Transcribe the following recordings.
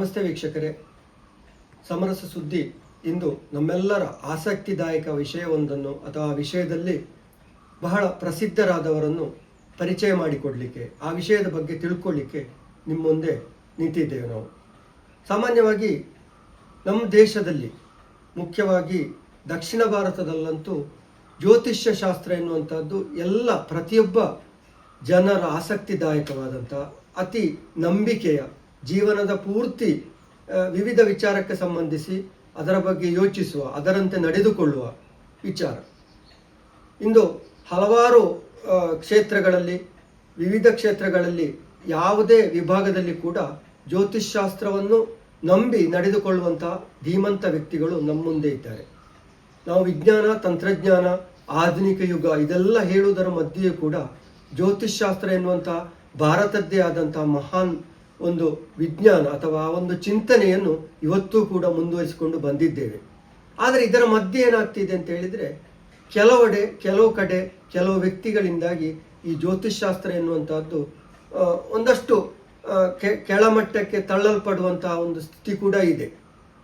ನಮಸ್ತೆ ವೀಕ್ಷಕರೇ, ಸಮರಸ ಸುದ್ದಿ ಇಂದು ನಮ್ಮೆಲ್ಲರ ಆಸಕ್ತಿದಾಯಕ ವಿಷಯವೊಂದನ್ನು ಅಥವಾ ಆ ವಿಷಯದಲ್ಲಿ ಬಹಳ ಪ್ರಸಿದ್ಧರಾದವರನ್ನು ಪರಿಚಯ ಮಾಡಿಕೊಡಲಿಕ್ಕೆ, ಆ ವಿಷಯದ ಬಗ್ಗೆ ತಿಳ್ಕೊಳ್ಳಿಕ್ಕೆ ನಿಮ್ಮ ಮುಂದೆ ನಿಂತಿದ್ದೇವೆ. ನಾವು ಸಾಮಾನ್ಯವಾಗಿ ನಮ್ಮ ದೇಶದಲ್ಲಿ, ಮುಖ್ಯವಾಗಿ ದಕ್ಷಿಣ ಭಾರತದಲ್ಲಂತೂ ಜ್ಯೋತಿಷ್ಯ ಶಾಸ್ತ್ರ ಎನ್ನುವಂಥದ್ದು ಪ್ರತಿಯೊಬ್ಬ ಜನರ ಆಸಕ್ತಿದಾಯಕವಾದಂಥ ಅತಿ ನಂಬಿಕೆಯ, ಜೀವನದ ಪೂರ್ತಿ ವಿವಿಧ ವಿಚಾರಕ್ಕೆ ಸಂಬಂಧಿಸಿ ಅದರ ಬಗ್ಗೆ ಯೋಚಿಸುವ, ಅದರಂತೆ ನಡೆದುಕೊಳ್ಳುವ ವಿಚಾರ. ಇಂದು ಹಲವಾರು ಕ್ಷೇತ್ರಗಳಲ್ಲಿ, ವಿವಿಧ ಕ್ಷೇತ್ರಗಳಲ್ಲಿ, ಯಾವುದೇ ವಿಭಾಗದಲ್ಲಿ ಕೂಡ ಜ್ಯೋತಿಷ್ಶಾಸ್ತ್ರವನ್ನು ನಂಬಿ ನಡೆದುಕೊಳ್ಳುವಂತಹ ಧೀಮಂತ ವ್ಯಕ್ತಿಗಳು ನಮ್ಮ ಮುಂದೆ ಇದ್ದಾರೆ. ನಾವು ವಿಜ್ಞಾನ, ತಂತ್ರಜ್ಞಾನ, ಆಧುನಿಕ ಯುಗ ಇದೆಲ್ಲ ಹೇಳುವುದರ ಮಧ್ಯೆಯೂ ಕೂಡ ಜ್ಯೋತಿಷ್ಶಾಸ್ತ್ರ ಎನ್ನುವಂತಹ ಭಾರತದ್ದೇ ಆದಂತಹ ಮಹಾನ್ ಒಂದು ವಿಜ್ಞಾನ ಅಥವಾ ಒಂದು ಚಿಂತನೆಯನ್ನು ಇವತ್ತೂ ಕೂಡ ಮುಂದುವರಿಸಿಕೊಂಡು ಬಂದಿದ್ದೇವೆ. ಆದರೆ ಇದರ ಮಧ್ಯೆ ಏನಾಗ್ತಿದೆ ಅಂತ ಹೇಳಿದರೆ, ಕೆಲವು ಕಡೆ ಕೆಲವು ವ್ಯಕ್ತಿಗಳಿಂದಾಗಿ ಈ ಜ್ಯೋತಿಷ್ಶಾಸ್ತ್ರ ಎನ್ನುವಂತಹದ್ದು ಒಂದಷ್ಟು ಕೆಳಮಟ್ಟಕ್ಕೆ ತಳ್ಳಲ್ಪಡುವಂತಹ ಒಂದು ಸ್ಥಿತಿ ಕೂಡ ಇದೆ.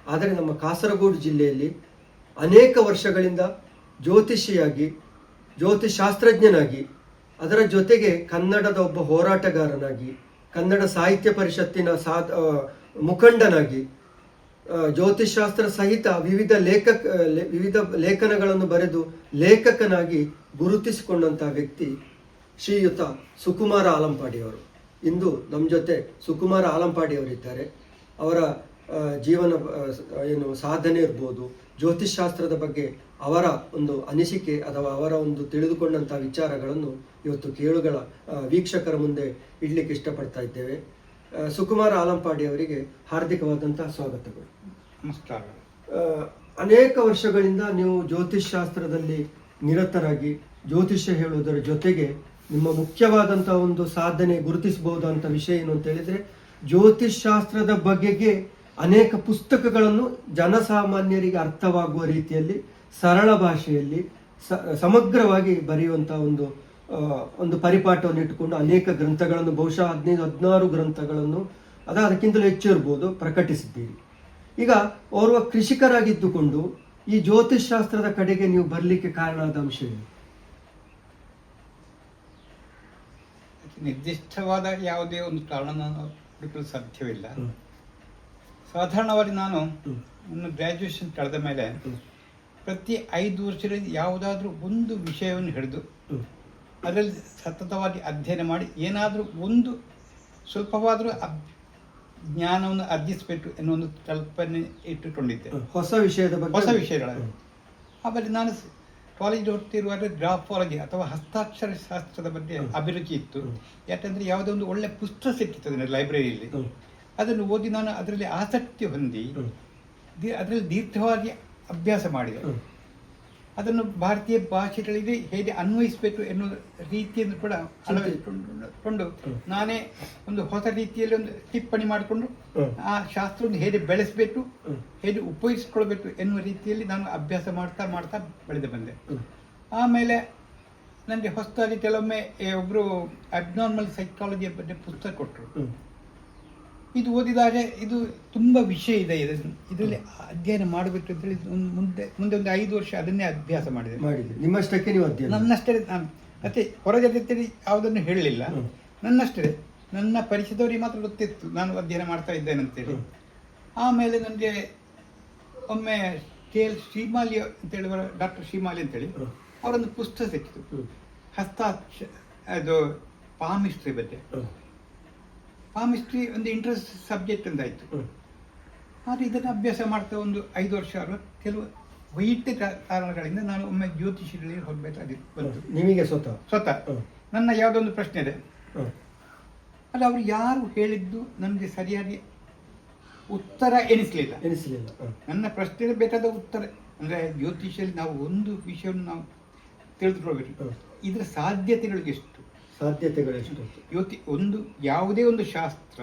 ಆದರೆ ನಮ್ಮ ಕಾಸರಗೋಡು ಜಿಲ್ಲೆಯಲ್ಲಿ ಅನೇಕ ವರ್ಷಗಳಿಂದ ಜ್ಯೋತಿಷಿಯಾಗಿ, ಜ್ಯೋತಿಷಾಸ್ತ್ರಜ್ಞನಾಗಿ, ಅದರ ಜೊತೆಗೆ ಕನ್ನಡದ ಒಬ್ಬ ಹೋರಾಟಗಾರನಾಗಿ, ಕನ್ನಡ ಸಾಹಿತ್ಯ ಪರಿಷತ್ತಿನ ಮುಖಂಡನಾಗಿ, ಜ್ಯೋತಿಷಾಸ್ತ್ರ ಸಹಿತ ವಿವಿಧ ಲೇಖನಗಳನ್ನು ಬರೆದು ಲೇಖಕನಾಗಿ ಗುರುತಿಸಿಕೊಂಡಂತಹ ವ್ಯಕ್ತಿ ಶ್ರೀಯುತ ಸುಕುಮಾರ ಆಲಂಪಾಡಿಯವರು. ಇಂದು ನಮ್ಮ ಜೊತೆ ಸುಕುಮಾರ ಆಲಂಪಾಡಿಯವರಿದ್ದಾರೆ. ಅವರ ಜೀವನ ಸಾಧನೆ ಇರ್ಬೋದು, ಜ್ಯೋತಿಷ್ಶಾಸ್ತ್ರದ ಬಗ್ಗೆ ಅವರ ಒಂದು ಅನಿಸಿಕೆ ಅಥವಾ ಅವರ ಒಂದು ತಿಳಿದುಕೊಂಡಂತಹ ವಿಚಾರಗಳನ್ನು ಇವತ್ತು ವೀಕ್ಷಕರ ಮುಂದೆ ಇಡ್ಲಿಕ್ಕೆ ಇಷ್ಟಪಡ್ತಾ ಇದ್ದೇವೆ. ಸುಕುಮಾರ ಆಲಂಪಾಡಿ ಅವರಿಗೆ ಹಾರ್ದಿಕವಾದಂತಹ ಸ್ವಾಗತಗಳು. ನಮಸ್ಕಾರ. ಅನೇಕ ವರ್ಷಗಳಿಂದ ನೀವು ಜ್ಯೋತಿಷ್ಶಾಸ್ತ್ರದಲ್ಲಿ ನಿರತರಾಗಿ ಜ್ಯೋತಿಷ್ಯ ಹೇಳುವುದರ ಜೊತೆಗೆ ನಿಮ್ಮ ಮುಖ್ಯವಾದಂತಹ ಒಂದು ಸಾಧನೆ ಗುರುತಿಸಬಹುದಂತ ವಿಷಯ ಏನು ಅಂತ ಹೇಳಿದ್ರೆ, ಜ್ಯೋತಿಷ್ಶಾಸ್ತ್ರದ ಬಗೆಗೆ ಅನೇಕ ಪುಸ್ತಕಗಳನ್ನು ಜನಸಾಮಾನ್ಯರಿಗೆ ಅರ್ಥವಾಗುವ ರೀತಿಯಲ್ಲಿ ಸರಳ ಭಾಷೆಯಲ್ಲಿ ಸಮಗ್ರವಾಗಿ ಬರೆಯುವಂತಹ ಒಂದು ಪರಿಪಾಠವನ್ನು ಇಟ್ಟುಕೊಂಡು ಅನೇಕ ಗ್ರಂಥಗಳನ್ನು, ಬಹುಶಃ 15-16 ಗ್ರಂಥಗಳನ್ನು ಅದಕ್ಕಿಂತಲೂ ಹೆಚ್ಚು ಇರ್ಬೋದು, ಪ್ರಕಟಿಸಿದ್ದೀರಿ. ಈಗ ಓರ್ವ ಕೃಷಿಕರಾಗಿದ್ದುಕೊಂಡು ಈ ಜ್ಯೋತಿಷ್ಶಾಸ್ತ್ರದ ಕಡೆಗೆ ನೀವು ಬರಲಿಕ್ಕೆ ಕಾರಣವಾದ ಅಂಶ ಏನು? ನಿರ್ದಿಷ್ಟವಾದ ಯಾವುದೇ ಒಂದು ಕಾರಣ ನಾನು ಹುಡುಕಲು ಸಾಧ್ಯವಿಲ್ಲ. ಸಾಧಾರಣವಾಗಿ ನಾನು ನನ್ನ ಗ್ರ್ಯಾಜುಯೇಷನ್ ಕಳೆದ ಮೇಲೆ ಪ್ರತಿ 5 ವರ್ಷದಲ್ಲಿ ಯಾವುದಾದ್ರೂ ಒಂದು ವಿಷಯವನ್ನು ಹಿಡಿದು ಅದರಲ್ಲಿ ಸತತವಾಗಿ ಅಧ್ಯಯನ ಮಾಡಿ ಏನಾದರೂ ಒಂದು ಸ್ವಲ್ಪವಾದರೂ ಜ್ಞಾನವನ್ನು ಅರ್ಜಿಸಬೇಕು ಎನ್ನುವ ಒಂದು ಕಲ್ಪನೆ ಇಟ್ಟುಕೊಂಡಿದ್ದೆ. ಹೊಸ ವಿಷಯಗಳಲ್ಲಿ ಆಮೇಲೆ ನಾನು ಕಾಲೇಜ್ ಓದ್ತಿರುವಾಗ ಗ್ರಾಫಾಲಜಿ ಅಥವಾ ಹಸ್ತಾಕ್ಷರ ಶಾಸ್ತ್ರದ ಬಗ್ಗೆ ಅಭಿರುಚಿ ಇತ್ತು. ಯಾಕಂದರೆ ಯಾವುದೋ ಒಂದು ಒಳ್ಳೆ ಪುಸ್ತಕ ಸಿಕ್ಕಿತ್ತು ಲೈಬ್ರರಿಯಲ್ಲಿ, ಅದನ್ನು ಓದಿ ನಾನು ಅದರಲ್ಲಿ ಆಸಕ್ತಿ ಹೊಂದಿ ಅದರಲ್ಲಿ ದೀರ್ಘವಾಗಿ ಅಭ್ಯಾಸ ಮಾಡಿದೆ. ಅದನ್ನು ಭಾರತೀಯ ಭಾಷೆಗಳಿಗೆ ಹೇಗೆ ಅನ್ವಯಿಸಬೇಕು ಎನ್ನುವ ರೀತಿಯನ್ನು ಕೂಡ ಅಳವಡಿಸಿಕೊಂಡು ನಾನೇ ಒಂದು ಹೊಸ ರೀತಿಯಲ್ಲಿ ಒಂದು ಟಿಪ್ಪಣಿ ಮಾಡಿಕೊಂಡು ಆ ಶಾಸ್ತ್ರವನ್ನು ಹೇಗೆ ಬೆಳೆಸಬೇಕು, ಹೇಗೆ ಉಪಯೋಗಿಸಿಕೊಳ್ಬೇಕು ಎನ್ನುವ ರೀತಿಯಲ್ಲಿ ನಾನು ಅಭ್ಯಾಸ ಮಾಡ್ತಾ ಬೆಳೆದು ಬಂದೆ. ಆಮೇಲೆ ನನಗೆ ಹೊಸದಾಗಿ ಕೆಲವೊಮ್ಮೆ ಒಬ್ಬರು ಅಬ್ನಾರ್ಮಲ್ ಸೈಕಾಲಜಿಯ ಬಗ್ಗೆ ಪುಸ್ತಕ ಕೊಟ್ಟರು. ಇದು ಓದಿದಾಗ ಇದು ತುಂಬ ವಿಷಯ ಇದೆ, ಇದರಲ್ಲಿ ಅಧ್ಯಯನ ಮಾಡಬೇಕು ಅಂತೇಳಿ ಮುಂದೆ ಒಂದು 5 ವರ್ಷ ಅದನ್ನೇ ಅಭ್ಯಾಸ ಮಾಡಿದೆ. ನಿಮ್ಮಷ್ಟಕ್ಕೆ ನೀವು ಅಧ್ಯಯನ? ನನ್ನಷ್ಟೇ. ನಾನು ಮತ್ತೆ ಹೊರಜೊತೆ ಯಾವುದನ್ನು ಹೇಳಲಿಲ್ಲ. ನನ್ನಷ್ಟೇ, ನನ್ನ ಪರಿಚಯದವರಿಗೆ ಮಾತ್ರ ಗೊತ್ತಿತ್ತು ನಾನು ಅಧ್ಯಯನ ಮಾಡ್ತಾ ಇದ್ದೇನೆ ಅಂತೇಳಿ. ಆಮೇಲೆ ನನಗೆ ಒಮ್ಮೆ KL ಶ್ರೀಮಾಲಿ ಅಂತೇಳಿ, ಡಾಕ್ಟರ್ ಶ್ರೀಮಾಲಿ ಅಂತೇಳಿ ಅವರೊಂದು ಪುಸ್ತಕ ಸಿಕ್ಕಿತು, ಅದು ಪಾಮಿಸ್ಟ್ರಿ ಬಗ್ಗೆ. ಪಾಮಿಸ್ಟ್ರಿ ಒಂದು ಇಂಟ್ರೆಸ್ಟ್ ಸಬ್ಜೆಕ್ಟ್ ಅಂತಾಯಿತು. ಆದರೆ ಇದನ್ನು ಅಭ್ಯಾಸ ಮಾಡ್ತಾ ಒಂದು 5 ವರ್ಷ ಕೆಲವು ವೈಯಕ್ತಿಕ ಕಾರಣಗಳಿಂದ ನಾನು ಒಮ್ಮೆ ಜ್ಯೋತಿಷಿಗಳಿಗೆ ಹೋಗಬೇಕಾಗಿತ್ತು ಬಂತು. ನಿಮಗೆ ಸ್ವತಃ ನನ್ನ ಯಾವುದೊಂದು ಪ್ರಶ್ನೆ ಇದೆ, ಅದು ಅವರು ಯಾರು ಹೇಳಿದ್ದು ನನಗೆ ಸರಿಯಾಗಿ ಉತ್ತರ ಎನಿಸಲಿಲ್ಲ. ನನ್ನ ಪ್ರಶ್ನೆಗೆ ಬೇಕಾದ ಉತ್ತರ ಅಂದರೆ, ಜ್ಯೋತಿಷಿಯಲ್ಲಿ ನಾವು ಒಂದು ವಿಷಯವನ್ನು ನಾವು ತಿಳಿದುಕೊಳ್ಬೇಕು, ಇದರ ಸಾಧ್ಯತೆಗಳು ಎಷ್ಟು. ಯಾವುದೇ ಒಂದು ಶಾಸ್ತ್ರ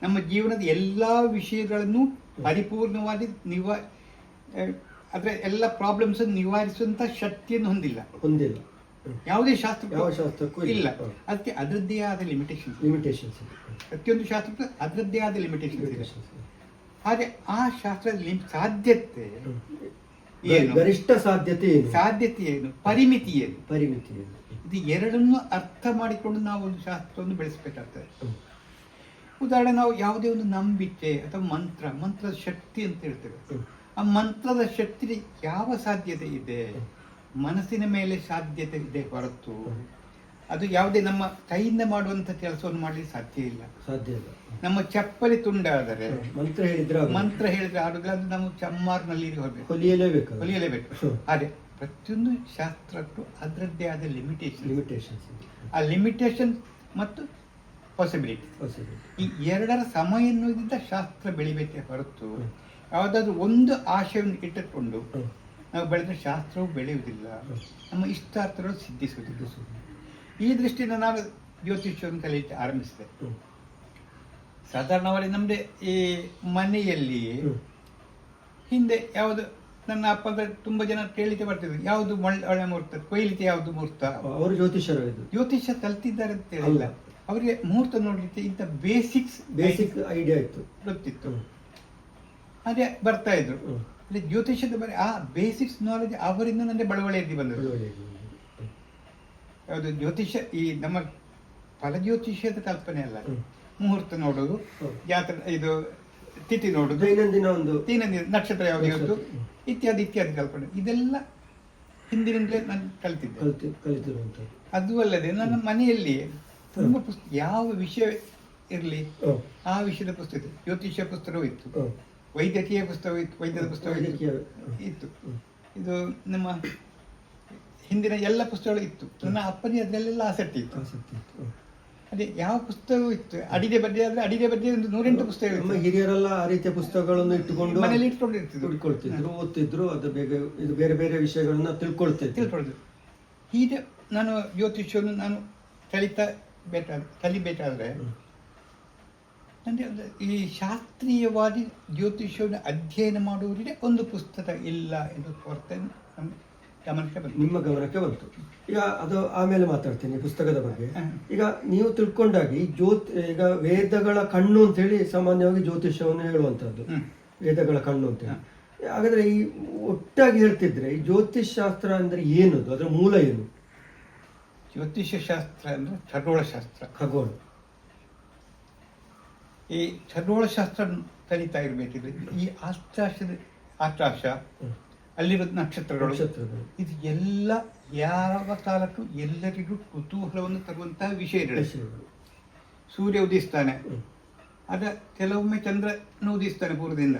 ನಮ್ಮ ಜೀವನದ ಎಲ್ಲ ವಿಷಯಗಳನ್ನು ಪರಿಪೂರ್ಣವಾಗಿ ಅದರ ಎಲ್ಲ ಪ್ರಾಬ್ಲಮ್ಸ್ ನಿವಾರಿಸುವಂತ ಶಕ್ತಿಯನ್ನು ಹೊಂದಿಲ್ಲ. ಯಾವುದೇ ಯಾವ ಶಾಸ್ತ್ರಕ್ಕೂ ಶಾಸ್ತ್ರಕ್ಕೂ ಇಲ್ಲ. ಅದಕ್ಕೆ ಅದರದ್ದೇ ಆದ ಲಿಮಿಟೇಷನ್ಸ್ ಪ್ರತಿಯೊಂದು ಶಾಸ್ತ್ರಕ್ಕೂ ಅದರದ್ದೇ ಆದ ಲಿಮಿಟೇಷನ್ಸ್. ಹಾಗೆ ಆ ಶಾಸ್ತ್ರದ ಸಾಧ್ಯತೆ ಏನು, ಗರಿಷ್ಠ ಸಾಧ್ಯತೆ ಏನು, ಪರಿಮಿತಿ ಏನು, ಇದು ಎರಡನ್ನು ಅರ್ಥ ಮಾಡಿಕೊಂಡು ನಾವು ಒಂದು ಶಾಸ್ತ್ರವನ್ನು ಬೆಳೆಸಬೇಕಾಗ್ತದೆ. ಉದಾಹರಣೆ, ನಾವು ಯಾವುದೇ ಒಂದು ನಂಬಿಕೆ ಅಥವಾ ಮಂತ್ರದ ಶಕ್ತಿ ಅಂತ ಹೇಳ್ತೇವೆ. ಆ ಮಂತ್ರದ ಶಕ್ತಿ ಯಾವ ಸಾಧ್ಯತೆ ಇದೆ? ಮನಸ್ಸಿನ ಮೇಲೆ ಸಾಧ್ಯತೆ ಇದೆ ಹೊರತು ಅದು ಯಾವುದೇ ನಮ್ಮ ಕೈಯಿಂದ ಮಾಡುವಂತ ಕೆಲಸವನ್ನು ಮಾಡಲಿಕ್ಕೆ ಸಾಧ್ಯ ಇಲ್ಲ. ನಮ್ಮ ಚಪ್ಪಲಿ ತುಂಡಾದರೆ ಮಂತ್ರ ಹೇಳಿದ್ರೆ ಆಡುದಿಲ್ಲ, ಅದು ನಾವು ಚಮ್ಮಾರ್ನಲ್ಲಿ ಹೊಲಿಯಲೇಬೇಕು. ಹಾಗೆ ಪ್ರತಿಯೊಂದು ಶಾಸ್ತ್ರಕ್ಕೂ ಅದರದ್ದೇ ಆದ ಲಿಮಿಟೇಷನ್. ಆ ಲಿಮಿಟೇಷನ್ ಮತ್ತು ಪಾಸಿಬಿಲಿಟಿ, ಈ ಎರಡರ ಸಮಯದಿಂದ ಶಾಸ್ತ್ರ ಬೆಳಿಬೇಕೆ ಹೊರತು ಯಾವುದಾದ್ರೂ ಒಂದು ಆಶಯವನ್ನು ಇಟ್ಟುಕೊಂಡು ನಾವು ಬೆಳೆದ್ರೆ ಶಾಸ್ತ್ರವು ಬೆಳೆಯುವುದಿಲ್ಲ, ನಮ್ಮ ಇಷ್ಟಾರ್ಥಗಳು ಸಿದ್ಧಿಸುವುದಿಲ್ಲ. ಈ ದೃಷ್ಟಿಯಿಂದ ನಾನು ಜ್ಯೋತಿಷ್ಯವನ್ನು ಕಲಿಯಕ್ಕೆ ಆರಂಭಿಸಿದೆ. ಸಾಧಾರಣವಾಗಿ ನಮ್ಮದೇ ಈ ಮನೆಯಲ್ಲಿ ಹಿಂದೆ ಯಾವುದು ನನ್ನ ಅಪ್ಪ ತುಂಬ ಜನ ಕೇಳಿಕೆ ಬರ್ತಿದ್ರು, ಯಾವುದು ಒಳ್ಳೆ ಮುಹೂರ್ತ, ಕೊಯ್ಲಿಕ್ಕೆ ಯಾವುದು ಮುಹೂರ್ತ. ಅವರು ಜ್ಯೋತಿಷ್ಯ ಕಲ್ತಿದ್ದಾರೆ ಅಂತ ಹೇಳಿಲ್ಲ, ಅವರಿಗೆ ಮುಹೂರ್ತ ನೋಡ್ಲಿಕ್ಕೆ ಇಂಥ ಬೇಸಿಕ್ ಐಡಿಯಾ ಇತ್ತು, ಗೊತ್ತಿತ್ತು. ಅದೇ ಬರ್ತಾ ಇದ್ರು. ಜ್ಯೋತಿಷ್ಯದ ಬರೀ ಆ ಬೇಸಿಕ್ಸ್ ನಾಲೆಜ್ ಅವರಿಂದ ನನಗೆ ಬಳವಳಿಯಲ್ಲಿ ಬಂದರು. ಯಾವುದು ಜ್ಯೋತಿಷ್ಯ, ಈ ನಮ್ಮ ಫಲಜ್ಯೋತಿಷ್ಯದ ಕಲ್ಪನೆ ಅಲ್ಲ. ಮುಹೂರ್ತ ನೋಡೋದು, ಜಾತ್ರೆ, ಇದು ತಿಥಿ ನೋಡುದು, ದೈನಂದಿನ ನಕ್ಷತ್ರ ಯಾವುದು ಇವತ್ತು, ಇತ್ಯಾದಿ ಕಲ್ಪನೆ, ಇದೆಲ್ಲ ಹಿಂದಿನಿಂದಲೇ ನಾನು ಕಲಿತಿದ್ದೆ. ಅದು ಅಲ್ಲದೆ ನನ್ನ ಮನೆಯಲ್ಲಿ ತುಂಬ ಪುಸ್ತಕ, ಯಾವ ವಿಷಯ ಇರಲಿ ಆ ವಿಷಯದ ಪುಸ್ತಕ ಇತ್ತು. ಜ್ಯೋತಿಷ್ಯ ಪುಸ್ತಕವೂ ಇತ್ತು, ವೈದ್ಯಕೀಯ ಪುಸ್ತಕ ಇತ್ತು, ವೈದ್ಯದ ಪುಸ್ತಕ ಇತ್ತು. ಇದು ನಮ್ಮ ಹಿಂದಿನ ಎಲ್ಲ ಪುಸ್ತಕಗಳು ಇತ್ತು. ನನ್ನ ಅಪ್ಪನಿಗೆ ಅದರಲ್ಲೆಲ್ಲ ಆಸಕ್ತಿ ಇತ್ತು. ಅದೇ ಯಾವ ಪುಸ್ತಕವೂ ಇತ್ತು. ಅಡಿಗೆ ಬಗ್ಗೆ ಆದ್ರೆ ಅಡಿಗೆ ಬಗ್ಗೆ ಒಂದು 108 ಪುಸ್ತಕ. ಹಿರಿಯರೆಲ್ಲ ಆ ರೀತಿಯ ಪುಸ್ತಕಗಳನ್ನು ಇಟ್ಟುಕೊಂಡು ಮನೇಲಿ ಇಟ್ಕೊಂಡಿರ್ತಿದ್ರು, ಓದ್ತಿದ್ರು. ಅದು ಇದು ಬೇರೆ ಬೇರೆ ವಿಷಯಗಳನ್ನ ತಿಳ್ಕೊಳ್ತಿದ್ರು. ಹೀಗೆ ನಾನು ಜ್ಯೋತಿಷ್ಯವನ್ನು ನಾನು ಕಲಿಬೇಕಾದ್ರೆ ನನಗೆ ಈ ಶಾಸ್ತ್ರೀಯವಾದಿ ಜ್ಯೋತಿಷ್ಯವನ್ನು ಅಧ್ಯಯನ ಮಾಡುವವರಿಗೆ ಒಂದು ಪುಸ್ತಕ ಇಲ್ಲ ಎಂದು ನಿಮ್ಮ ಗಮನಕ್ಕೆ ಬಂತು. ಈಗ ಅದು ಆಮೇಲೆ ಮಾತಾಡ್ತೀನಿ ಪುಸ್ತಕದ ಬಗ್ಗೆ. ಈಗ ನೀವು ತಿಳ್ಕೊಂಡಾಗಿ ಈಗ ವೇದಗಳ ಕಣ್ಣು ಅಂತ ಹೇಳಿ ಸಾಮಾನ್ಯವಾಗಿ ಜ್ಯೋತಿಷ್ಯವನ್ನು ಹೇಳುವಂತದ್ದು, ವೇದಗಳ ಕಣ್ಣು ಅಂತ ಹೇಳಿ. ಹಾಗಾದ್ರೆ ಈ ಒಟ್ಟಾಗಿ ಹೇಳ್ತಿದ್ರೆ ಈ ಜ್ಯೋತಿಷ್ ಶಾಸ್ತ್ರ ಅಂದ್ರೆ ಏನದು, ಅದರ ಮೂಲ ಏನು? ಜ್ಯೋತಿಷ್ಯ ಶಾಸ್ತ್ರ ಅಂದ್ರೆ ಖಗೋಳ. ಈ ಖಗೋಳಶಾಸ್ತ್ರ ಕಲಿತಾ ಇರಬೇಕಿದ್ರೆ ಈ ಆಕಾಶ ಅಲ್ಲಿರೋದು ನಕ್ಷತ್ರಗಳು, ಇದು ಎಲ್ಲ ಯಾವ ಕಾಲಕ್ಕೂ ಎಲ್ಲರಿಗೂ ಕುತೂಹಲವನ್ನು ತರುವಂತಹ ವಿಷಯಗಳು. ಸೂರ್ಯ ಉದಿಸ್ತಾನೆ, ಅದ ಕೆಲವೊಮ್ಮೆ ಚಂದ್ರನ ಉದಿಸ್ತಾನೆ ಪೂರ್ವದಿಂದ,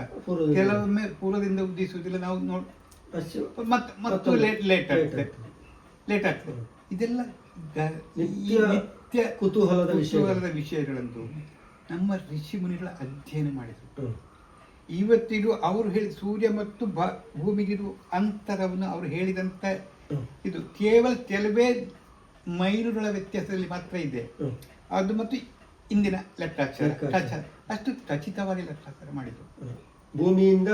ಕೆಲವೊಮ್ಮೆ ಪೂರ್ವದಿಂದ ಉದಿಸುವುದಿಲ್ಲ. ನಾವು ಮತ್ತು ಲೇಟ್ ಆಗ್ತದೆ. ಇದೆಲ್ಲ ನಿತ್ಯ ಕುತೂಹಲದ ವಿಷಯಗಳಂತೂ ನಮ್ಮ ಋಷಿ ಮುನಿಗಳ ಅಧ್ಯಯನ ಮಾಡಿದರು. ಇವತ್ತಿಗೂ ಅವರು ಹೇಳಿ ಸೂರ್ಯ ಮತ್ತು ಭೂಮಿಗಿರುವ ಅಂತರವನ್ನು ಅವರು ಹೇಳಿದಂತ ಇದು ಕೇವಲ ಕೆಲವೇ ಮೈಲುಗಳ ವ್ಯತ್ಯಾಸದಲ್ಲಿ ಮಾತ್ರ ಇದೆ. ಅದು ಮತ್ತು ಇಂದಿನ ಲೆಕ್ಕಾಚಾರ ಅಷ್ಟು ಖಚಿತವಾಗಿ ಲೆಕ್ಕಾಚಾರ ಮಾಡಿದರು. ಭೂಮಿಯಿಂದ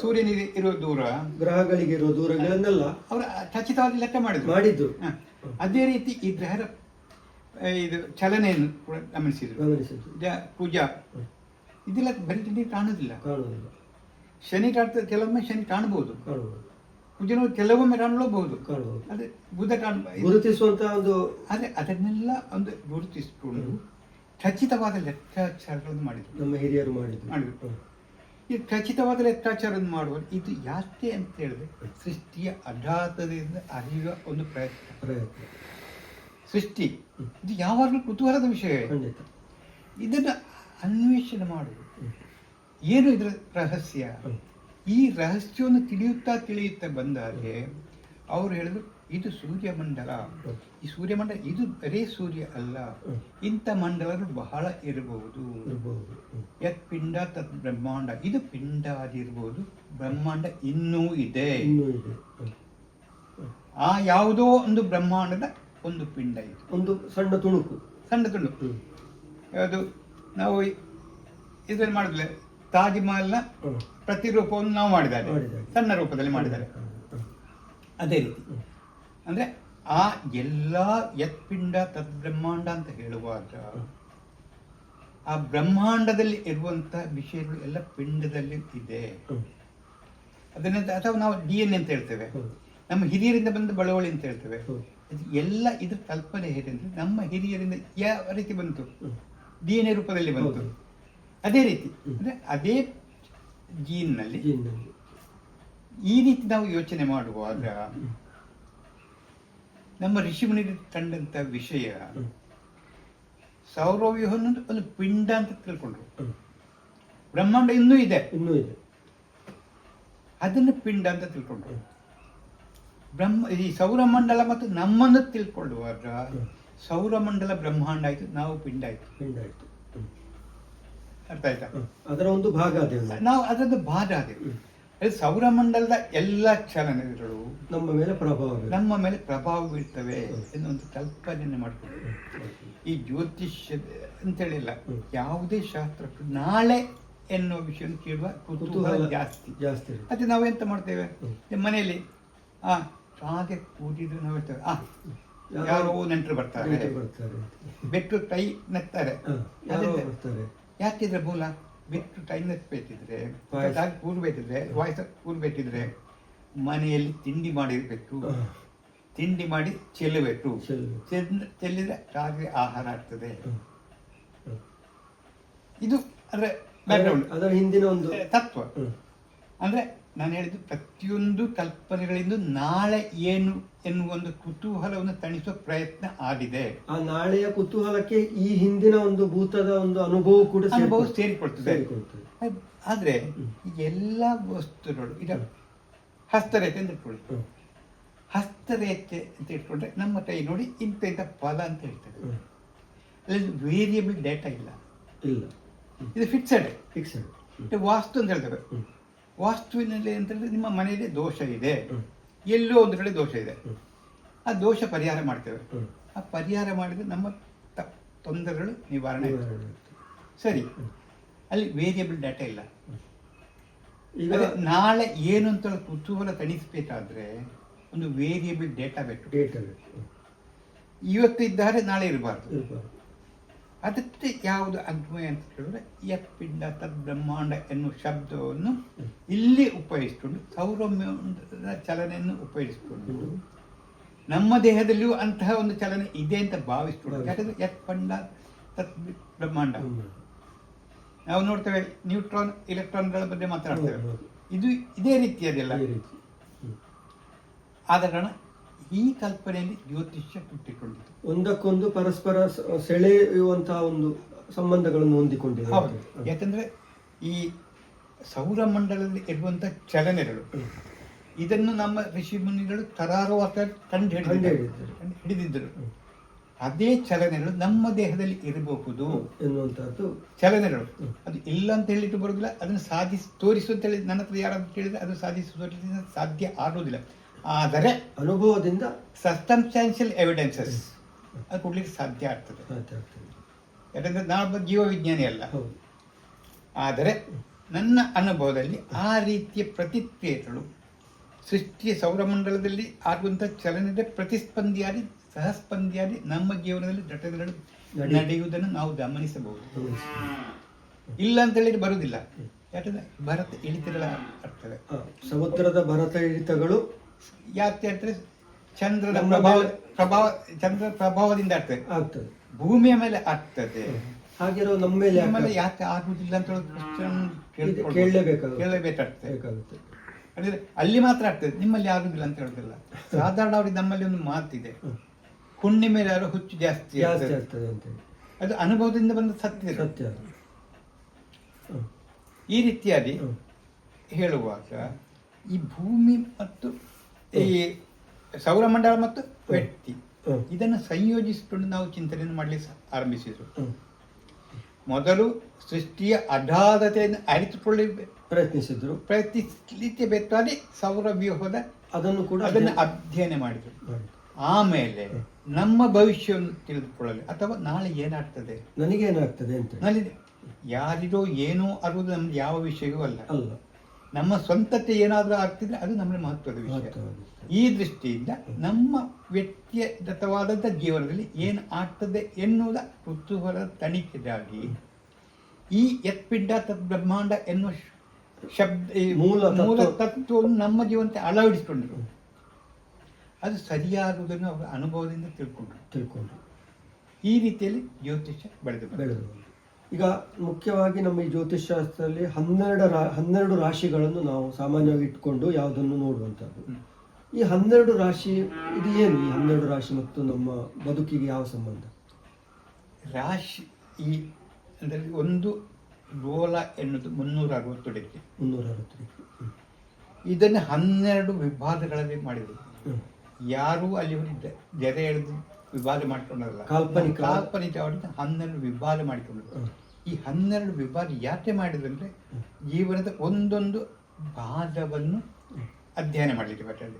ಸೂರ್ಯನಿಗೆ ಇರುವ ದೂರ, ಗ್ರಹಗಳಿಗೆ ಇರುವ ದೂರಗಳನ್ನೆಲ್ಲ ಅವರು ಖಚಿತವಾಗಿ ಲೆಕ್ಕ ಮಾಡಿದ್ರು. ಅದೇ ರೀತಿ ಈ ಗ್ರಹದ ಇದು ಚಲನೆಯನ್ನು ಕೂಡ ಗಮನಿಸಿದ್ರು. ಪೂಜಾ ಇದೆಲ್ಲ ಬರೀ ಕಾಣುವುದಿಲ್ಲ. ಶನಿ ಕಾಣ್ತದೆ, ಕೆಲವೊಮ್ಮೆ ಶನಿ ಕಾಣಬಹುದು, ಕುಜನು ಕೆಲವೊಮ್ಮೆ ಕಾಣಬಹುದು, ಅದೇ ಬುಧ ಗುರುತಿಸುವಂತ ಒಂದು ಅದನ್ನೆಲ್ಲ ಒಂದು ಗುರುತಿಸಿಕೊಂಡು ಖಚಿತವಾದ ಲೆಕ್ಕಾಚಾರಗಳನ್ನು ಮಾಡಿದ್ರು. ನಮ್ಮ ಹಿರಿಯರು ಮಾಡಿದ್ರು. ಈ ಖಚಿತವಾದ ಲೆಕ್ಕಾಚಾರವನ್ನು ಮಾಡುವ ಇದು ಯಾಕೆ ಅಂತ ಹೇಳಿದ್ರೆ ಸೃಷ್ಟಿಯ ಅಗಾಧದಿಂದ ಅರಿಯುವ ಒಂದು ಪ್ರಯತ್ನ. ಸೃಷ್ಟಿ ಇದು ಯಾವಾಗಲೂ ಕುತೂಹಲದ ವಿಷಯ. ಇದನ್ನು ಅನ್ವೇಷಣೆ ಮಾಡುವುದು ಏನು ಇದರ ರಹಸ್ಯ. ಈ ರಹಸ್ಯವನ್ನು ತಿಳಿಯುತ್ತಾ ಬಂದಾಗೆ ಅವರು ಹೇಳಿದ್ರು, ಇದು ಸೂರ್ಯಮಂಡಲ. ಈ ಸೂರ್ಯಮಂಡಲ ಇದು ಬರೇ ಸೂರ್ಯ ಅಲ್ಲ, ಇಂಥ ಮಂಡಲಗಳು ಬಹಳ ಇರಬಹುದು. ಯತ್ ಪಿಂಡ ತತ್ ಬ್ರಹ್ಮಾಂಡ, ಇದು ಪಿಂಡ ಆಗಿರ್ಬೋದು, ಬ್ರಹ್ಮಾಂಡ ಇನ್ನೂ ಇದೆ. ಆ ಯಾವುದೋ ಒಂದು ಬ್ರಹ್ಮಾಂಡದ ಒಂದು ಪಿಂಡ ಇದೆ, ಒಂದು ಸಣ್ಣ ತುಣುಕು. ಅದು ನಾವು ಇದನ್ನು ಮಾಡಿದ್ರೆ ತಾಜ್ ಮಹಲ್ನ ಪ್ರತಿರೂಪವನ್ನು ನಾವು ಮಾಡಿದ್ದಾರೆ, ಸಣ್ಣ ರೂಪದಲ್ಲಿ ಮಾಡಿದ್ದಾರೆ. ಅದೇ ರೀತಿ ಅಂದ್ರೆ ಆ ಎಲ್ಲ ಯತ್ಪಿಂಡ ತದ್ಬ್ರಹ್ಮಾಂಡ ಅಂತ ಹೇಳುವಾಗ ಆ ಬ್ರಹ್ಮಾಂಡದಲ್ಲಿ ಇರುವಂತಹ ವಿಷಯಗಳು ಎಲ್ಲ ಪಿಂಡದಲ್ಲಿ ಇದೆ. ಅದನ್ನ ಅಥವಾ ನಾವು DNA ಅಂತ ಹೇಳ್ತೇವೆ, ನಮ್ಮ ಹಿರಿಯರಿಂದ ಬಂದ ಬಳವಳಿ ಅಂತ ಹೇಳ್ತೇವೆ. ಎಲ್ಲ ಇದ್ರ ಕಲ್ಪನೆ ಹೇಗೆಂದ್ರೆ ನಮ್ಮ ಹಿರಿಯರಿಂದ ಯಾವ ರೀತಿ ಬಂತು, DNA ರೂಪದಲ್ಲಿ ಬಂತು. ಅದೇ ರೀತಿ ಅಂದ್ರೆ ಅದೇ ಜೀನ್ನಲ್ಲಿ ಈ ರೀತಿ ನಾವು ಯೋಚನೆ ಮಾಡುವಾಗ ನಮ್ಮ ಋಷಿಮುನಿಗಳು ಕಂಡಂತ ವಿಷಯ ಸೌರವ್ಯೂಹ ಒಂದು ಪಿಂಡ ಅಂತ ತಿಳ್ಕೊಂಡ್ರು. ಬ್ರಹ್ಮಾಂಡ ಇನ್ನೂ ಇದೆ, ಅದನ್ನು ಪಿಂಡ ಅಂತ ತಿಳ್ಕೊಂಡ್ರು. ಈ ಸೌರಮಂಡಲ ಮತ್ತು ನಮ್ಮನ್ನು ತಿಳ್ಕೊಳ್ಳುವಾಗ ಸೌರಮಂಡಲ ಬ್ರಹ್ಮಾಂಡ ಆಯ್ತು, ನಾವು ಪಿಂಡ ಆಯ್ತು. ಅರ್ಥ ಆಯ್ತಾ? ಅದರ ಒಂದು ಭಾಗ ಅದೇ, ನಾವು ಅದರದ್ದು ಭಾಗ ಅದೇವೆ. ಸೌರಮಂಡಲದ ಎಲ್ಲ ಚಲನೆಗಳು ನಮ್ಮ ಮೇಲೆ ಪ್ರಭಾವ ಬೀಳ್ತವೆ ಎನ್ನುವಂತ ಕಲ್ಪನೆಯನ್ನು ಮಾಡ್ಕೊಂಡು ಈ ಜ್ಯೋತಿಷ್ಯ ಅಂತೇಳಿಲ್ಲ, ಯಾವುದೇ ಶಾಸ್ತ್ರಕ್ಕೂ ನಾಳೆ ಎನ್ನುವ ವಿಷಯ ಕೇಳುವ ಕುತೂಹಲ ಜಾಸ್ತಿ. ಮತ್ತೆ ನಾವೆಂತ ಮಾಡ್ತೇವೆ ಮನೆಯಲ್ಲಿ ಹಾಗೆ ಕೂಡಿದ್ರು ನಾವು ಹೇಳ್ತೇವೆ, ಯಾರೋ ನೆಂಟರು ಬರ್ತಾರೆ, ಬೆಟ್ಟು ಟೈ ನೆತ್ತಾರೆ. ಯಾಕಿದ್ರೆ ಮೂಲ ಬಿಟ್ಟು ಟೈಮ್ ಎತ್ತಬೇಕಿದ್ರೆ, ಕೂರ್ಬೇಕಿದ್ರೆ, ವಾಯ್ಸ ಕೂರ್ಬೇಕಿದ್ರೆ ಮನೆಯಲ್ಲಿ ತಿಂಡಿ ಮಾಡಿರ್ಬೇಕು, ತಿಂಡಿ ಮಾಡಿ ಚೆಲ್ಲಬೇಕು. ಚೆಲ್ಲಿದ್ರೆ ರಾತ್ರಿ ಆಹಾರ ಆಗ್ತದೆ. ಇದು ಅಂದ್ರೆ ಬ್ಯಾಕ್ಗ್ರೌಂಡ್, ಅದರ ಹಿಂದಿನ ಒಂದು ತತ್ವ. ಅಂದ್ರೆ ನಾನು ಹೇಳಿದ್ದು ಪ್ರತಿಯೊಂದು ಕಲ್ಪನೆಗಳಿಂದ ನಾಳೆ ಏನು ಎನ್ನುವ ಒಂದು ಕುತೂಹಲವನ್ನು ತಣಿಸುವ ಪ್ರಯತ್ನ ಆಗಿದೆ. ಆ ನಾಳೆಯ ಕುತೂಹಲಕ್ಕೆ ಈ ಹಿಂದಿನ ಒಂದು ಭೂತದ ಒಂದು ಅನುಭವ ಕೂಡ ಸೇರಿಕೊಳ್ತದೆ. ಆದ್ರೆ ಈ ಎಲ್ಲ ವಸ್ತುಗಳು ಈಗ ಹಸ್ತರೇಖೆ ಅಂತ ಇಟ್ಕೊಳ್ಳಿ. ಹಸ್ತರೇಖೆ ಅಂತ ಇಟ್ಕೊಂಡ್ರೆ ನಮ್ಮ ಕೈ ನೋಡಿ ಇಂಥ ಪದ ಅಂತ ಹೇಳ್ತೇವೆ. ಅಲ್ಲಿ ವೇರಿಯಬಲ್ ಡೇಟಾ ಇಲ್ಲ, ಇದು ಫಿಕ್ಸೆಡ್. ವಾಸ್ತು ಅಂತ ಹೇಳ್ತೇವೆ. ವಾಸ್ತುವಿನಲ್ಲಿ ಅಂತ ಹೇಳಿದ್ರೆ ನಿಮ್ಮ ಮನೆಯಲ್ಲಿ ದೋಷ ಇದೆ, ಎಲ್ಲೋ ಒಂದು ಕಡೆ ದೋಷ ಇದೆ, ಆ ದೋಷ ಪರಿಹಾರ ಮಾಡ್ತೇವೆ. ಆ ಪರಿಹಾರ ಮಾಡಿದ್ರೆ ನಮ್ಮ ತೊಂದರೆಗಳು ನಿವಾರಣೆ ಆಗ್ತದೆ. ಸರಿ, ಅಲ್ಲಿ ವೇರಿಯಬಲ್ ಡೇಟಾ ಇಲ್ಲ. ಈಗ ನಾಳೆ ಏನು ಅಂತ ಕುತೂಹಲ ತಣಿಸ್ಬೇಕಾದ್ರೆ ಒಂದು ವೇರಿಯಬಲ್ ಡೇಟಾ ಬೇಕು. ಇವತ್ತು ಇದ್ದಾರೆ, ನಾಳೆ ಇರಬಾರ್ದು. ಅದಕ್ಕೆ ಯಾವುದು ಅನ್ವಯ ಅಂತ ಹೇಳಿದ್ರೆ ಯತ್ಪಿಂಡ ತದ್ಬ್ರಹ್ಮಾಂಡ ಎನ್ನುವ ಶಬ್ದವನ್ನು ಇಲ್ಲಿ ಉಪಯೋಗಿಸಿಕೊಂಡು ಸೌರಮಂಡಲದ ಚಲನೆಯನ್ನು ಉಪಯೋಗಿಸಿಕೊಂಡು ನಮ್ಮ ದೇಹದಲ್ಲಿಯೂ ಅಂತಹ ಒಂದು ಚಲನೆ ಇದೆ ಅಂತ ಭಾವಿಸಿಕೊಂಡು, ಯಾಕಂದ್ರೆ ಯತ್ಪಿಂಡ ತತ್ ಬ್ರಹ್ಮಾಂಡ ನಾವು ನೋಡ್ತೇವೆ, ನ್ಯೂಟ್ರಾನ್ ಇಲೆಕ್ಟ್ರಾನ್ಗಳ ಬಗ್ಗೆ ಮಾತನಾಡ್ತೇವೆ. ಇದು ಇದೇ ರೀತಿಯದೆಲ್ಲ. ಆದ ಕಾರಣ ಈ ಕಲ್ಪನೆಯಲ್ಲಿ ಜ್ಯೋತಿಷ್ಯ ಹುಟ್ಟಿಕೊಂಡಿತು. ಒಂದಕ್ಕೊಂದು ಪರಸ್ಪರ ಸೆಳೆಯುವಂತಹ ಒಂದು ಸಂಬಂಧಗಳನ್ನು ಹೊಂದಿಕೊಂಡಿದೆ. ಯಾಕಂದ್ರೆ ಈ ಸೌರಮಂಡಲದಲ್ಲಿ ಇರುವಂತಹ ಚಲನೆಗಳು ಇದನ್ನು ನಮ್ಮ ಋಷಿ ಮುನಿಗಳು ತರಾರುವಾಗಿ ಹಿಡಿದಿದ್ದರು. ಅದೇ ಚಲನೆಗಳು ನಮ್ಮ ದೇಹದಲ್ಲಿ ಇರಬಹುದು ಎನ್ನುವಂತಹದ್ದು ಚಲನೆಗಳು. ಅದು ಇಲ್ಲ ಅಂತ ಹೇಳಿಟ್ಟು ಬರುವುದಿಲ್ಲ, ಅದನ್ನು ಸಾಧಿಸಿ ತೋರಿಸು ಅಂತ ಹೇಳಿ ನನ್ನ ಹತ್ರ ಯಾರಾದ್ರೂ ಕೇಳಿದ್ರೆ ಅದು ಸಾಧಿಸಿ ತೋರಿಸಲಿಕ್ಕೆ ಸಾಧ್ಯ ಆಗುವುದಿಲ್ಲ. ಆದರೆ ಅನುಭವದಿಂದ ಸರ್ಕಮ್ಸ್ಟಾನ್ಷಿಯಲ್ ಎವಿಡೆನ್ಸಸ್ ಅದು ಕೊಡ್ಲಿಕ್ಕೆ ಸಾಧ್ಯ ಆಗ್ತದೆ. ಯಾಕಂದ್ರೆ ನಾನೊಬ್ಬ ಜೀವವಿಜ್ಞಾನಿ ಅಲ್ಲ. ಆದರೆ ನನ್ನ ಅನುಭವದಲ್ಲಿ ಆ ರೀತಿಯ ಪ್ರತಿಕ್ರಿಯೆಗಳು ಸೃಷ್ಟಿಯ ಸೌರಮಂಡಲದಲ್ಲಿ ಆಗುವಂಥ ಚಲನೆಯ ಪ್ರತಿಸ್ಪಂದಿಯಾಗಿ ಸಹಸ್ಪಂದಿಯಾಗಿ ನಮ್ಮ ಜೀವನದಲ್ಲಿ ಘಟನೆಗಳು ನಡೆಯುವುದನ್ನು ನಾವು ಗಮನಿಸಬಹುದು. ಇಲ್ಲ ಅಂತ ಹೇಳಿ ಬರುವುದಿಲ್ಲ. ಯಾಕಂದ್ರೆ ಭರತ ಇಳಿತಗಳ ಆಗ್ತವೆ. ಸಮುದ್ರದ ಭರತ ಇಳಿತಗಳು ಯಾಕೆ ಹೇಳ್ತಾರೆ, ಚಂದ್ರನ ಚಂದ್ರ ಪ್ರಭಾವದಿಂದ ಆಗ್ತದೆ, ಭೂಮಿಯ ಮೇಲೆ ಆಗ್ತದೆ. ಹಾಗಿರೋ ನಮ್ಮ ಮೇಲೆ ಯಾಕೆ ಆಗುದಿಲ್ಲ ಅಂತ ಕೇಳಲೇಬೇಕಾಗುತ್ತೆ. ಅಂದ್ರೆ ಅಲ್ಲಿ ಮಾತ್ರ ಆಗ್ತದೆ, ನಿಮ್ಮಲ್ಲಿ ಆಗುದಿಲ್ಲ ಅಂತ ಹೇಳುದಿಲ್ಲ. ಸಾಧಾರಣ ಅವ್ರಿಗೆ ನಮ್ಮಲ್ಲಿ ಒಂದು ಮಾತಿದೆ, ಹುಣ್ಣಿ ಮೇಲೆ ಯಾರು ಹುಚ್ಚು ಜಾಸ್ತಿ ಆಗ್ತದೆ ಅಂತ. ಅದು ಅನುಭವದಿಂದ ಬಂದ ಸತ್ಯ. ಈ ರೀತಿಯಾಗಿ ಹೇಳುವಾಗ ಈ ಭೂಮಿ ಮತ್ತು ಈ ಸೌರಮಂಡಲ ಮತ್ತು ವ್ಯಕ್ತಿ ಇದನ್ನು ಸಂಯೋಜಿಸಿಕೊಂಡು ನಾವು ಚಿಂತನೆಯನ್ನು ಮಾಡಲಿಕ್ಕೆ ಆರಂಭಿಸಿದ್ರು. ಮೊದಲು ಸೃಷ್ಟಿಯ ಅಗಾಧತೆಯನ್ನು ಅರಿತುಕೊಳ್ಳಿ ಪ್ರಯತ್ನಿಸಲಿಕ್ಕೆ ಬೇಕಾಗಿ ಸೌರವ್ಯೂಹದ ಅದನ್ನು ಅಧ್ಯಯನ ಮಾಡಿದ್ರು. ಆಮೇಲೆ ನಮ್ಮ ಭವಿಷ್ಯವನ್ನು ತಿಳಿದುಕೊಳ್ಳಲಿ, ಅಥವಾ ನಾಳೆ ಏನಾಗ್ತದೆ, ನನಗೇನಾಗ್ತದೆ ಅಂತ. ಯಾರಿಗೋ ಏನೋ ಅನ್ನೋದು ನಮ್ಗೆ ಯಾವ ವಿಷಯವೂ ಅಲ್ಲ. ನಮ್ಮ ಸ್ವಂತತೆ ಏನಾದರೂ ಆಗ್ತಿದ್ರೆ ಅದು ನಮ್ಮ ಮಹತ್ವದ ವಿಷಯ. ಮಹತ್ವವಾಗಿದೆ. ಈ ದೃಷ್ಟಿಯಿಂದ ನಮ್ಮ ವ್ಯಕ್ತಿಗತವಾದಂಥ ಜೀವನದಲ್ಲಿ ಏನು ಆಗ್ತದೆ ಎನ್ನುವುದ ಕುತೂಹಲದ ತನಿಖೆಗಾಗಿ ಈ ಯತ್ಪಿಂಡ ತತ್ ಬ್ರಹ್ಮಾಂಡ ಎನ್ನುವ ಶಬ್ದ ಈ ಮೂಲ ತತ್ವವನ್ನು ನಮ್ಮ ಜೀವನಕ್ಕೆ ಅಳವಡಿಸಿಕೊಂಡರು. ಅದು ಸರಿಯಾಗುವುದನ್ನು ಅವರ ಅನುಭವದಿಂದ ತಿಳ್ಕೊಂಡ್ರು. ಈ ರೀತಿಯಲ್ಲಿ ಜ್ಯೋತಿಷ್ಯ ಬೆಳೆದು. ಈಗ ಮುಖ್ಯವಾಗಿ ನಮ್ಮ ಈ ಜ್ಯೋತಿಷ್ ಶಾಸ್ತ್ರದಲ್ಲಿ 12 ರಾಶಿಗಳನ್ನು ನಾವು ಸಾಮಾನ್ಯವಾಗಿ ಇಟ್ಕೊಂಡು ಯಾವುದನ್ನು ನೋಡುವಂಥದ್ದು. ಈ 12 ರಾಶಿ ಇದು ಏನು? ಈ 12 ರಾಶಿ ಮತ್ತು ನಮ್ಮ ಬದುಕಿಗೆ ಯಾವ ಸಂಬಂಧ? ರಾಶಿ ಈ ಅಂದರೆ ಒಂದು ಗೋಲ ಎನ್ನುವುದು 360 ಡಿಗ್ರಿ. ಇದನ್ನು 12 ವಿಭಾಗಗಳಲ್ಲಿ ಮಾಡಿದರು. ಯಾರೂ ಅಲ್ಲಿ ಜರೆ ಎಳೆದು ವಿಭಾಗ ಮಾಡಿಕೊಂಡರಲ್ಲ, ಕಾಲ್ಪನಿಕವಾಗಿ 12 ವಿಭಾಗ ಮಾಡಿಕೊಂಡರು. ಈ 12 ವಿಭಾಗ ಯಾಕೆ ಮಾಡಿದಂದ್ರೆ ಜೀವನದ ಒಂದೊಂದು ಭಾಗವನ್ನು ಅಧ್ಯಯನ ಮಾಡಲಿಕ್ಕೆ ಬರ್ತದೆ.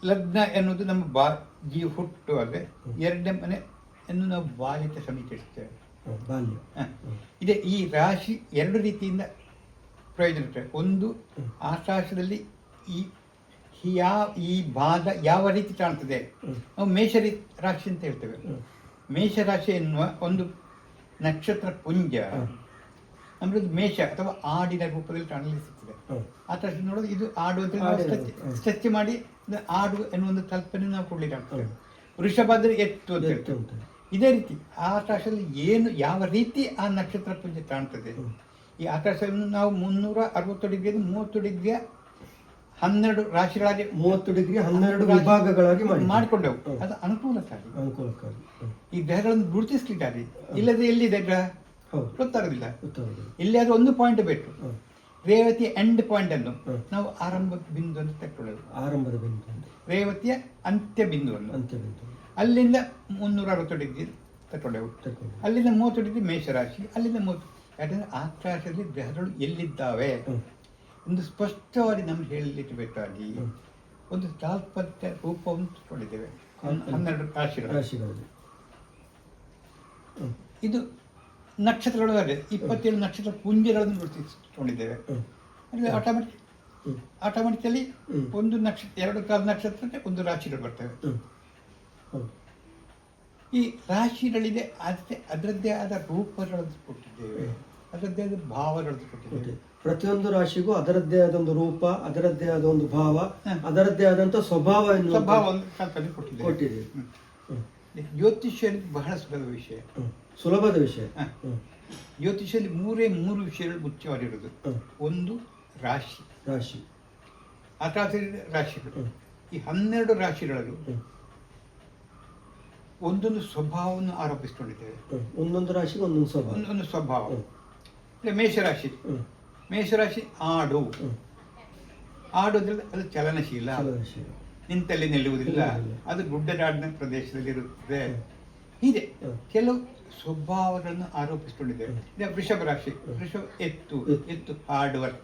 ಲಗ್ನ ಎನ್ನುವುದು ನಮ್ಮ ಹುಟ್ಟು ಅಂದರೆ 2ನೇ ಮನೆ ಎಂದು ನಾವು ಬಾಲ್ಯಕ್ಕೆ ಸಮೀಕರಿಸ್ತೇವೆ. ಇದೆ ಈ ರಾಶಿ 2 ರೀತಿಯಿಂದ ಪ್ರಯೋಜನ ಇರ್ತದೆ. ಒಂದು ಆಕಾಶದಲ್ಲಿ ಈ ಭಾಗ ಯಾವ ರೀತಿ ಕಾಣ್ತದೆ, ನಾವು ಮೇಷ ರಾಶಿ ಅಂತ ಹೇಳ್ತೇವೆ. ಮೇಷರಾಶಿ ಎನ್ನುವ ಒಂದು ನಕ್ಷತ್ರ ಪುಂಜ ನಮ್ಮದು ಮೇಷ ಅಥವಾ ಆಡಿನ ರೂಪದಲ್ಲಿ ಕಾಣಲಿ ಸಿಗ್ತದೆ. ಆಕಾಶ ನೋಡೋದು ಇದು ಆಡು ಅಂತ ಸ್ಟ್ರೆಚ್ ಮಾಡಿ ಆಡು ಎನ್ನುವ ಒಂದು ಕಲ್ಪನೆ ನಾವು ಕೊಡ್ಲಿಕ್ಕೆ ಆಗ್ತದೆ. ವೃಷಭಾದ್ರೆ ಎತ್ತು ಅಂತ ಹೇಳ್ತೇವೆ. ಇದೇ ರೀತಿ ಆಕಾಶದಲ್ಲಿ ಯಾವ ರೀತಿ ಆ ನಕ್ಷತ್ರ ಪುಂಜ ಕಾಣ್ತದೆ, ಈ ಆಕಾಶವನ್ನು ನಾವು 360 ಡಿಗ್ರಿ 30 ಡಿಗ್ರಿಯ 12 ರಾಶಿಗಳಾಗಿ 30 ಡಿಗ್ರಿ 12 ವಿಭಾಗಗಳಾಗಿ ಮಾಡಿಕೊಂಡೆವು. ಅದು ಅನುಕೂಲಕ್ಕಾಗಿ ಈ ಗ್ರಹಗಳನ್ನು ಗುರುತಿಸ್ಲಿಕ್ಕಾಗಿ. ಇಲ್ಲದೆ ಎಲ್ಲಿದೆ ಗ್ರಹ ಗೊತ್ತಾಗೋದಿಲ್ಲ. ಇಲ್ಲಿ ಅದು ಒಂದು ಪಾಯಿಂಟ್ ಬೇಕು. ರೇವತಿಯ ಎಂಡ್ ಪಾಯಿಂಟ್ ಅನ್ನು ನಾವು ಆರಂಭ ಬಿಂದು ಅಂತ ತಕ್ಕೊಳ್ಳೋದು. ಆರಂಭದ ಬಿಂದು ರೇವತಿಯ ಅಂತ್ಯ ಬಿಂದುವನ್ನು ಅಲ್ಲಿಂದ 360 ಡಿಗ್ರಿ ತಗೊಂಡೆವು. ಅಲ್ಲಿಂದ 30 ಡಿಗ್ರಿ ಮೇಷರಾಶಿ, ಅಲ್ಲಿಂದ 30. ಯಾಕಂದ್ರೆ ಆಕಾಶದಲ್ಲಿ ಗ್ರಹಗಳು ಎಲ್ಲಿದ್ದಾವೆ ಎಂದು ಸ್ಪಷ್ಟವಾಗಿ ನಮ್ಗೆ ಹೇಳಲಿಕ್ಕೆ ಬೇಕಾಗಿ ಒಂದು ತಾತ್ಪರ್ಯ ರೂಪವನ್ನು ತಗೊಂಡಿದ್ದೇವೆ. 12 ರಾಶಿಗಳಲ್ಲಿ ಇದು ನಕ್ಷತ್ರಗಳು 27 ನಕ್ಷತ್ರ ಪುಂಜಗಳನ್ನು ಗುರುತಿಸಿಕೊಂಡಿದ್ದೇವೆ. ಆಟೋಮೆಟಿಕಲಿ ಒಂದು ನಕ್ಷತ್ರ 2 ಕಾಲ ನಕ್ಷತ್ರಕ್ಕೆ ಒಂದು ರಾಶಿಗಳು ಬರ್ತವೆ. ಈ ರಾಶಿಗಳಿಗೆ ಅದರದ್ದೇ ಆದ ರೂಪಗಳನ್ನು ಕೊಟ್ಟಿದ್ದೇವೆ, ಅದರದ್ದೇ ಆದ ಭಾವಗಳನ್ನು ಕೊಟ್ಟಿದ್ದೇವೆ. ಪ್ರತಿಯೊಂದು ರಾಶಿಗೂ ಅದರದ್ದೇ ಆದ ಒಂದು ರೂಪ, ಅದರದ್ದೇ ಆದ ಒಂದು ಭಾವ, ಅದರದ್ದೇ ಆದಂತ ಸ್ವಭಾವ ಕೊಟ್ಟಿದ್ದೇವೆ. ಜ್ಯೋತಿಷ್ಯ ಬಹಳ ಸುಲಭದ ವಿಷಯ. ಜ್ಯೋತಿಷ್ಯದಲ್ಲಿ 3 ವಿಷಯಗಳು ಮುಖ್ಯವಾಗಿರುವುದು. ಒಂದು ರಾಶಿ ಆಕಾಶ ರಾಶಿಗಳು. ಈ 12 ರಾಶಿಗಳಲ್ಲೂ ಒಂದೊಂದು ಸ್ವಭಾವವನ್ನು ಆರೋಪಿಸಿಕೊಂಡಿದ್ದೇವೆ. ಒಂದೊಂದು ರಾಶಿಗೆ ಒಂದೊಂದು ಸ್ವಭಾವ. ಮೇಷರಾಶಿ ಆಡು ಅಂದ್ರೆ ಅದು ಚಲನಶೀಲ, ನಿಂತಲ್ಲಿ ನಿಲ್ಲುವುದಿಲ್ಲ, ಅದು ಗುಡ್ಡಗಾಡಿನ ಪ್ರದೇಶದಲ್ಲಿ ಇರುತ್ತದೆ. ಇದೆ ಕೆಲವು ಸ್ವಭಾವಗಳನ್ನು ಆರೋಪಿಸಿಕೊಂಡಿದ್ದೇವೆ. ವೃಷಭ ರಾಶಿ, ಎತ್ತು ಹಾರ್ಡ್ವರ್ಕ್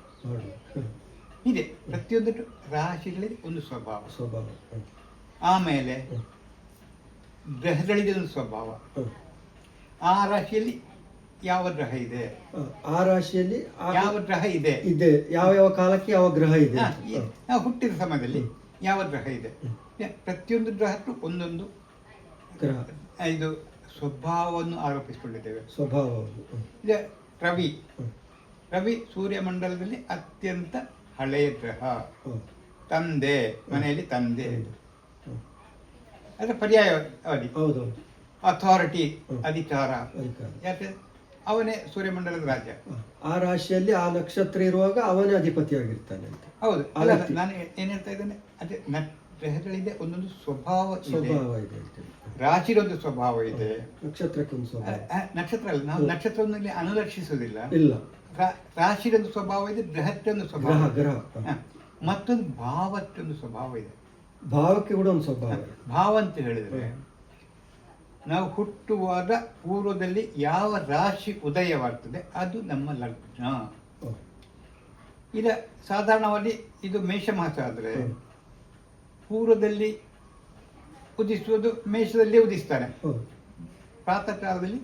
ಇದೆ. ಪ್ರತಿಯೊಂದು ರಾಶಿಗಳಿಗೆ ಒಂದು ಸ್ವಭಾವ. ಆಮೇಲೆ ಗ್ರಹಗಳಿಗೆ ಒಂದು ಸ್ವಭಾವ. ಆ ರಾಶಿಯಲ್ಲಿ ಯಾವ ಗ್ರಹ ಇದೆ, ಆ ರಾಶಿಯಲ್ಲಿ ಯಾವ ಗ್ರಹ ಇದೆ, ಯಾವ ಕಾಲಕ್ಕೆ ಯಾವ ಗ್ರಹ ಇದೆ, ನಾವು ಹುಟ್ಟಿದ ಸಮಯದಲ್ಲಿ ಯಾವ ಗ್ರಹ ಇದೆ. ಪ್ರತಿಯೊಂದು ಗ್ರಹಕ್ಕೂ ಒಂದೊಂದು ಗ್ರಹ ಇದು ಸ್ವಭಾವವನ್ನು ಆರೋಪಿಸಿಕೊಂಡಿದ್ದೇವೆ. ಸ್ವಭಾವ. ರವಿ ಸೂರ್ಯಮಂಡಲದಲ್ಲಿ ಅತ್ಯಂತ ಹಳೆಯ ಗ್ರಹ. ತಂದೆ ಮನೆಯಲ್ಲಿ ತಂದೆ, ಅದರ ಪರ್ಯಾಯ ಅಥಾರಿಟಿ, ಅಧಿಕಾರ. ಯಾಕೆ ಅವನೇ ಸೂರ್ಯಮಂಡಲದ ರಾಜ್ಯ. ಆ ರಾಶಿಯಲ್ಲಿ ಆ ನಕ್ಷತ್ರ ಇರುವಾಗ ಅವನೇ ಅಧಿಪತಿಯಾಗಿರ್ತಾನೆ ಅಂತ. ಹೌದು. ನಾನು ಏನ್ ಹೇಳ್ತಾ ಇದ್ದೇನೆ, ಅದೇ ಗ್ರಹಗಳಿದೆ, ಒಂದೊಂದು ಸ್ವಭಾವ ಇದೆ. ರಾಶಿಗೊಂದು ಸ್ವಭಾವ ಇದೆ, ನಕ್ಷತ್ರಕ್ಕೊಂದು ಸ್ವಭಾವ. ನಕ್ಷತ್ರ ಅಲ್ಲ, ನಾವು ನಕ್ಷತ್ರವನ್ನು ಇಲ್ಲಿ ಅನುಲಕ್ಷಿಸುವುದಿಲ್ಲ. ಇಲ್ಲ, ರಾಶಿಗೊಂದು ಸ್ವಭಾವ ಇದೆ, ಗ್ರಹಕ್ಕೊಂದು ಸ್ವಭಾವ, ಮತ್ತೊಂದು ಭಾವಕ್ಕೊಂದು ಸ್ವಭಾವ ಇದೆ. ಭಾವಕ್ಕೆ ಕೂಡ ಒಂದು ಸ್ವಭಾವ. ಭಾವ ಅಂತ ಹೇಳಿದ್ರೆ ನಾವು ಹುಟ್ಟುವಾಗ ಪೂರ್ವದಲ್ಲಿ ಯಾವ ರಾಶಿ ಉದಯವಾಗ್ತದೆ ಅದು ನಮ್ಮ ಲಗ್ನ. ಈಗ ಸಾಧಾರಣವಾಗಿ ಇದು ಮೇಷ ಮಾಸ ಆದರೆ ಪೂರ್ವದಲ್ಲಿ ಉದಿಸುವುದು ಮೇಷದಲ್ಲಿ ಉದಿಸ್ತಾನೆ. ಪ್ರಾತಃ ಕಾಲದಲ್ಲಿ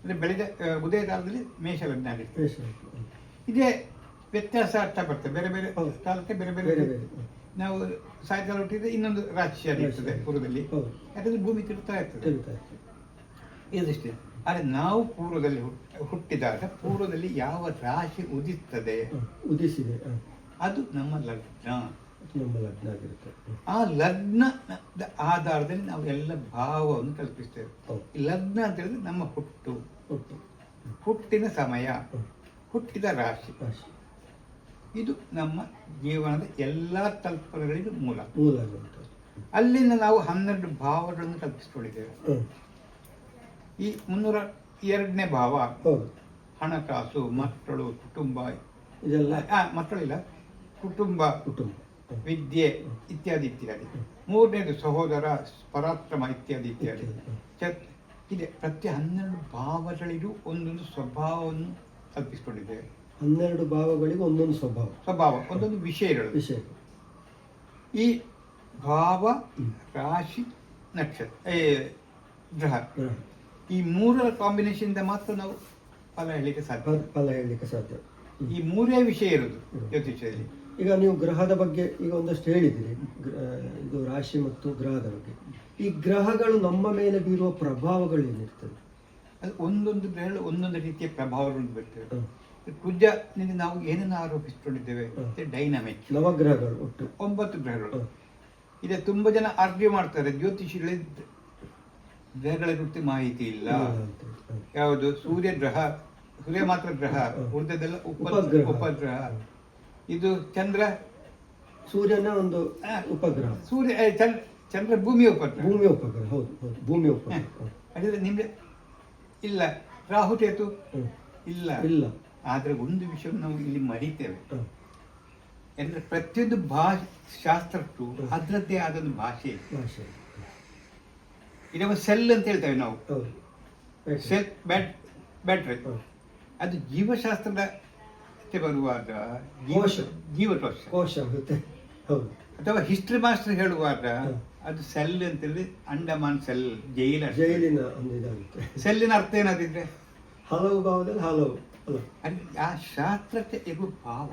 ಅಂದರೆ ಬೆಳೆದ ಉದಯ ಕಾಲದಲ್ಲಿ ಮೇಷ ಲಗ್ನ ಆಗಿರ್ತದೆ. ಇದೇ ವ್ಯತ್ಯಾಸ ಆಗ್ತಾ ಬರ್ತದೆ, ಬೇರೆ ಬೇರೆ ಹೌದು. ಕಾಲಕ್ಕೆ ಬೇರೆ ಬೇರೆ ಬೇರೆ ಬೇರೆ ನಾವು ಸಾಯಂಕಾಲ ಹುಟ್ಟಿದ್ರೆ ಇನ್ನೊಂದು ರಾಶಿಯಲ್ಲಿ ಇರ್ತದೆ ಪೂರ್ವದಲ್ಲಿ, ಹೌದು. ಯಾಕಂದ್ರೆ ಭೂಮಿ ತಿರುಗ್ತಾ ಇರ್ತದೆ ತಿರುಗ್ತಾ ಇರ್ತದೆ. ಇದಷ್ಟೇ. ಆದರೆ ನಾವು ಪೂರ್ವದಲ್ಲಿ ಹುಟ್ಟಿದಾಗ ಪೂರ್ವದಲ್ಲಿ ಯಾವ ರಾಶಿ ಉದಿಸ್ತದೆ ಉದಿಸಿದೆ ಅದು ನಮ್ಮ ಲಗ್ನ. ನಮ್ಮ ಲಗ್ನ ಆಗಿರುತ್ತೆ. ಆ ಲಗ್ನದ ಆಧಾರದಲ್ಲಿ ನಾವು ಎಲ್ಲ ಭಾವವನ್ನು ಕಲ್ಪಿಸ್ತೇವೆ. ಹೌದು. ಈ ಲಗ್ನ ಅಂತ ಹೇಳಿದ್ರೆ ನಮ್ಮ ಹುಟ್ಟು, ಒಟ್ಟು. ಹುಟ್ಟಿನ ಸಮಯ, ಹುಟ್ಟಿದ ರಾಶಿ. ರಾಶಿ. ಇದು ನಮ್ಮ ಜೀವನದ ಎಲ್ಲ ಕಲ್ಪನೆಗಳಿಗೂ ಮೂಲ. ಮೂಲ ಆಗುವಂಥದ್ದು. ಅಲ್ಲಿಂದ ನಾವು 12 ಭಾವಗಳನ್ನು ಕಲ್ಪಿಸಿಕೊಂಡಿದ್ದೇವೆ. ಈ 302ನೇ ಭಾವ ಹೌದು. ಹಣಕಾಸು, ಮಕ್ಕಳು, ಕುಟುಂಬ, ಇದೆಲ್ಲ ಮಕ್ಕಳಿಲ್ಲ, ಕುಟುಂಬ, ಕುಟುಂಬ, ವಿದ್ಯೆ ಇತ್ಯಾದಿ ಇತ್ಯಾದಿ. 3ನೇದು ಸಹೋದರ, ಪರಾಕ್ರಮ ಇತ್ಯಾದಿ ಇತ್ಯಾದಿ. ಇದೆ. ಪ್ರತಿ 12 ಭಾವಗಳಿಗೂ ಒಂದೊಂದು ಸ್ವಭಾವವನ್ನು ಕಲ್ಪಿಸಿಕೊಂಡಿದ್ದೇವೆ. 12 ಭಾವಗಳಿಗೆ ಒಂದೊಂದು ಸ್ವಭಾವ, ಒಂದೊಂದು ವಿಷಯಗಳು. ವಿಷಯ. ಈ ಭಾವ, ರಾಶಿ, ನಕ್ಷತ್ರ, ಗ್ರಹ, ಈ 3ರ ಕಾಂಬಿನೇಷನ್ ಮಾತ್ರ ನಾವು ಫಲ ಹೇಳಲಿಕ್ಕೆ ಸಾಧ್ಯ. ಫಲ ಹೇಳಲಿಕ್ಕೆ ಸಾಧ್ಯ. ಈ 3 ವಿಷಯ ಇರುವುದು ಜ್ಯೋತಿಷ್ಯದಲ್ಲಿ. ಈಗ ನೀವು ಗ್ರಹದ ಬಗ್ಗೆ ಈಗ ಒಂದಷ್ಟು ಹೇಳಿದಿರಿ, ಇದು ರಾಶಿ ಮತ್ತು ಗ್ರಹದ ಬಗ್ಗೆ. ಈ ಗ್ರಹಗಳು ನಮ್ಮ ಮೇಲೆ ಬೀರುವ ಪ್ರಭಾವಗಳು ಏನಿರ್ತದೆ? ಅದು ಒಂದೊಂದು ಗ್ರಹಗಳು ಒಂದೊಂದು ರೀತಿಯ ಪ್ರಭಾವಗಳನ್ನು ಬರ್ತವೆ. ಕುಜ ನಾವು ಏನನ್ನು ಆರೋಪಿಸಿಕೊಂಡಿದ್ದೇವೆ? ಡೈನಾಮಿಕ್. ನವಗ್ರಹಗಳು ಒಟ್ಟು 9 ಗ್ರಹಗಳು ಇದೆ. ತುಂಬಾ ಜನ ಆರ್ಗ್ಯೂ ಮಾಡ್ತಾರೆ, ಜ್ಯೋತಿಷಿಗಳಿಗೆ ಗ್ರಹಗಳ ಕುರಿತು ಮಾಹಿತಿ ಇಲ್ಲ. ಯಾವುದು? ಸೂರ್ಯ ಗ್ರಹ, ಸೂರ್ಯ ಮಾತ್ರ ಗ್ರಹ, ಉಳಿದದೆಲ್ಲ ಉಪಗ್ರಹ. ಇದು ಚಂದ್ರ, ಸೂರ್ಯನ ಒಂದು ಉಪಗ್ರಹ. ಚಂದ್ರ ಭೂಮಿಯ ಉಪಗ್ರಹ. ಭೂಮಿಯ ಉಪಗ್ರಹ. ಹೌದು ಹೌದು, ಭೂಮಿಯ ಉಪಗ್ರಹ. ಹಾಗಾದ್ರೆ ನಿಮ್ಗೆ ಇಲ್ಲ. ರಾಹು ಕೇತು ಇಲ್ಲ. ಆದ್ರೆ ಒಂದು ವಿಷಯವನ್ನು ನಾವು ಇಲ್ಲಿ ಮರಿತೇವೆ. ಅಂದ್ರೆ ಪ್ರತಿಯೊಂದು ಶಾಸ್ತ್ರಕ್ಕೂ ಅದರದ್ದೇ ಆದೊಂದು ಭಾಷೆ. ಇದನ್ನು ಸೆಲ್ ಅಂತ ಹೇಳ್ತೇವೆ ನಾವು. Cell, battery. ಅದು ಜೀವಶಾಸ್ತ್ರದ ಬರುವಾಗ ಜೀವಕೋಶ ಅಥವಾ ಹಿಸ್ಟ್ರಿ ಮಾಸ್ಟರ್ ಹೇಳುವಾಗ ಅದು ಸೆಲ್ ಅಂತೇಳಿ, ಅಂಡಮಾನ್ ಸೆಲ್, ಜೈಲಿನ ಸೆಲ್ಲಿನ ಅರ್ಥ ಏನಾದಿದ್ರೆ ಹಲವು ಭಾವದಲ್ಲಿ ಹಲವು. ಆ ಶಾಸ್ತ್ರಕ್ಕೆ ಇರುವ ಭಾವ.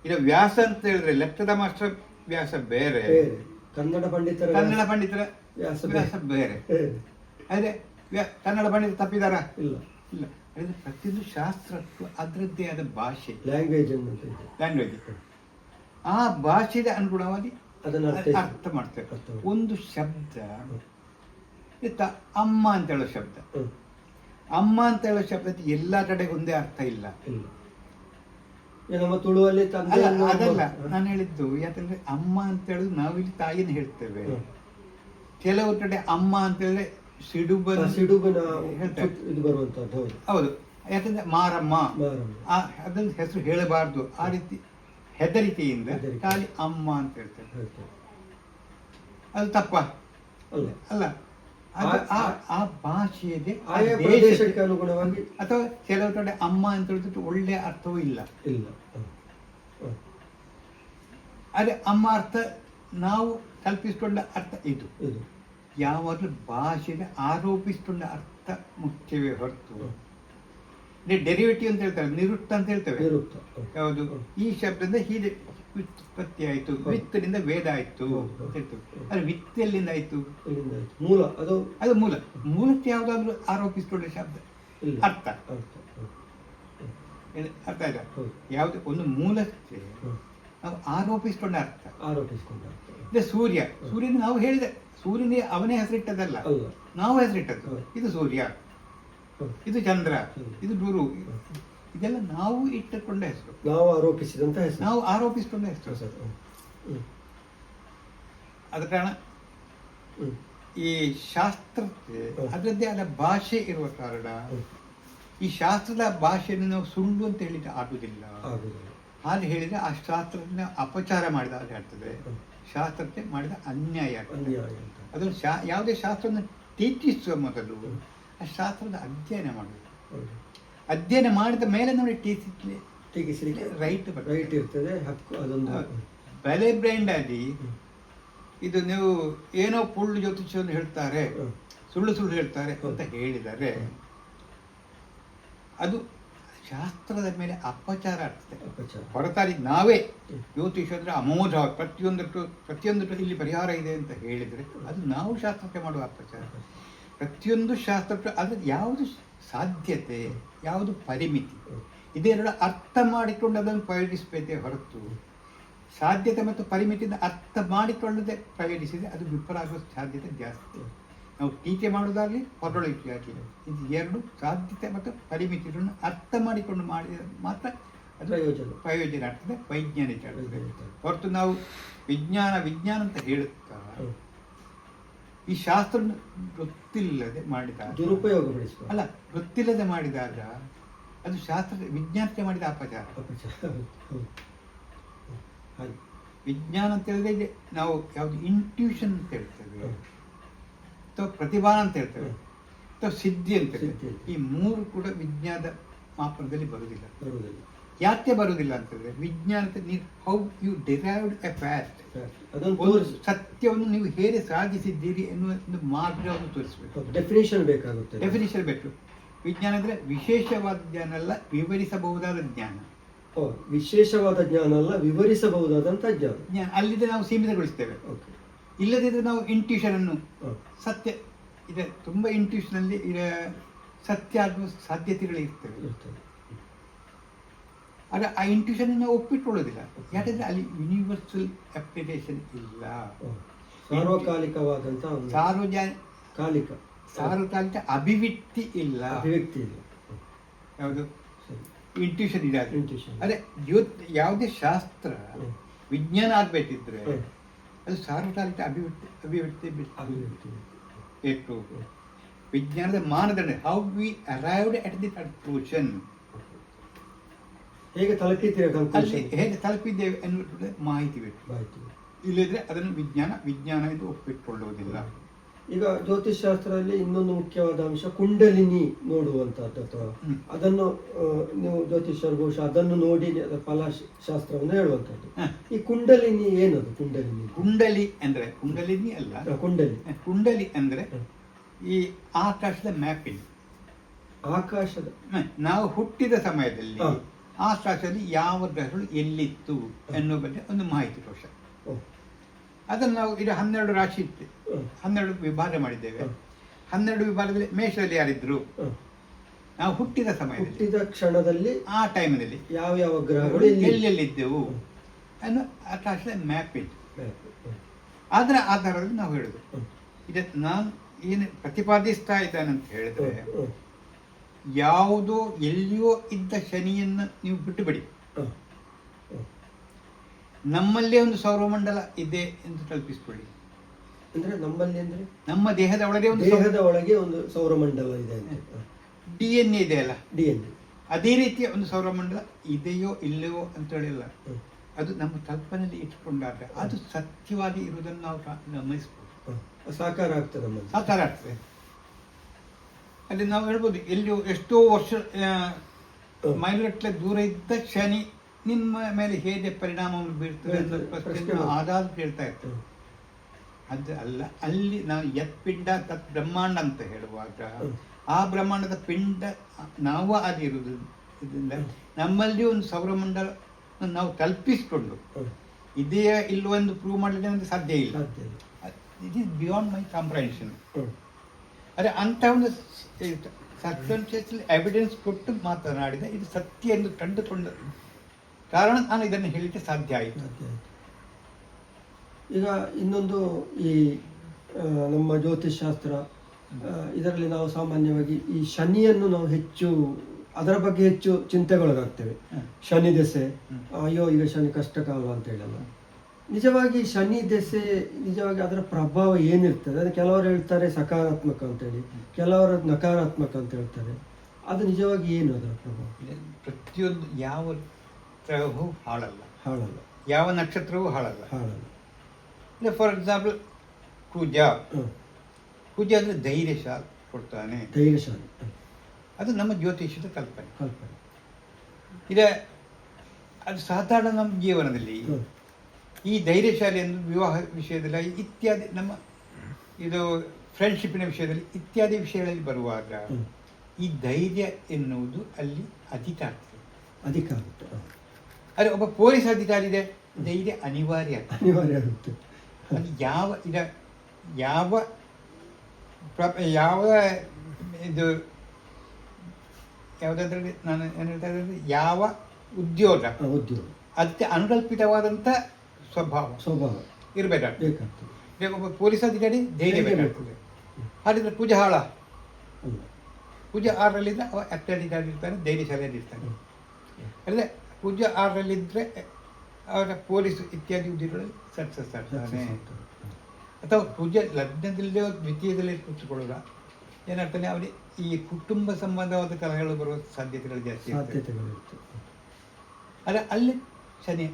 ಈಗ ವ್ಯಾಸ ಅಂತ ಹೇಳಿದ್ರೆ ಲೆಕ್ಕದ ಮಾಸ್ಟರ್ ವ್ಯಾಸ ಬೇರೆ, ಕನ್ನಡ ಪಂಡಿತರ ವ್ಯಾಸ ಬೇರೆ. ಆದ್ರೆ ಕನ್ನಡ ಪಂಡಿತ ತಪ್ಪಿದಾರ? ಇಲ್ಲ. ಪ್ರತಿಯೊಂದು ಶಾಸ್ತ್ರಕ್ಕೂ ಅದರದ್ದೇ ಆದ ಭಾಷೆ, ಲ್ಯಾಂಗ್ವೇಜ್. ಆ ಭಾಷೆಗೆ ಅನುಗುಣವಾಗಿ ಅದನ್ನು ಅರ್ಥ ಮಾಡ್ತೇವೆ. ಒಂದು ಶಬ್ದ ಅಮ್ಮ ಅಂತ ಹೇಳೋ ಶಬ್ದ, ಅಮ್ಮ ಅಂತ ಹೇಳೋ ಶಬ್ದಕ್ಕೆ ಎಲ್ಲಾ ಕಡೆ ಒಂದೇ ಅರ್ಥ ಇಲ್ಲ. ನಮ್ಮ ತುಳುವಲ್ಲಿ ಅದಲ್ಲ ನಾನು ಹೇಳಿದ್ದು. ಯಾಕಂದ್ರೆ ಅಮ್ಮ ಅಂತ ಹೇಳುದು ನಾವಿಲ್ಲಿ ತಾಯಿನ ಹೇಳ್ತೇವೆ. ಕೆಲವು ಕಡೆ ಅಮ್ಮ ಅಂತ ಹೇಳಿದ್ರೆ ಸಿಡುಬನ ಹೇಳ್ತಾರೆ. ಹೌದು. ಯಾಕಂದ್ರೆ ಮಾರಮ್ಮ, ಅದನ್ನ ಹೆಸರು ಹೇಳಬಾರ್ದು. ಆ ರೀತಿ ಹೆದರಿಕೆಯಿಂದ ಖಾಲಿ ಅಮ್ಮ ಅಂತ ಹೇಳ್ತಾರೆ. ಅದು ತಪ್ಪ ಅಲ್ಲ. ಆ ಭಾಷೆಗೆ ಅನುಗುಣವಾಗಿ. ಅಥವಾ ಕೆಲವು ಕಡೆ ಅಮ್ಮ ಅಂತ ಹೇಳಿದ್ರೆ ಒಳ್ಳೆ ಅರ್ಥವೂ ಇಲ್ಲ. ಅದೇ ಅಮ್ಮ ಅರ್ಥ ನಾವು ಕಲ್ಪಿಸಿಕೊಂಡ ಅರ್ಥ ಇದು. ಯಾವಾಗಲೂ ಭಾಷೆಗೆ ಆರೋಪಿಸಿಕೊಂಡ ಅರ್ಥ ಮುಖ್ಯವೇ ಹೊರತು ಡೆರಿವೇಟಿವ್ ಅಂತ ಹೇಳ್ತಾರೆ, ನಿರುಕ್ತ ಅಂತ ಹೇಳ್ತೇವೆ. ಯಾವುದು? ಈ ಶಬ್ದದಿಂದ ಹೀಗೆ ವ್ಯುತ್ಪತ್ತಿ ಆಯ್ತು, ವಿತ್ತದಿಂದ ವೇದ ಆಯ್ತು ಅಂತ ಹೇಳ್ತೇವೆ. ಅದು ವಿತ್ತೆಲ್ಲಿಂದ ಆಯ್ತು? ಮೂಲ. ಅದು ಮೂಲ. ಮೂಲಕ್ಕೆ ಯಾವ್ದಾದ್ರು ಆರೋಪಿಸಿಕೊಂಡ ಶಬ್ದ ಅರ್ಥ ಆಯ್ತಾ? ಯಾವ್ದು ಒಂದು ಮೂಲಕ್ಕೆ ನಾವು ಆರೋಪಿಸಿಕೊಂಡ ಅರ್ಥ. ಸೂರ್ಯ, ಸೂರ್ಯನ ನಾವು ಹೇಳಿದೆ, ಸೂರ್ಯನಿಗೆ ಅವನೇ ಹೆಸರಿಟ್ಟದಲ್ಲ, ನಾವು ಹೆಸರಿಟ್ಟದ್ದು. ಇದು ಸೂರ್ಯ, ಇದು ಚಂದ್ರ, ಇದು ಗುರು, ಇದೆಲ್ಲ ನಾವು ಇಟ್ಟುಕೊಂಡ ಹೆಸರು, ನಾವು ಆರೋಪಿಸಿಕೊಂಡ ಹೆಸರು. ಆದ ಕಾರಣ ಈ ಶಾಸ್ತ್ರಕ್ಕೆ ಅದರದ್ದೇ ಆದ ಭಾಷೆ ಇರುವ ಕಾರಣ ಈ ಶಾಸ್ತ್ರದ ಭಾಷೆಯನ್ನು ನಾವು ಸುಳ್ಳು ಅಂತ ಹೇಳಿದ್ರೆ ಆಗುದಿಲ್ಲ. ಹಾಗೆ ಹೇಳಿದ್ರೆ ಆ ಶಾಸ್ತ್ರನ ಅಪಚಾರ ಮಾಡಿದ ಹಾಗೆ ಆಗ್ತದೆ, ಶಾಸ್ತ್ರಕ್ಕೆ ಮಾಡಿದ ಅನ್ಯಾಯ ಆಗ್ತದೆ. ಅದನ್ನು ಯಾವುದೇ ಶಾಸ್ತ್ರವನ್ನು ಟೀಕಿಸುವ ಮೊದಲು ಆ ಶಾಸ್ತ್ರದ ಅಧ್ಯಯನ ಮಾಡಬೇಕು. ಅಧ್ಯಯನ ಮಾಡಿದ ಮೇಲೆ ನೋಡಿ ಟೀಕಿಸಲಿಕ್ಕೆ ರೈಟ್ ಇರ್ತದೆ, ಹಕ್ಕು. ಅದೊಂದು ಬೆಲೆ ಬ್ರ್ಯಾಂಡ್ ಆಗಿ ಇದು ನೀವು ಏನೋ ಪುಳ್ಳು ಜ್ಯೋತಿಷ್ಯವನ್ನು ಹೇಳ್ತಾರೆ, ಸುಳ್ಳು ಹೇಳ್ತಾರೆ ಅಂತ ಹೇಳಿದರೆ ಅದು ಶಾಸ್ತ್ರದ ಮೇಲೆ ಅಪಚಾರ ಆಗ್ತದೆ. ಅಪಚಾರ. ಹೊರತಾಗಿ ನಾವೇ ಜ್ಯೋತಿಷ ಅಂದರೆ ಅಮೋಘ ಪ್ರತಿಯೊಂದಕ್ಕೂ ಇಲ್ಲಿ ಪರಿಹಾರ ಇದೆ ಅಂತ ಹೇಳಿದರೆ ಅದು ನಾವು ಶಾಸ್ತ್ರಕ್ಕೆ ಮಾಡುವ ಅಪಚಾರ. ಪ್ರತಿಯೊಂದು ಶಾಸ್ತ್ರಕ್ಕೆ ಅದು ಯಾವುದು ಸಾಧ್ಯತೆ, ಯಾವುದು ಪರಿಮಿತಿ, ಇದೆರಡು ಅರ್ಥ ಮಾಡಿಕೊಂಡು ಅದನ್ನು ಪ್ರಯೋಗಿಸಬೇಕೇ ಹೊರತು ಸಾಧ್ಯತೆ ಮತ್ತು ಪರಿಮಿತಿಯಿಂದ ಅರ್ಥ ಮಾಡಿಕೊಳ್ಳದೆ ಪ್ರಯೋಗಿಸಿದರೆ ಅದು ವಿಫಲ ಆಗುವ ಸಾಧ್ಯತೆ ಜಾಸ್ತಿ. ನಾವು ಟೀಕೆ ಮಾಡೋದಾಗಲಿ ಹೊರಡೊಳಿಕೆಯಾಗಲಿ ಇದು ಎರಡು ಸಾಧ್ಯತೆ ಮತ್ತು ಪರಿಮಿತಿಗಳನ್ನು ಅರ್ಥ ಮಾಡಿಕೊಂಡು ಮಾಡಿದರೆ ಮಾತ್ರ ಅದು ಪ್ರಯೋಜನ ಆಗ್ತದೆ, ವೈಜ್ಞಾನಿಕ ಆಗ್ತದೆ. ಹೊರತು ನಾವು ವಿಜ್ಞಾನ ಅಂತ ಹೇಳುತ್ತಾ ಈ ಶಾಸ್ತ್ರ ಗೊತ್ತಿಲ್ಲದೆ ಮಾಡಿದಾಗ ದುರುಪಯೋಗಪಡಿಸುವ ಅಲ್ಲ, ಗೊತ್ತಿಲ್ಲದೆ ಮಾಡಿದಾಗ ಅದು ಶಾಸ್ತ್ರ ವಿಜ್ಞಾನಕ್ಕೆ ಮಾಡಿದ ಅಪಚಾರ. ವಿಜ್ಞಾನ ಅಂತ ಹೇಳಿದ್ರೆ ನಾವು ಯಾವುದು ಇಂಟ್ಯೂಷನ್ ಅಂತ ಹೇಳ್ತೇವೆ, ಅಥವಾ ಪ್ರತಿಭಾ ಅಂತ ಹೇಳ್ತೇವೆ, ಅಥವಾ ಸಿದ್ಧಿ ಅಂತ ಹೇಳ್ತೇವೆ. ಈ ಮೂರು ಕೂಡ ವಿಜ್ಞಾನದ ಮಾಪನದಲ್ಲಿ ಬರುವುದಿಲ್ಲ. ಯಾಕೆ ಬರುವುದಿಲ್ಲ ಅಂತ ಹೇಳಿದ್ರೆ ವಿಜ್ಞಾನದ ನೀವು how you derived a fact, ಒಂದು ಸತ್ಯವನ್ನು ನೀವು ಹೇಗೆ ಸಾಧಿಸಿದ್ದೀರಿ ಎನ್ನುವ ಒಂದು ಮಾರ್ಗವನ್ನು ತೋರಿಸಬೇಕು. ಡೆಫಿನೇಷನ್ ಬೇಕಾಗುತ್ತೆ. ಡೆಫಿನೇಷನ್ ಬೇಕು. ವಿಜ್ಞಾನ ಅಂದರೆ ವಿಶೇಷವಾದ ಜ್ಞಾನ ಅಲ್ಲ, ವಿವರಿಸಬಹುದಾದ ಜ್ಞಾನ. ವಿಶೇಷವಾದ ಜ್ಞಾನ ಅಲ್ಲ, ವಿವರಿಸಬಹುದಾದಂಥ ಜ್ಞಾನ. ಅಲ್ಲಿದೆ ನಾವು ಸೀಮಿತಗೊಳಿಸ್ತೇವೆ. ಇಲ್ಲದಿದ್ದರೆ ನಾವು ಇಂಟ್ಯೂಷನ್ ಅನ್ನು ಸತ್ಯ ಇದೆ, ತುಂಬ ಇಂಟ್ಯೂಷನ್ ಅಲ್ಲಿ ಸತ್ಯ ಆಗುವ ಸಾಧ್ಯತೆಗಳು ಇರ್ತವೆ. ಆದರೆ ಆ ಇಂಟ್ಯೂಷನ್ ನಾವು ಒಪ್ಪಿಕೊಳ್ಳೋದಿಲ್ಲ. ಯಾಕಂದ್ರೆ ಅಲ್ಲಿ ಯೂನಿವರ್ಸಲ್ ಅಪ್ಲಿಕೇಶನ್ ಇಲ್ಲ, ಸಾರ್ವಕಾಲಿಕವಾದಂಥ ಸಾರ್ವಕಾಲಿಕ ಅಭಿವ್ಯಕ್ತಿ ಇಲ್ಲ. ಯಾವುದು ಇಂಟ್ಯೂಷನ್ ಇದೆ. ಅದೇ ಯಾವುದೇ ಶಾಸ್ತ್ರ ವಿಜ್ಞಾನ ಆಗ್ಬೇಕಿದ್ರೆ ಅದು ಸಾರ್ವಕಾಲಿಕ ಅಭಿವ್ಯಕ್ತಿ ಬೇಕು. ವಿಜ್ಞಾನದ ಮಾನದಂಡ how we arrived at the conclusion, ಹೇಗೆ ತಲುಪಿದ್ದೇವೆ ಎನ್ನುವ ಮಾಹಿತಿ ಬೇಕು. ಇಲ್ಲದ್ರೆ ಅದನ್ನು ವಿಜ್ಞಾನ ಎಂದು ಒಪ್ಪಿಕೊಳ್ಳುವುದಿಲ್ಲ. ಈಗ ಜ್ಯೋತಿಷ್ ಶಾಸ್ತ್ರದಲ್ಲಿ ಇನ್ನೊಂದು ಮುಖ್ಯವಾದ ಅಂಶ ಕುಂಡಲಿನಿ ನೋಡುವಂತಹದ್ದು, ಅಥವಾ ಅದನ್ನು ನೀವು ಜ್ಯೋತಿಷ್ಯರು ಬಹುಶಃ ಅದನ್ನು ನೋಡಿ ಫಲಶಾಸ್ತ್ರವನ್ನು ಹೇಳುವಂಥದ್ದು. ಈ ಕುಂಡಲಿನಿ ಏನದು? ಕುಂಡಲಿನಿ ಅಂದ್ರೆ ಕುಂಡಲಿನಿ ಅಲ್ಲ, ಕುಂಡಲಿ ಅಂದ್ರೆ ಈ ಆಕಾಶದ ಮ್ಯಾಪಿಂಗ್. ಆಕಾಶದ ನಾವು ಹುಟ್ಟಿದ ಸಮಯದಲ್ಲಿ ಆಕಾಶದಲ್ಲಿ ಯಾವ ಗ್ರಹಗಳು ಎಲ್ಲಿತ್ತು ಎನ್ನುವ ಬಗ್ಗೆ ಒಂದು ಮಾಹಿತಿ ಕೋಶ. ಅದನ್ನು ನಾವು ಇದು 12 ರಾಶಿ ಇತ್ತು, 12 ವಿಭಾಗ ಮಾಡಿದ್ದೇವೆ. 12 ವಿಭಾಗದಲ್ಲಿ ಮೇಷದಲ್ಲಿ ಯಾರಿದ್ರು, ನಾವು ಹುಟ್ಟಿದ ಸಮಯದಲ್ಲಿ ಕ್ಷಣದಲ್ಲಿ ಆ ಟೈಮಿನಲ್ಲಿ ಯಾವ ಗ್ರಹಗಳು ಎಲ್ಲೆಲ್ಲಿದ್ದೆವು ಅನ್ನೋ ಆಕಾಶದ ಮ್ಯಾಪ್ ಇತ್ತು. ಅದರ ಆಧಾರದಲ್ಲಿ ನಾವು ಹೇಳುದು. ಇದಕ್ಕೆ ನಾನು ಏನು ಪ್ರತಿಪಾದಿಸ್ತಾ ಇದ್ದಾನಂತ ಹೇಳಿದ್ರೆ, ಯಾವುದೋ ಎಲ್ಲಿಯೋ ಇದ್ದ ಶನಿಯನ್ನು ನೀವು ಬಿಟ್ಟು ಬಿಡಿ, ನಮ್ಮಲ್ಲೇ ಒಂದು ಸೌರಮಂಡಲ ಇದೆ ಎಂದು ಕಲ್ಪಿಸಿಕೊಳ್ಳಿ. ಅಂದ್ರೆ ನಮ್ಮಲ್ಲಿ ಅಂದ್ರೆ ನಮ್ಮ ದೇಹದ ಒಳಗೆ ಒಂದು ಸೌರಮಂಡಲ ಇದೆ. DNA ಇದೆ ಅಲ್ಲ, DNA ಅದೇ ರೀತಿಯ ಒಂದು ಸೌರಮಂಡಲ ಇದೆಯೋ ಇಲ್ಲವೋ ಅಂತ ಹೇಳಿಲ್ಲ. ಅದು ನಮ್ಮ ಕಲ್ಪನೆಯಲ್ಲಿ ಇಟ್ಟುಕೊಂಡಾಗ ಅದು ಸತ್ಯವಾಗಿ ಇರುವುದನ್ನು ನಾವು ಗಮನಿಸಬಹುದು. ಸಾಕಾರ ಆಗ್ತದೆ. ಅಲ್ಲಿ ನಾವು ಹೇಳ್ಬೋದು, ಎಲ್ಲಿಯೋ ಎಷ್ಟೋ ವರ್ಷ ಮೈಲುಗಟ್ಟಲೆ ದೂರ ಇದ್ದ ಶನಿ ನಿಮ್ಮ ಮೇಲೆ ಹೇಗೆ ಪರಿಣಾಮವನ್ನು ಬೀರ್ತದೆ ಅಂತ ಪ್ರಶ್ನೆ ಆಗಾಗ ಕೇಳ್ತಾ ಇರ್ತದೆ. ಅದು ಅಲ್ಲ, ಅಲ್ಲಿ ನಾವು ಯತ್ಪಿಂಡ ತತ್ ಬ್ರಹ್ಮಾಂಡ ಅಂತ ಹೇಳುವಾಗ ಆ ಬ್ರಹ್ಮಾಂಡದ ಪಿಂಡ ನಾವು ಆಗಿರುವುದು ಇದರಿಂದ ನಮ್ಮಲ್ಲಿ ಒಂದು ಸೌರಮಂಡಲ ನಾವು ಕಲ್ಪಿಸಿಕೊಂಡು ಇದೆಯಾ ಇಲ್ಲವೆಂದು ಪ್ರೂವ್ ಮಾಡಲಿಕ್ಕೆ ನಮಗೆ ಸಾಧ್ಯ ಇಲ್ಲ. It is beyond my comprehension. ಅದೇ ಅಂಥ ಒಂದು ಸರ್ಕಮ್ಸ್ಟೆನ್ಷಿಯಲ್ ಎವಿಡೆನ್ಸ್ ಕೊಟ್ಟು ಮಾತನಾಡಿದ ಇದು ಸತ್ಯ ಎಂದು ಕಂಡುಕೊಂಡ ಕಾರಣ ನಾನು ಇದನ್ನು ಹೇಳಲಿಕ್ಕೆ ಸಾಧ್ಯ ಆಯಿತು. ಈಗ ಇನ್ನೊಂದು ಈ ನಮ್ಮ ಜ್ಯೋತಿಷ್ ಶಾಸ್ತ್ರ ಇದರಲ್ಲಿ ನಾವು ಸಾಮಾನ್ಯವಾಗಿ ಈ ಶನಿಯನ್ನು ನಾವು ಅದರ ಬಗ್ಗೆ ಹೆಚ್ಚು ಚಿಂತೆಗೊಳಗಾಗ್ತೇವೆ. ಶನಿ ದೆಸೆ, ಅಯ್ಯೋ ಈಗ ಶನಿ ಕಷ್ಟಕಾಲ ಅಂತ ಹೇಳಲ್ಲ. ನಿಜವಾಗಿ ಶನಿ ದೆಸೆ ನಿಜವಾಗಿ ಅದರ ಪ್ರಭಾವ ಏನಿರ್ತದೆ? ಅದು ಕೆಲವರು ಹೇಳ್ತಾರೆ ಸಕಾರಾತ್ಮಕ ಅಂತೇಳಿ, ಕೆಲವರು ನಕಾರಾತ್ಮಕ ಅಂತ ಹೇಳ್ತಾರೆ. ಅದು ನಿಜವಾಗಿ ಏನು ಅದರ ಪ್ರಭಾವ? ಪ್ರತಿಯೊಂದು ಯಾವ ಗ್ರಹವೂ ಹಾಳಲ್ಲ, ಯಾವ ನಕ್ಷತ್ರವೂ ಹಾಳಲ್ಲ. ಫಾರ್ ಎಕ್ಸಾಂಪಲ್ ಕುಜ ಅಂದರೆ ಧೈರ್ಯಶಾಲಿ ಕೊಡ್ತಾನೆ, ಧೈರ್ಯಶಾಲಿ. ಅದು ನಮ್ಮ ಜ್ಯೋತಿಷ್ಯದ ಕಲ್ಪನೆ. ಅದು ಸಾಧಾರಣ ನಮ್ಮ ಜೀವನದಲ್ಲಿ ಈ ಧೈರ್ಯಶಾಲಿ ಎಂದು ವಿವಾಹ ವಿಷಯದಲ್ಲಿ ಇತ್ಯಾದಿ, ನಮ್ಮ ಇದು ಫ್ರೆಂಡ್ಶಿಪ್ಪಿನ ವಿಷಯದಲ್ಲಿ ಇತ್ಯಾದಿ ವಿಷಯಗಳಲ್ಲಿ ಬರುವಾಗ ಈ ಧೈರ್ಯ ಎನ್ನುವುದು ಅಲ್ಲಿ ಅಧಿಕ ಆಗ್ತದೆ. ಅಧಿಕ ಆಗುತ್ತೆ. ಆದರೆ ಒಬ್ಬ ಪೊಲೀಸ್ ಅಧಿಕಾರಿ ಇದೆ, ಧೈರ್ಯ ಅನಿವಾರ್ಯ ಅನಿವಾರ್ಯ ಆಗುತ್ತೆ. ಅದು ಯಾವ ಯಾವ ಇದು ಯಾವುದಾದ್ರಲ್ಲಿ ನಾನು ಏನು ಹೇಳ್ತಾ ಇದ್ದರೆ, ಯಾವ ಉದ್ಯೋಗ ಅದಕ್ಕೆ ಅನುಕಲ್ಪಿತವಾದಂಥ ಸ್ವಭಾವ ಇರಬೇಕಾಗ್ತದೆ. ಈಗ ಒಬ್ಬ ಪೊಲೀಸ್ ಅಧಿಕಾರಿ ಧೈರ್ಯ ಬೇಕಾಗ್ತದೆ. ಹಾಗಿದ್ರೆ ಪೂಜೆ ಹಾಳ, ಪೂಜೆ 6ರಲ್ಲಿದ್ದರೆ ಅವ ಅಧಿಕಾರಿ ಇರ್ತಾನೆ, ಧೈರ್ಯಶಾಲಿಯಾಗಿ ಇರ್ತಾನೆ. ಅಂದರೆ ಪೂಜೆ 6ರಲ್ಲಿದ್ದರೆ ಅವರ ಪೊಲೀಸ್ ಇತ್ಯಾದಿ ಹುದ್ದೆಗಳಲ್ಲಿ ಸಕ್ಸಸ್ ಆಗ್ತಾನೆ. ಅಥವಾ ಪೂಜೆ ಲಗ್ನದಲ್ಲೇ ದ್ವಿತೀಯದಲ್ಲಿ ಕೂತ್ಕೊಳ್ಳೋದ ಏನಾಗ್ತಾನೆ, ಅವರಿಗೆ ಈ ಕುಟುಂಬ ಸಂಬಂಧವಾದ ಕಲಹಗಳು ಬರುವ ಸಾಧ್ಯತೆಗಳು ಜಾಸ್ತಿ ಇರ್ತದೆ. ಆದರೆ ಅಲ್ಲಿ ಶನಿ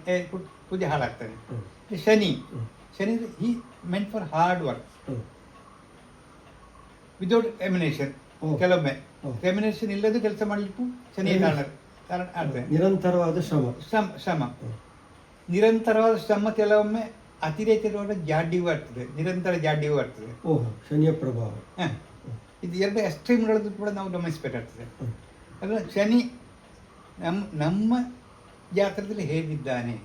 ಪೂಜೆ ಹಾಳಾಗ್ತಾನೆ. ಶನಿ ಈ meant for hard work without emanation. ಕೆಲವೊಮ್ಮೆ ಎಮಿನೇಷನ್ ಇಲ್ಲದೆ ಕೆಲಸ ಮಾಡಲಿಕ್ಕೂ ಶನಿಯ ಕಾರಣ ಆಗ್ತದೆ. ನಿರಂತರವಾದ ಶ್ರಮ ನಿರಂತರವಾದ ಶ್ರಮ ಕೆಲವೊಮ್ಮೆ ಅತಿರೇಕವಾದ ಜಾಡ್ಯವೂ ಆಗ್ತದೆ, ನಿರಂತರ ಜಾಡ್ಯವೂ ಆಗ್ತದೆ. ಶನಿಯ ಪ್ರಭಾವ. ಇದು ಎರಡು ಎಕ್ಸ್ಟ್ರೀಮ್ಗಳದ್ದು ಕೂಡ ನಾವು ಗಮನಿಸಬೇಕಾಗ್ತದೆ. ಅದರ ಶನಿ ನಮ್ಮ ಜಾತಕದಲ್ಲಿ ಹೇಗಿದ್ದಾನೆ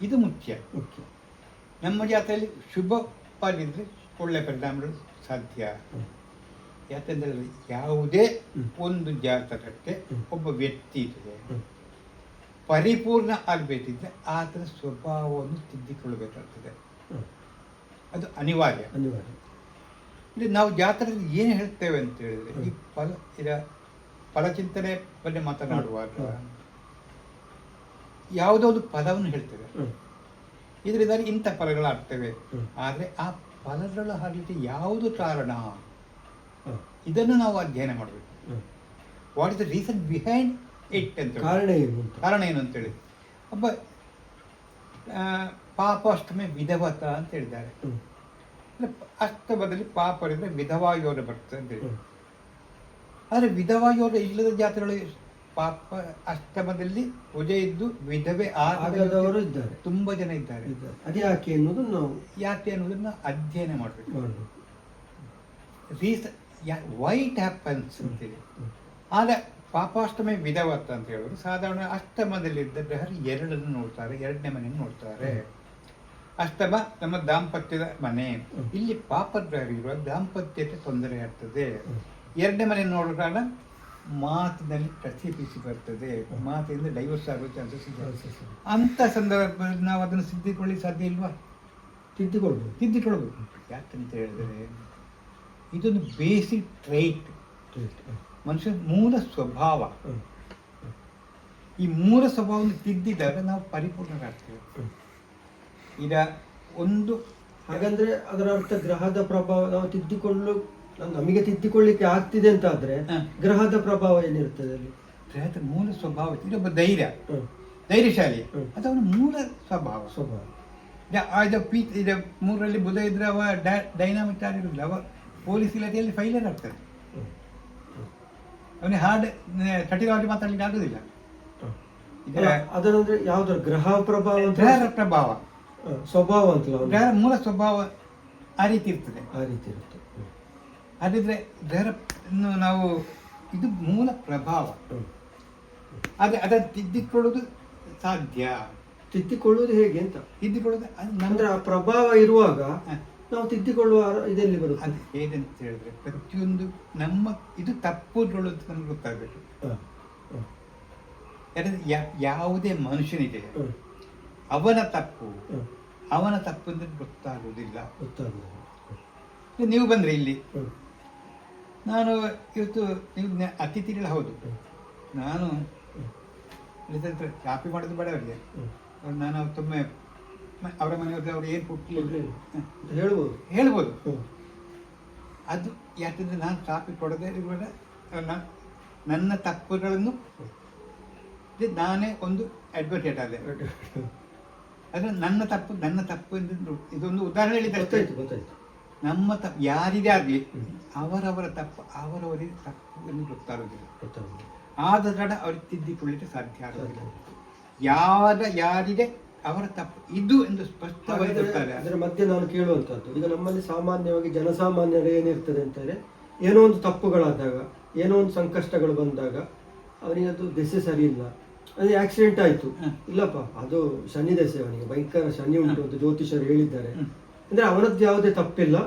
ಇದು ಮುಖ್ಯ. ನಮ್ಮ ಜಾತಕದಲ್ಲಿ ಶುಭವಾಗಿದ್ದರೆ ಒಳ್ಳೆಯ ಪರಿಣಾಮಗಳು ಸಾಧ್ಯ. ಯಾಕೆಂದರೆ ಯಾವುದೇ ಒಂದು ಜಾತಕಕ್ಕೆ ಒಬ್ಬ ವ್ಯಕ್ತಿ ಇರ್ತದೆ, ಪರಿಪೂರ್ಣ ಆಗಬೇಕಿದ್ರೆ ಆತನ ಸ್ವಭಾವವನ್ನು ತಿದ್ದಿಕೊಳ್ಳಬೇಕಾಗ್ತದೆ. ಅದು ಅನಿವಾರ್ಯ. ಇಲ್ಲಿ ನಾವು ಜಾತಕದಲ್ಲಿ ಏನು ಹೇಳ್ತೇವೆ ಅಂತ ಹೇಳಿದ್ರೆ, ಈ ಫಲಚಿಂತನೆ ಬಗ್ಗೆ ಮಾತನಾಡುವಾಗ ಯಾವುದೋ ಒಂದು ಪದವನ್ನು ಹೇಳ್ತೇವೆ, ಇದರಿಂದಾಗಿ ಇಂಥ ಫಲಗಳಾಗ್ತವೆ. ಆದರೆ ಆ ಫಲಗಳು ಆಗಲಿಕ್ಕೆ ಯಾವುದು ಕಾರಣ, ಇದನ್ನು ನಾವು ಅಧ್ಯಯನ ಮಾಡಬೇಕು. What is the reason behind it ಅಂತ, ಕಾರಣ ಏನು ಅಂತೇಳಿ. ಒಬ್ಬ ಪಾಪಾಷ್ಟಮಿ ವಿಧವತ ಅಂತ ಹೇಳಿದ್ದಾರೆ. ಅಷ್ಟಮದಲ್ಲಿ ಪಾಪರಿಂದ ವಿಧವಾ ಯೋಗ ಬರ್ತದೆ ಅಂತೇಳಿ. ಆದರೆ ವಿಧವಾ ಯೋಗ ಇಲ್ಲದ ಜಾತಿಗಳು ಪಾಪ ಅಷ್ಟಮದಲ್ಲಿ ಪೂಜೆ ಇದ್ದು ವಿಧವೆ ಆಗದವರು ಇದ್ದಾರೆ, ತುಂಬಾ ಜನ ಇದ್ದಾರೆ. ಯಾಕೆ ಅನ್ನೋದನ್ನ ಅಧ್ಯಯನ ಮಾಡಬೇಕು. ರೀಸನ್ ವೈ ಇಟ್ ಹ್ಯಾಪನ್ಸ್ ಅಂತೇಳಿ. ಆದರೆ ಪಾಪಾಷ್ಟಮಿ ವಿಧವತ್ತ ಅಂತ ಹೇಳೋದು ಸಾಧಾರಣ ಅಷ್ಟಮದಲ್ಲಿದ್ದ ಗ್ರಹರು 2 ನೋಡ್ತಾರೆ, 2ನೇ ಮನೆಯನ್ನು ನೋಡ್ತಾರೆ. ಅಷ್ಟಮ ನಮ್ಮ ದಾಂಪತ್ಯದ ಮನೆ. ಇಲ್ಲಿ ಪಾಪಗ್ರಹರಿರುವ ದಾಂಪತ್ಯಕ್ಕೆ ತೊಂದರೆ ಆಗ್ತದೆ. 2ನೇ ಮನೆ ನೋಡೋ ಕಾರಣ ಮಾತಿನಲ್ಲಿ ಪ್ರತಿಫಲಿಸಿ ಬರ್ತದೆ, ಮಾತಿನಿಂದ ಡೈವರ್ಸ್ ಆಗೋ ಚಾನ್ಸಸ್ ಇದೆ. ಅಂಥ ಸಂದರ್ಭದಲ್ಲಿ ನಾವು ಅದನ್ನು ಸಿದ್ಧಿಕೊಳ್ಳಿ ಸಾಧ್ಯ ಇಲ್ವಾ? ತಿದ್ದಿಕೊಳ್ಬೇಕು. ಯಾಕಂತ ಹೇಳಿದರೆ ಇದೊಂದು ಬೇಸಿಕ್ ಟ್ರೈಟ್, ಮನುಷ್ಯನ ಮೂಲ ಸ್ವಭಾವ. ಈ ಮೂಲ ಸ್ವಭಾವವನ್ನು ತಿದ್ದಿದಾಗ ನಾವು ಪರಿಪೂರ್ಣರಾಗ್ತೇವೆ. ಈಗ ಒಂದು ಹಾಗಂದ್ರೆ ಅದರ ಅರ್ಥ ಗ್ರಹದ ಪ್ರಭಾವ ನಾವು ನಮಗೆ ತಿದ್ದಿಕೊಳ್ಳಿಕ್ಕೆ ಆಗ್ತಿದೆ ಅಂತ ಆದ್ರೆ ಗ್ರಹದ ಪ್ರಭಾವ ಏನಿರ್ತದೆ ಅಲ್ಲಿ? ಗ್ರಹದ ಮೂಲ ಸ್ವಭಾವ ಇದೊಬ್ಬ ಧೈರ್ಯಶಾಲಿ, ಅದು ಅವನ ಮೂಲ ಸ್ವಭಾವ. ಇದು 3ರಲ್ಲಿ ಬುಧ ಇದ್ರೆ ಅವ ಡೈನಾಮಿಕ್ ಆಗಿರೋದಿಲ್ಲ, ಅವ ಪೊಲೀಸ್ ಇಲಾಖೆಯಲ್ಲಿ ಫೈಲರ್ ಆಗ್ತದೆ. ಅವನಿಗೆ ಹಾರ್ಡ್ ಕಠಿಣವಾಗಿ ಮಾತಾಡ್ಲಿಕ್ಕೆ ಆಗುದಿಲ್ಲ. ಅದರಂದ್ರೆ ಯಾವ್ದು ಗ್ರಹ ಪ್ರಭಾವ? ಗ್ರಹದ ಪ್ರಭಾವ, ಸ್ವಭಾವ ಅಂತಲ್ಲ, ಗ್ರಹದ ಮೂಲ ಸ್ವಭಾವ ಆ ರೀತಿ ಇರ್ತದೆ. ಹಾಗಿದ್ರೆ ಗ್ರಹ ನಾವು ಇದು ಮೂಲ ಪ್ರಭಾವ. ಆದರೆ ಅದನ್ನು ತಿದ್ದಿಕೊಳ್ಳೋದು ಸಾಧ್ಯ. ತಿದ್ದಿಕೊಳ್ಳುವುದು ಹೇಗೆ ಅಂತ? ತಿದ್ದಿಕೊಳ್ಳೋದು ಅಂದ್ರೆ ಆ ಪ್ರಭಾವ ಇರುವಾಗ ನಾವು ತಿದ್ದಿಕೊಳ್ಳುವ ಇದೆಲ್ಲಿ ಬರುತ್ತೆ? ಅದು ಹೇಗಂತ ಹೇಳಿದ್ರೆ ಪ್ರತಿಯೊಂದು ನಮ್ಮ ಇದು ತಪ್ಪುಗಳು ಅಂತ ನಮ್ಗೆ ಗೊತ್ತಾಗಬೇಕು. ಯಾಕಂದ್ರೆ ಯಾವುದೇ ಮನುಷ್ಯನಿದೆ ಅವನ ತಪ್ಪು ಅಂತ ಗೊತ್ತಾಗುವುದಿಲ್ಲ. ನೀವು ಬಂದ್ರೆ ಇಲ್ಲಿ ನಾನು ಇವತ್ತು ನೀವು ಅತಿಥಿಗಳು ಹೌದು, ನಾನು ಕಾಪಿ ಮಾಡೋದು ಬೇಡ ಅವರಿಗೆ. ನಾನು ಅವತ್ತೊಮ್ಮೆ ಅವರ ಮನೆಯವ್ರಿಗೆ ಅವ್ರು ಏನು ಕೊಟ್ಟು ಹೇಳ್ಬೋದು. ಅದು ಯಾಕಂದ್ರೆ ನಾನು ಕಾಪಿ ಕೊಡದೆ ಇರುವಾಗ ನನ್ನ ತಪ್ಪುಗಳನ್ನು ನಾನೇ ಒಂದು ಅಡ್ವೊಕೇಟ್ ಆದೆ. ಆದರೆ ನನ್ನ ತಪ್ಪು ಇದೊಂದು ಉದಾಹರಣೆ ಹೇಳಿದ ನಮ್ಮ ತಪ್ಪು ಯಾರಿದೇ ಆಗಲಿ ಅವರವರ ತಪ್ಪು ಅವರವರಿಗೆ ತಪ್ಪು ಎಂದು ಗೊತ್ತಾಗೋದಿಲ್ಲ. ಆದ ಕಾರಣ ಅವ್ರಿಗೆ ತಿದ್ದಿಕೊಳ್ಳಿಕ್ಕೆ ಸಾಧ್ಯ ಆಗೋದಿಲ್ಲ. ಯಾರಿಗೆ ಅವರ ತಪ್ಪು ಇದು ಎಂದು ಸ್ಪಷ್ಟವಾಗಿ ಗೊತ್ತಾರೆ. ಅದರ ಮಧ್ಯೆ ನಾನು ಕೇಳುವಂತದ್ದು, ಈಗ ನಮ್ಮಲ್ಲಿ ಸಾಮಾನ್ಯವಾಗಿ ಜನಸಾಮಾನ್ಯರು ಏನಿರ್ತದೆ ಅಂತಂದ್ರೆ ಏನೋ ಒಂದು ತಪ್ಪುಗಳಾದಾಗ, ಏನೋ ಒಂದು ಸಂಕಷ್ಟಗಳು ಬಂದಾಗ ಅವನಿಗೆ ಅದು ದೆಸೆ ಸರಿ ಇಲ್ಲ, ಅದೇ ಆಕ್ಸಿಡೆಂಟ್ ಆಯ್ತು, ಇಲ್ಲಪ್ಪ ಅದು ಶನಿ ದೆಸೆ, ಅವನಿಗೆ ಭಯಂಕರ ಶನಿ ಉಂಟು ಅಂತ ಜ್ಯೋತಿಷರು ಹೇಳಿದ್ದಾರೆ ಅಂದ್ರೆ ಅವನದ್ದು ಯಾವುದೇ ತಪ್ಪಿಲ್ಲ,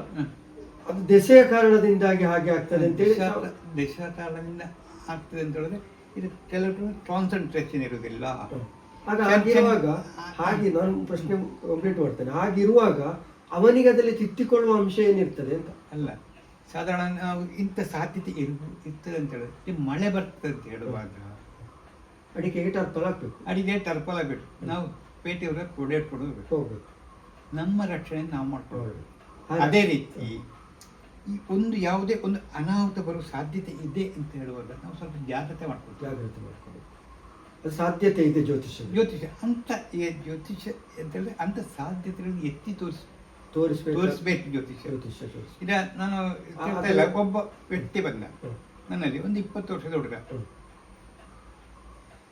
ಅದು ದೆಸೆಯ ಕಾರಣದಿಂದಾಗಿ ಹಾಗೆ ಆಗ್ತದೆ ಅಂತೇಳಿ. ದೆಸೆಯ ಕಾರಣದಿಂದ ಆಗ್ತದೆ ಅಂತ ಹೇಳಿದ್ರೆ ಇದು ಕೆಲವರು ಕಾನ್ಸಂಟ್ರೇಷನ್ ಇರುವುದಿಲ್ಲ. ಹಾಗಿರುವಾಗ, ಹಾಗೆ ನಾನು ಪ್ರಶ್ನೆ ಕಂಪ್ಲೀಟ್ ಮಾಡ್ತೇನೆ, ಹಾಗಿರುವಾಗ ಅವನಿಗೆ ಅದರಲ್ಲಿ ತಿದ್ದಿಕೊಳ್ಳುವ ಅಂಶ ಏನಿರ್ತದೆ ಅಂತ. ಅಲ್ಲ, ಸಾಧಾರಣ ನಾವು ಇಂಥ ಸಾಧ್ಯತೆ ಇರ್ತದೆ ಅಂತ ಹೇಳಿದ್ರೆ, ಈ ಮಳೆ ಬರ್ತದೆ ಅಂತ ಹೇಳುವಾಗ ಅಡಿಕೆಗೆ ಟರ್ಪಲ್ ಹಾಕ್ಬೇಕು, ಅಡಿಗೆ ಟರ್ಪಲ್ ಆಗಬೇಕು, ನಾವು ಪೇಟೆಯವರ ಕೊಡೇಟ್ ಕೊಡಬೇಕು, ಹೋಗ್ಬೇಕು, ನಮ್ಮ ರಕ್ಷಣೆ ನಾವು ಮಾಡ್ಕೊಳ್ಬೇಕು. ಅದೇ ರೀತಿ ಈ ಒಂದು ಯಾವುದೇ ಒಂದು ಅನಾಹುತ ಬರುವ ಸಾಧ್ಯತೆ ಇದೆ ಅಂತ ಹೇಳುವಾಗ ನಾವು ಸ್ವಲ್ಪ ಜಾಗ್ರತೆ ಮಾಡ್ಕೊಳ್ತೀವಿ. ಜಾಗ್ರತೆ ಮಾಡ್ಕೊಳ್ಬೇಕು, ಅದು ಸಾಧ್ಯತೆ ಇದೆ ಜ್ಯೋತಿಷ್ಯ ಅಂತ ಜ್ಯೋತಿಷ್ಯ ಅಂತ ಹೇಳಿದ್ರೆ ಅಂತ ಸಾಧ್ಯತೆಗಳನ್ನು ಎತ್ತಿ ತೋರಿಸ್ಬೇಕು ಜ್ಯೋತಿಷ್ಯ. ತೋರಿಸಿ. ಈಗ ನಾನು ಹೇಳ್ತಾ ಇಲ್ಲ, ಒಬ್ಬ ವ್ಯಕ್ತಿ ಬಂದ ನನ್ನಲ್ಲಿ, ಒಂದು 20 ವರ್ಷದ ಹುಡುಗ.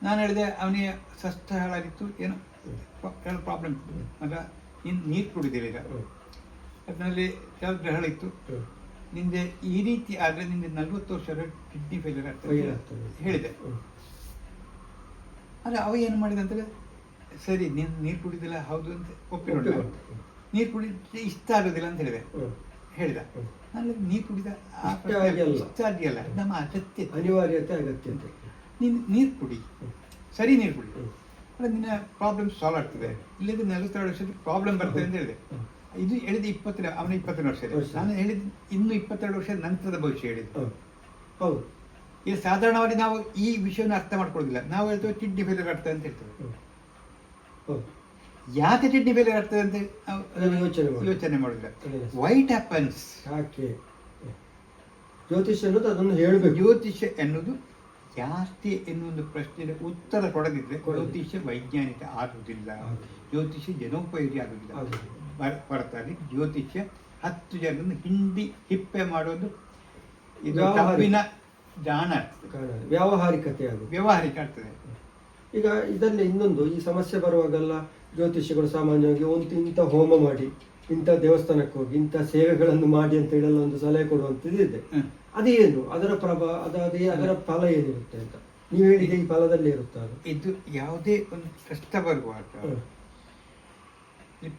ನಾನು ಹೇಳಿದೆ ಅವನಿಗೆ ಸಸ್ತ ಹಾಳಾಗಿತ್ತು, ಏನೋ ಪ್ರಾಬ್ಲಮ್ ಇತ್ತು, ಆಗ ನೀರು ಕುಡಿದಿಲ್ಲ, ಅದರಲ್ಲಿ ಯಾವ ಗ್ರಹಗಳಿತ್ತು, ನಿಂದೆ ಈ ರೀತಿ ಆದರೆ ನಿಂದೆ 40 ವರ್ಷ ಕಿಡ್ನಿ ಫೇಲ್ಯೂರ್ ಆಗ್ತದೆ ಹೇಳಿದೆ. ಆದರೆ ಅವ ಏನು ಮಾಡಿದ ಅಂತಂದರೆ, ಸರಿ ನೀನು ನೀರು ಕುಡಿದಿಲ್ಲ ಹೌದು ಅಂತ ಒಪ್ಪಿಕೊಂಡ, ನೀರು ಕುಡಿದ್ರೆ ಇಷ್ಟ ಆಗೋದಿಲ್ಲ ಅಂತ ಹೇಳಿದ. ನಾನು ನೀರು ಕುಡಿದ ಇಷ್ಟ ಆಗಿಲ್ಲ, ನಮ್ಮ ಅಗತ್ಯ ಅನಿವಾರ್ಯತೆ ಅಗತ್ಯ ಅಂತ. ನೀನು ನೀರು ಕುಡಿ, ಸರಿ ನೀರು ಕುಡಿ, ಅಲ್ಲ ನಿನ್ನ ಪ್ರಾಬ್ಲಮ್ ಸಾಲ್ವ್ ಆಗ್ತದೆ. ಇಲ್ಲದೆ 42 ವರ್ಷದ ಪ್ರಾಬ್ಲಮ್ ಬರ್ತದೆ ಅಂತ ಹೇಳಿದೆ. ಇದು ಹೇಳಿದ ಅವನ 22 ವರ್ಷ ಇದೆ, ನಾನು ಹೇಳಿದ ಇನ್ನು 22 ವರ್ಷದ ನಂತರದ ಭವಿಷ್ಯ ಹೇಳಿದ್ದು. ಹೌದು, ಈಗ ಸಾಧಾರಣವಾಗಿ ನಾವು ಈ ವಿಷಯವನ್ನು ಅರ್ಥ ಮಾಡ್ಕೊಳ್ಳೋದಿಲ್ಲ. ನಾವು ಹೇಳ್ತೇವೆ ಕಿಡ್ನಿ ಫೇಲ್ಯೂರ್ ಆಗ್ತದೆ ಅಂತ ಹೇಳ್ತೇವೆ. ಯಾಕೆ ಕಿಡ್ನಿ ಫೇಲ್ಯೂರ್ ಆಗ್ತದೆ ಅಂತ ಯೋಚನೆ ಮಾಡೋದಿಲ್ಲ. ವೈಟ್ ಹ್ಯಾಪನ್ಸ್, ಯಾಕೆ ಜ್ಯೋತಿಷ್ಯ ಅನ್ನೋದು ಅದನ್ನು ಹೇಳಬೇಕು. ಜ್ಯೋತಿಷ್ಯ ಎನ್ನುವುದು ಜಾಸ್ತಿ ಎನ್ನುವ ಪ್ರಶ್ನೆಗೆ ಉತ್ತರ ಕೊಡದಿದ್ರೆ ಜ್ಯೋತಿಷ್ಯ ವೈಜ್ಞಾನಿಕ ಆಗುವುದಿಲ್ಲ, ಜ್ಯೋತಿಷ್ಯ ಜನೋಪಯೋಗಿ ಆಗುವುದಿಲ್ಲ. ಹೊರತಾಗಿ ಜ್ಯೋತಿಷ್ಯ 10 ಜನರನ್ನು ಹಿಪ್ಪೆ ಮಾಡೋದು ಇದು ತಪ್ಪಿನ ಜಾಣ ಆಗ್ತದೆ, ವ್ಯಾವಹಾರಿಕ ಆಗ್ತದೆ. ಈಗ ಇದರಲ್ಲಿ ಇನ್ನೊಂದು, ಈ ಸಮಸ್ಯೆ ಬರುವಾಗೆಲ್ಲ ಜ್ಯೋತಿಷ್ಯಗಳು ಸಾಮಾನ್ಯವಾಗಿ ಇಂಥ ಹೋಮ ಮಾಡಿ, ಇಂಥ ದೇವಸ್ಥಾನಕ್ಕೆ ಹೋಗಿ, ಇಂಥ ಸೇವೆಗಳನ್ನು ಮಾಡಿ ಅಂತ ಹೇಳಲ್ಲ ಒಂದು ಸಲಹೆ ಕೊಡುವಂಥದ್ದು. ಅದೇನು ಅದರ ಅದರ ಫಲ ಏನಿರುತ್ತೆ ಅಂತ ನೀವು ಹೇಳಿದ ಈ ಫಲದಲ್ಲಿ ಇರುತ್ತೆ. ಇದು ಯಾವುದೇ ಒಂದು ಕಷ್ಟ ಬರುವಾಗ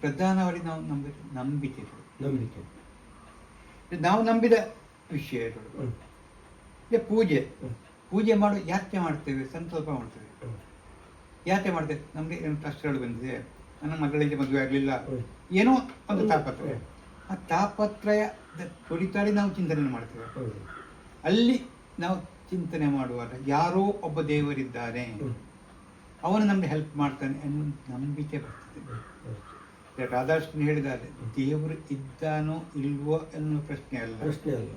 ಪ್ರಧಾನವಾಗಿ ನಾವು ನಂಬಿಕೆ ನಾವು ನಂಬಿದ ವಿಷಯಗಳು. ಪೂಜೆ ಮಾಡು, ಯಾತ್ರೆ ಮಾಡ್ತೇವೆ, ಸಂಕಲ್ಪ ಮಾಡ್ತೇವೆ. ಯಾತ್ರೆ ಮಾಡ್ತೇವೆ, ನಮಗೆ ಏನು ಕಷ್ಟಗಳು ಬಂದಿದೆ, ನನ್ನ ಮಗಳಿಗೆ ಮದುವೆ ಆಗಲಿಲ್ಲ, ಏನೋ ಒಂದು ತಾಪತ್ರಯ, ಆ ತಾಪತ್ರಯದ ಕುರಿತಾಗಿ ನಾವು ಚಿಂತನೆ ಮಾಡ್ತೇವೆ. ಅಲ್ಲಿ ನಾವು ಚಿಂತನೆ ಮಾಡುವಾಗ ಯಾರೋ ಒಬ್ಬ ದೇವರಿದ್ದಾನೆ, ಅವನು ನಮಗೆ ಹೆಲ್ಪ್ ಮಾಡ್ತಾನೆ ಅನ್ನೋ ನಂಬಿಕೆ ಬರ್ತದೆ. ರಾಧಾಕೃಷ್ಣ ಹೇಳಿದ್ದಾರೆ, ದೇವರು ಇದ್ದಾನೋ ಇಲ್ವೋ ಅನ್ನೋ ಪ್ರಶ್ನೆ ಅಲ್ಲ,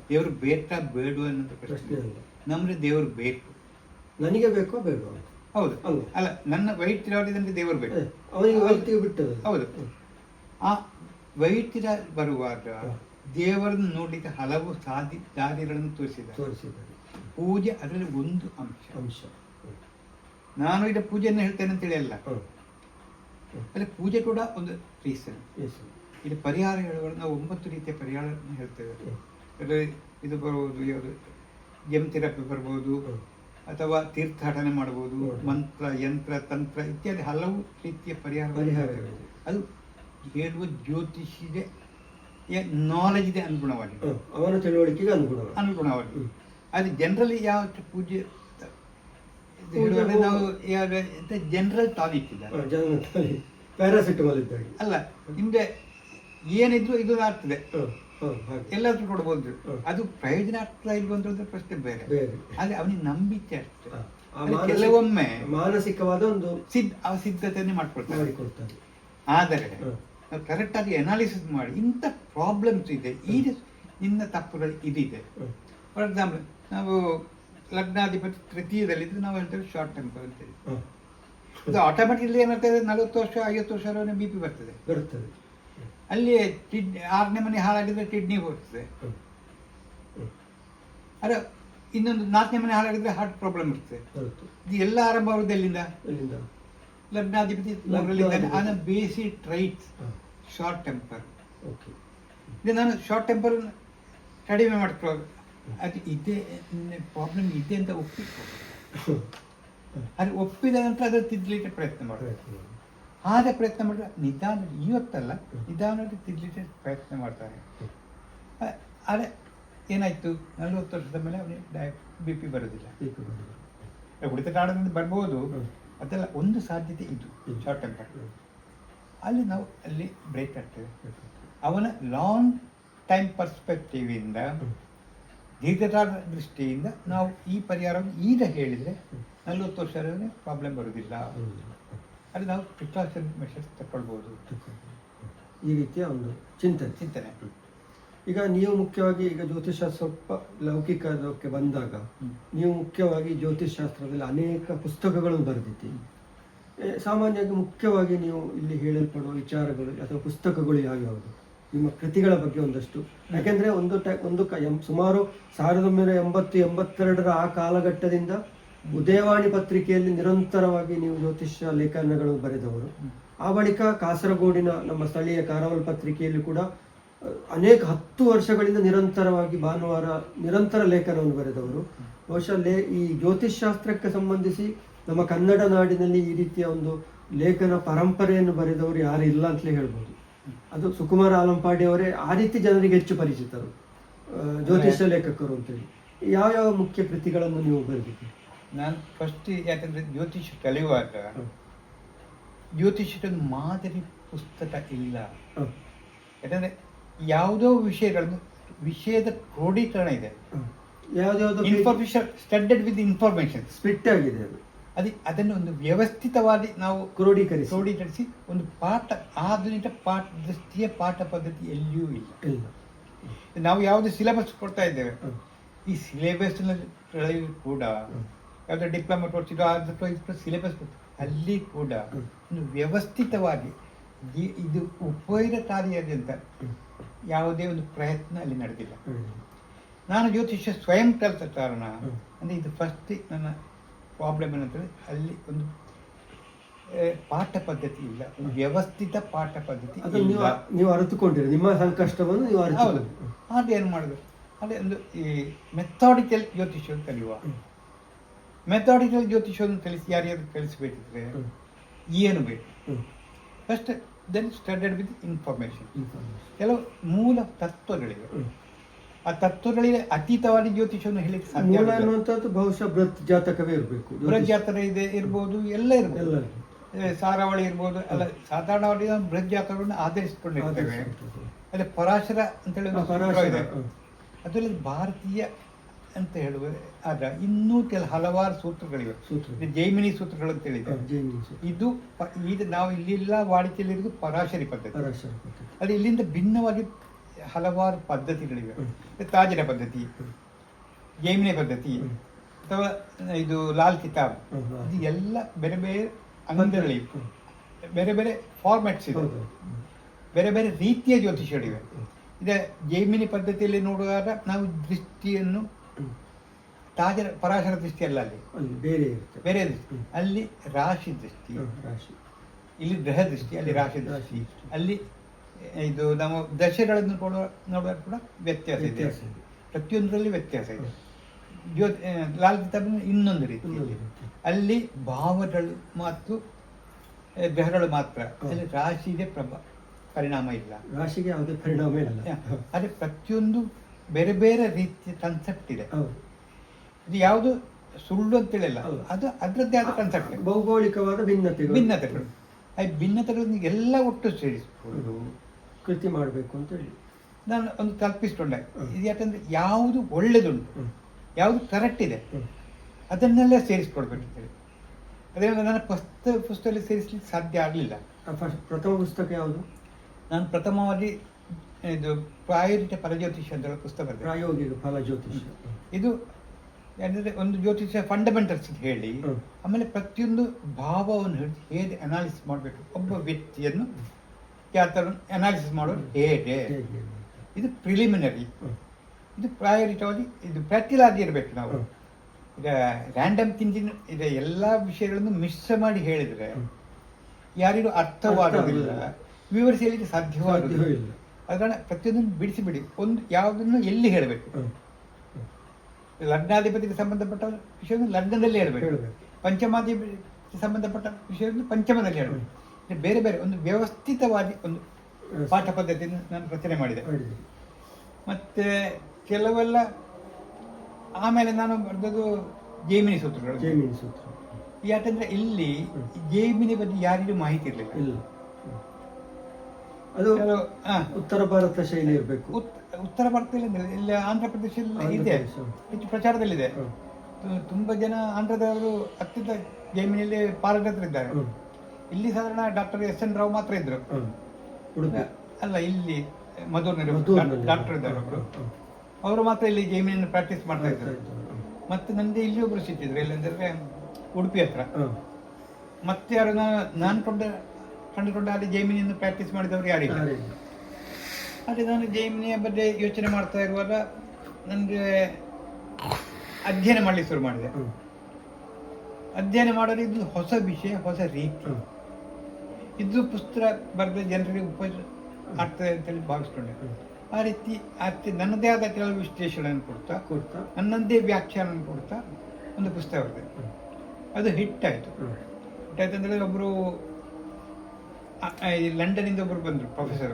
ದೇವರು ಬೇಕಾ ಬೇಡ ಅನ್ನೋ ಪ್ರಶ್ನೆ ಅಲ್ಲ. ನಮ್ಗೆ ದೇವರು ಬೇಕು, ನನಗೆ ಬೇಕೋ ಬೇಡ, ಹೌದು ಅಲ್ಲ, ನನ್ನ ವೈಯಕ್ತಿಕ ದೇವರು ಬೇಕು, ಅವನಿಗೆ ಬಿಟ್ಟದ್ದು ಹೌದು. ಆ ವೈಯಕ್ತಿಕ ಬರುವಾಗ ದೇವರನ್ನು ನೋಡಲಿಕ್ಕೆ ಹಲವು ದಾರಿಗಳನ್ನು ತೋರಿಸಿದ್ದಾರೆ. ಪೂಜೆ ಅದರಲ್ಲಿ ಒಂದು ಅಂಶ. ನಾನು ಈಗ ಪೂಜೆಯನ್ನು ಹೇಳ್ತೇನೆ ಅಂತೇಳಿ ಅಲ್ಲ, ಅಲ್ಲಿ ಪೂಜೆ ಕೂಡ ಒಂದು ರೀಸನ್. ಇಲ್ಲಿ ಪರಿಹಾರ ಹೇಳುವಾಗ ನಾವು 9 ರೀತಿಯ ಪರಿಹಾರ ಹೇಳ್ತೇವೆ. ಇದು ಬರ್ಬೋದು, ಯಾವುದು ಥೆರಪಿ ಬರ್ಬೋದು, ಅಥವಾ ತೀರ್ಥಾಟನೆ ಮಾಡ್ಬೋದು, ಮಂತ್ರ, ಯಂತ್ರ, ತಂತ್ರ ಇತ್ಯಾದಿ ಹಲವು ರೀತಿಯ ಪರಿಹಾರ. ಅದು ಹೇಳುವ ಜ್ಯೋತಿಷಿಗೆ ನಾಲೆಜ್ ಇದೆ ಅನುಗುಣವಾಗಿ, ಅವನ ತಿಳುವಳಿಕೆಗೆ ಅನುಗುಣವಾಗಿ. ಅದು ಜನರಲಿ ಯಾವ ಪೂಜೆ ಹೇಳುವಾಗ ನಾವು ಜನರಲ್ ಟಾನಿಕ್ ಇದ್ದಾರೆ, ಪ್ಯಾರಾಸಿಟಮಾಲ್ ಇದ್ದಾಗ ಅಲ್ಲ, ನಿಮ್ಗೆ ಏನಿದ್ರು ಇದು ಆಗ್ತದೆ, ಎಲ್ಲಾದ್ರೂ ಕೊಡ್ಬೋದು. ಅದು ಪ್ರಯೋಜನ ಆಗ್ತದ ಇಲ್ವಂತ ಪ್ರಶ್ನೆ ಬೇರೆ. ಆದ್ರೆ ಅವನಿಗೆ ನಂಬಿಕೆ ಆಗ್ತದೆ. ಕೆಲವೊಮ್ಮೆ ಮಾನಸಿಕವಾದ ಒಂದು ಸಿದ್ಧತೆಯನ್ನೇ ಮಾಡ್ಕೊಳ್ತಾರೆ. ಆದರೆ ನಾವು ಕರೆಕ್ಟ್ ಆಗಿ ಅನಾಲಿಸಿಸ್ ಮಾಡಿ, ಇಂಥ ಪ್ರಾಬ್ಲಮ್ಸ್ ಇದೆ, ಈ ನಿನ್ನ ತಪ್ಪುಗಳು ಇದಿದೆ. ಫಾರ್ ಎಕ್ಸಾಂಪಲ್, ನಾವು ಲಗ್ನಾಧಿಪತಿ ತೃತೀಯದಲ್ಲಿದ್ದು ನಾವು ಹೇಳ್ತೇವೆ ಶಾರ್ಟ್ ಟೆಂಪರ್ ಅಂತೇಳಿ. ಅದು ಆಟೋಮೆಟಿಕ್ಲಿ ಏನಾಗ್ತದೆ, 40 ವರ್ಷ 50 ವರ್ಷ BP ಬರ್ತದೆ. ಅಲ್ಲಿ 6ನೇ ಮನೆ ಹಾಳಾಗಿದ್ರೆ ಕಿಡ್ನಿ ಬರ್ತದೆ. ಅದೇ ಇನ್ನೊಂದು 4ನೇ ಮನೆ ಹಾಳಾಗಿದ್ರೆ ಹಾರ್ಟ್ ಪ್ರಾಬ್ಲಮ್ ಇರ್ತದೆ. ಇದು ಎಲ್ಲ ಆರಂಭ ಆಗುವುದು ಎಲ್ಲಿಂದ? ಲಗ್ನಾಧಿಪತಿ ಬೇಸಿಕ್ ಟ್ರೈಟ್ಸ್ ಶಾರ್ಟ್ ಟೆಂಪರ್. ಇದು ನಾನು ಶಾರ್ಟ್ ಟೆಂಪರ್ ಕಡಿಮೆ ಅದು ಇದೆ ಪ್ರಾಬ್ಲಮ್ ಇದೆ ಅಂತ ಅದು ಒಪ್ಪಿದ ನಂತರ ಅದನ್ನು ತಿದ್ದಲಿಕ್ಕೆ ಪ್ರಯತ್ನ ಮಾಡಬೇಕು. ಆಗ ಪ್ರಯತ್ನ ಮಾಡಿದ್ರೆ ನಿಧಾನ, ಇವತ್ತಲ್ಲ ನಿಧಾನವಾಗಿ ತಿದ್ದಲಿಕ್ಕೆ ಪ್ರಯತ್ನ ಮಾಡ್ತಾರೆ. ಆದರೆ ಏನಾಯಿತು, 40 ವರ್ಷದ ಮೇಲೆ ಅವನಿಗೆ BP ಬರೋದಿಲ್ಲ. ಉಳಿದ ಕಾರಣದಿಂದ ಬರ್ಬೋದು, ಅದೆಲ್ಲ ಒಂದು ಸಾಧ್ಯತೆ. ಇದು ಶಾರ್ಟ್ ಟೆಂಪರ್, ಅಲ್ಲಿ ನಾವು ಅಲ್ಲಿ ಬ್ರೇಕ್ ಆಗ್ತೇವೆ. ಅವನ ಲಾಂಗ್ ಟೈಮ್ ಪರ್ಸ್ಪೆಕ್ಟಿವ್ ಇಂದ, ದೀರ್ಘಕಾಲ ದೃಷ್ಟಿಯಿಂದ ನಾವು ಈ ಪರಿಹಾರವನ್ನು ಈಗ ಹೇಳಿದರೆ 40 ವರ್ಷದಲ್ಲಿ ಪ್ರಾಬ್ಲಮ್ ಬರುವುದಿಲ್ಲ. ಅಲ್ಲಿ ನಾವು ಪ್ರಿಕಾಷನ್ ಮೆಷರ್ಸ್ ತಗೊಳ್ಬೋದು. ಈ ರೀತಿಯ ಒಂದು ಚಿಂತನೆ. ಈಗ ನೀವು ಮುಖ್ಯವಾಗಿ ಈಗ ಜ್ಯೋತಿಷ ಸ್ವಲ್ಪ ಲೌಕಿಕಕ್ಕೆ ಬಂದಾಗ ನೀವು ಮುಖ್ಯವಾಗಿ ಜ್ಯೋತಿಷ್ ಶಾಸ್ತ್ರದಲ್ಲಿ ಅನೇಕ ಪುಸ್ತಕಗಳನ್ನು ಬರೆದಿದ್ದೀರಿ. ಸಾಮಾನ್ಯವಾಗಿ ಮುಖ್ಯವಾಗಿ ನೀವು ಇಲ್ಲಿ ಹೇಳಲ್ಪಡುವ ವಿಚಾರಗಳು ಅಥವಾ ಪುಸ್ತಕಗಳು ಯಾವ್ಯಾವುದು, ನಿಮ್ಮ ಕೃತಿಗಳ ಬಗ್ಗೆ ಒಂದಷ್ಟು? ಯಾಕೆಂದ್ರೆ ಸುಮಾರು 1980-82 ಆ ಕಾಲಘಟ್ಟದಿಂದ ಉದಯವಾಣಿ ಪತ್ರಿಕೆಯಲ್ಲಿ ನಿರಂತರವಾಗಿ ನೀವು ಜ್ಯೋತಿಷ್ಯ ಲೇಖನಗಳು ಬರೆದವರು. ಆ ಬಳಿಕ ಕಾಸರಗೋಡಿನ ನಮ್ಮ ಸ್ಥಳೀಯ ಕಾರವಲ್ ಪತ್ರಿಕೆಯಲ್ಲಿ ಕೂಡ ಅನೇಕ 10 ವರ್ಷಗಳಿಂದ ನಿರಂತರವಾಗಿ ಭಾನುವಾರ ನಿರಂತರ ಲೇಖನವನ್ನು ಬರೆದವರು. ಬಹುಶಃ ಈ ಜ್ಯೋತಿಷ್ ಶಾಸ್ತ್ರಕ್ಕೆ ಸಂಬಂಧಿಸಿ ನಮ್ಮ ಕನ್ನಡ ನಾಡಿನಲ್ಲಿ ಈ ರೀತಿಯ ಒಂದು ಲೇಖನ ಪರಂಪರೆಯನ್ನು ಬರೆದವರು ಯಾರು ಇಲ್ಲ ಅಂತಲೇ ಹೇಳ್ಬೋದು. ಅದು ಸುಕುಮಾರ ಆಲಂಪಾಡಿ ಅವರೇ ಆ ರೀತಿ ಜನರಿಗೆ ಹೆಚ್ಚು ಪರಿಚಿತರು, ಜ್ಯೋತಿಷ್ಯ ಲೇಖಕರು ಅಂತೇಳಿ. ಯಾವ ಮುಖ್ಯ ಕೃತಿಗಳನ್ನು ನೀವು ಬರೆದಿದ್ದೀರಿ? ನಾನು ಫಸ್ಟ್, ಯಾಕಂದ್ರೆ ಜ್ಯೋತಿಷ ಕಲಿಯುವಾಗ ಜ್ಯೋತಿಷದ ಮಾದರಿ ಪುಸ್ತಕ ಇಲ್ಲ. ಯಾಕಂದ್ರೆ ಯಾವುದೋ ವಿಷಯದ ಕ್ರೋಢೀಕರಣ ಇದೆ, ಇನ್ಫಾರ್ಮೇಶನ್ ಸ್ಟಡ್ಡೆಡ್ ವಿತ್ ಇನ್ಫಾರ್ಮೇಶನ್ ಸ್ಪ್ಲಿಟ್ ಆಗಿದೆ. ಅದನ್ನು ಒಂದು ವ್ಯವಸ್ಥಿತವಾಗಿ ನಾವು ಕ್ರೋಢೀಕರಿಸಿ ಒಂದು ಪಾಠ, ಆಧುನಿಕ ದೃಷ್ಟಿಯ ಪಾಠ ಪದ್ಧತಿ ಎಲ್ಲಿಯೂ ಇಲ್ಲ. ನಾವು ಯಾವುದು ಸಿಲೆಬಸ್ ಕೊಡ್ತಾ ಇದ್ದೇವೆ, ಈ ಸಿಲೆಬಸ್ ಕೂಡ ಯಾವುದೋ ಡಿಪ್ಲೊಮಾ ಕೊಡ್ತಿದ್ದೋ ಅದ್ರ ಸಿಲೆಬಸ್ ಅಲ್ಲಿ ಕೂಡ ಒಂದು ವ್ಯವಸ್ಥಿತವಾಗಿ ಇದು ಉಪಯೋಗಕಾರಿಯಾಗಿ ಅಂತ ಯಾವುದೇ ಒಂದು ಪ್ರಯತ್ನ ಅಲ್ಲಿ ನಡೆದಿಲ್ಲ. ನಾನು ಜ್ಯೋತಿಷ್ಯ ಸ್ವಯಂ ಕಲಿತ ಕಾರಣ ಅಂದರೆ ಇದು ಫಸ್ಟ್ ನನ್ನ ಪ್ರಾಬ್ಲಮ್ ಏನಂತಂದರೆ ಅಲ್ಲಿ ಒಂದು ಪಾಠ ಪದ್ಧತಿ ಇಲ್ಲ, ಒಂದು ವ್ಯವಸ್ಥಿತ ಪಾಠ ಪದ್ಧತಿ ನೀವು ಅರಿತುಕೊಂಡಿರಿ, ನಿಮ್ಮ ಸಂಕಷ್ಟವನ್ನು ನೀವು ಹೌದು. ಅದೇನು ಮಾಡೋದು, ಅದೇ ಒಂದು ಈ ಮೆಥಾಡಿಕಲ್ ಜ್ಯೋತಿಷ್ಯವನ್ನು ಕಲಿಯುವ. ಮೆಥಾಡಿಕಲ್ ಜ್ಯೋತಿಷ್ಯವನ್ನು ಯಾರ್ಯಾರು ಕಲಿಸಬೇಕಿದ್ರೆ ಏನು ಬೇಕು, first then studied with information. ಕೆಲವು ಮೂಲ ತತ್ವಗಳಿವೆ, ಆ ತತ್ವಗಳಿಗೆ ಅತೀತವಾಗಿ ಜ್ಯೋತಿಷವನ್ನು ಹೇಳಿಕ್ಕೆ ಸಾಧ್ಯ ಅನ್ನುವಂಥದ್ದು ಬಹುಶಃ ಬೃಹತ್ ಜಾತಕವೇ ಇರಬೇಕು. ಬೃಹತ್ ಜಾತಕ ಇರ್ಬೋದು, ಎಲ್ಲ ಇರ್ಬೋದು, ಸಾರಾವಳಿ ಇರ್ಬೋದು, ಅಲ್ಲ ಸಾಧಾರಣವಾಗಿ ನಾವು ಬೃಹತ್ ಜಾತಕಗಳನ್ನು ಆಧರಿಸಿಕೊಂಡಿರ್ತೇವೆ. ಅದೇ ಪರಾಶರ ಅಂತೇಳಿ ಇದೆ, ಅದರಲ್ಲಿ ಭಾರತೀಯ ಅಂತ ಹೇಳುವ ಆದ ಇನ್ನೂ ಹಲವಾರು ಸೂತ್ರಗಳಿವೆ. ಜೈಮಿನಿ ಸೂತ್ರಗಳು ಅಂತ ಹೇಳಿದೆ. ಇದು ಈಗ ನಾವು ಇಲ್ಲೆಲ್ಲ ವಾಡಿಕೆಯಲ್ಲಿರೋದು ಪರಾಶರಿ ಪದ್ಧತಿ. ಅದು ಇಲ್ಲಿಂದ ಭಿನ್ನವಾಗಿ ಹಲವಾರು ಪದ್ಧತಿಗಳಿವೆ. ತಾಜರ ಪದ್ಧತಿ, ಜೈಮಿನಿ ಪದ್ಧತಿ, ಅಥವಾ ಇದು ಲಾಲ್ ಕಿತಾಬ್, ಇದು ಎಲ್ಲ ಬೇರೆ ಬೇರೆ ಅಂಗಗಳಿವೆ, ಬೇರೆ ಬೇರೆ ಫಾರ್ಮ್ಯಾಟ್ಸ್ ಇದೆ, ಬೇರೆ ಬೇರೆ ರೀತಿಯ ಜ್ಯೋತಿಷಗಳಿವೆ. ಇದೆ ಜೈಮಿನಿ ಪದ್ಧತಿಯಲ್ಲಿ ನೋಡುವಾಗ ನಾವು ದೃಷ್ಟಿಯನ್ನು ಪರಾಶರ ದೃಷ್ಟಿ ಅಲ್ಲ, ಅಲ್ಲಿ ಬೇರೆ ದೃಷ್ಟಿ, ಅಲ್ಲಿ ರಾಶಿ ದೃಷ್ಟಿ, ಇಲ್ಲಿ ಗ್ರಹ ದೃಷ್ಟಿ, ಅಲ್ಲಿ ರಾಶಿ ದೃಷ್ಟಿ, ಅಲ್ಲಿ ಇದು ನಾವು ದಶೆಗಳನ್ನು ನೋಡುವಾಗ ಕೂಡ ವ್ಯತ್ಯಾಸ ಇದೆ, ಪ್ರತಿಯೊಂದರಲ್ಲಿ ವ್ಯತ್ಯಾಸ ಇದೆ. ಲಾಲ್ ಕಿತಾಬ್ ಇನ್ನೊಂದು ರೀತಿ, ಅಲ್ಲಿ ಭಾವಗಳು ಮತ್ತು ಗ್ರಹಗಳು ಮಾತ್ರ, ಅಲ್ಲಿ ರಾಶಿಗೆ ಪರಿಣಾಮ ಇಲ್ಲ, ರಾಶಿಗೆ ಯಾವುದೇ ಪರಿಣಾಮ ಇಲ್ಲ. ಅದೇ ಪ್ರತಿಯೊಂದು ಬೇರೆ ಬೇರೆ ರೀತಿಯ ಕನ್ಸೆಪ್ಟ್ ಇದೆ. ಇದು ಯಾವುದು ಸುಳ್ಳು ಅಂತೇಳಿಲ್ಲ, ಅದು ಅದರದ್ದೇ ಆದ ಕನ್ಸೆಪ್ಟ್, ಭೌಗೋಳಿಕವಾದ ಭಿನ್ನತೆಗಳು. ಆ ಭಿನ್ನತೆಗಳನ್ನು ಎಲ್ಲ ಒಟ್ಟು ಸೇರಿಸಿಕೊಂಡು ಕೃತಿ ಮಾಡಬೇಕು ಅಂತ ಹೇಳಿ ನಾನು ಒಂದು ಕಲ್ಪಿಸಿಕೊಂಡೆ. ಇದು ಯಾಕಂದ್ರೆ ಯಾವುದು ಒಳ್ಳೆದುಂಟು, ಯಾವುದು ಕರೆಕ್ಟ್ ಇದೆ, ಅದನ್ನೆಲ್ಲ ಸೇರಿಸ್ಕೊಡ್ಬೇಕಂತೇಳಿ. ಅದರಿಂದ ನನ್ನ ಪುಸ್ತಕದಲ್ಲಿ ಸೇರಿಸ್ಲಿಕ್ಕೆ ಸಾಧ್ಯ ಆಗಲಿಲ್ಲ. ಪ್ರಥಮ ಪುಸ್ತಕ ಯಾವುದು? ನಾನು ಪ್ರಥಮವಾಗಿ ಇದು ಪ್ರಾಯೋಗಿಕ ಫಲಜ್ಯೋತಿಷ್ಯ ಅಂತ ಪುಸ್ತಕ ಬರೆದೆ. ಪ್ರಾಯೋಗಿಕ ಫಲಜ್ಯೋತಿಷ್ಯ ಇದು ಯಾಕಂದರೆ ಒಂದು ಜ್ಯೋತಿಷ್ಯ ಫಂಡಮೆಂಟಲ್ಸ್ ಹೇಳಿ, ಆಮೇಲೆ ಪ್ರತಿಯೊಂದು ಭಾವವನ್ನು ಹೇಗೆ ಅನಾಲಿಸಿಸ್ ಮಾಡಬೇಕು, ಒಬ್ಬ ವ್ಯಕ್ತಿಯನ್ನು ಯಾವ ಥರ ಅನಾಲಿಸಿಸ್ ಮಾಡೋದು ಹೇಗೆ, ಇದು ಪ್ರಿಲಿಮಿನರಿ. ಇದು ಪ್ರಾಯೋರಿಟವಾಗಿ ಇದು ಪ್ರಾಕ್ಟಿಕಲ್ ಆಗಿ ಇರಬೇಕು. ನಾವು ಈಗ ರ್ಯಾಂಡಮ್ ಥಿಂಕಿಂಗ್ ಇದೆ, ಎಲ್ಲ ವಿಷಯಗಳನ್ನು ಮಿಶ್ರ ಮಾಡಿ ಹೇಳಿದರೆ ಯಾರಿಗೂ ಅರ್ಥವಾಗೋದಿಲ್ಲ, ವಿವರಿಸಿ ಹೇಳಲಿಕ್ಕೆ ಸಾಧ್ಯವಾಗೋದಿಲ್ಲ. ಅದರ ಪ್ರತಿಯೊಂದನ್ನು ಬಿಡಿಸಿ ಒಂದು ಯಾವುದನ್ನು ಎಲ್ಲಿ ಹೇಳಬೇಕು, ಲಗ್ನಾಧಿಪತಿಗೆ ಸಂಬಂಧಪಟ್ಟ ವಿಷಯವನ್ನು ಲಗ್ನದಲ್ಲಿ ಹೇಳಬೇಕು, ಹೇಳ್ಬೇಕು. ಪಂಚಮಾಧಿಪತಿಗೆ ಸಂಬಂಧಪಟ್ಟ ವಿಷಯವನ್ನು ಪಂಚಮದಲ್ಲಿ ಹೇಳಬೇಕು. ಬೇರೆ ಬೇರೆ ಒಂದು ವ್ಯವಸ್ಥಿತವಾಗಿ ಒಂದು ಪಾಠ ಪದ್ಧತಿಯನ್ನು ನಾನು ರಚನೆ ಮಾಡಿದೆ. ಮತ್ತೆ ಕೆಲವೆಲ್ಲ ಆಮೇಲೆ ನಾನು ಬರೆದದ್ದು ಜೈಮಿನಿ ಸೂತ್ರಗಳು. ಜೈಮಿನಿ ಸೂತ್ರ ಯಾಕಂದ್ರೆ ಇಲ್ಲಿ ಜೈಮಿನಿ ಬಗ್ಗೆ ಯಾರಿಗೂ ಮಾಹಿತಿ ಇರಲಿಲ್ಲ. ಇಲ್ಲ, ಅದು ಉತ್ತರ ಭಾರತ ಶೈಲಿ ಇರಬೇಕು. ಉತ್ತರ ಭಾರತದಲ್ಲಿ ಇಲ್ಲಿ ಆಂಧ್ರ ಪ್ರದೇಶದಲ್ಲಿ ಇದೆ, ಹೆಚ್ಚು ಪ್ರಚಾರದಲ್ಲಿದೆ. ತುಂಬಾ ಜನ ಆಂಧ್ರದವರು ಅತ್ಯಂತ ಜೈಮಿನಿಯಲ್ಲಿ ಪಾರಂಗತರಿದ್ದಾರೆ. ಇಲ್ಲಿ ಸಾಧಾರಣ ಡಾಕ್ಟರ್ SN ರಾವ್ ಮಾತ್ರ ಇದ್ರು. ಅಲ್ಲ, ಇಲ್ಲಿ ಮಧುರ್ನಲ್ಲಿ ಡಾಕ್ಟರ್ ಇದ್ದಾರೆ ಒಬ್ರು, ಅವರು ಮಾತ್ರ ಇಲ್ಲಿ ಜೈಮಿನಿಯನ್ನು ಪ್ರಾಕ್ಟೀಸ್ ಮಾಡ್ತಾ ಇದ್ರು. ಮತ್ತೆ ನನಗೆ ಇಲ್ಲಿ ಒಬ್ರು ಸಿಕ್ಕಿದ್ರು, ಎಲ್ಲಂದ್ರೆ ಉಡುಪಿ ಹತ್ರ. ಮತ್ತೆ ಯಾರು ನಾನು ಕಂಡುಕೊಂಡ ಅಲ್ಲಿ ಜೈಮಿನಿಯನ್ನು ಪ್ರಾಕ್ಟೀಸ್ ಮಾಡಿದವರು ಯಾರಿಲ್ಲ. ಅದೇ ನಾನು ಜೈಮಿನಿಯ ಬಗ್ಗೆ ಯೋಚನೆ ಮಾಡ್ತಾ ಇರುವಾಗ ನನಗೆ ಅಧ್ಯಯನ ಮಾಡಲಿಕ್ಕೆ ಶುರು ಮಾಡಿದೆ. ಅಧ್ಯಯನ ಮಾಡಲು ಇದು ಹೊಸ ವಿಷಯ, ಹೊಸ ರೀತಿ. ಇದು ಪುಸ್ತಕ ಬರೆದ ಜನರಿಗೆ ಉಪಯೋಗ ಆಗ್ತದೆ ಅಂತೇಳಿ ಭಾವಿಸ್ಕೊಂಡೆ. ಆ ರೀತಿ ನನ್ನದೇ ಆದ ಕೆಲವು ವಿಶ್ಲೇಷಣೆಯನ್ನು ಕೊಡ್ತಾ ನನ್ನದೇ ವ್ಯಾಖ್ಯಾನ ಕೊಡ್ತಾ ಒಂದು ಪುಸ್ತಕ ಬರೆದೆ. ಅದು ಹಿಟ್ಟಾಯಿತು. ಹಿಟ್ಟಾಯ್ತು ಒಬ್ಬರು ಲಂಡನ್ನಿಂದ ಒಬ್ಬರು ಬಂದರು, ಪ್ರೊಫೆಸರ್.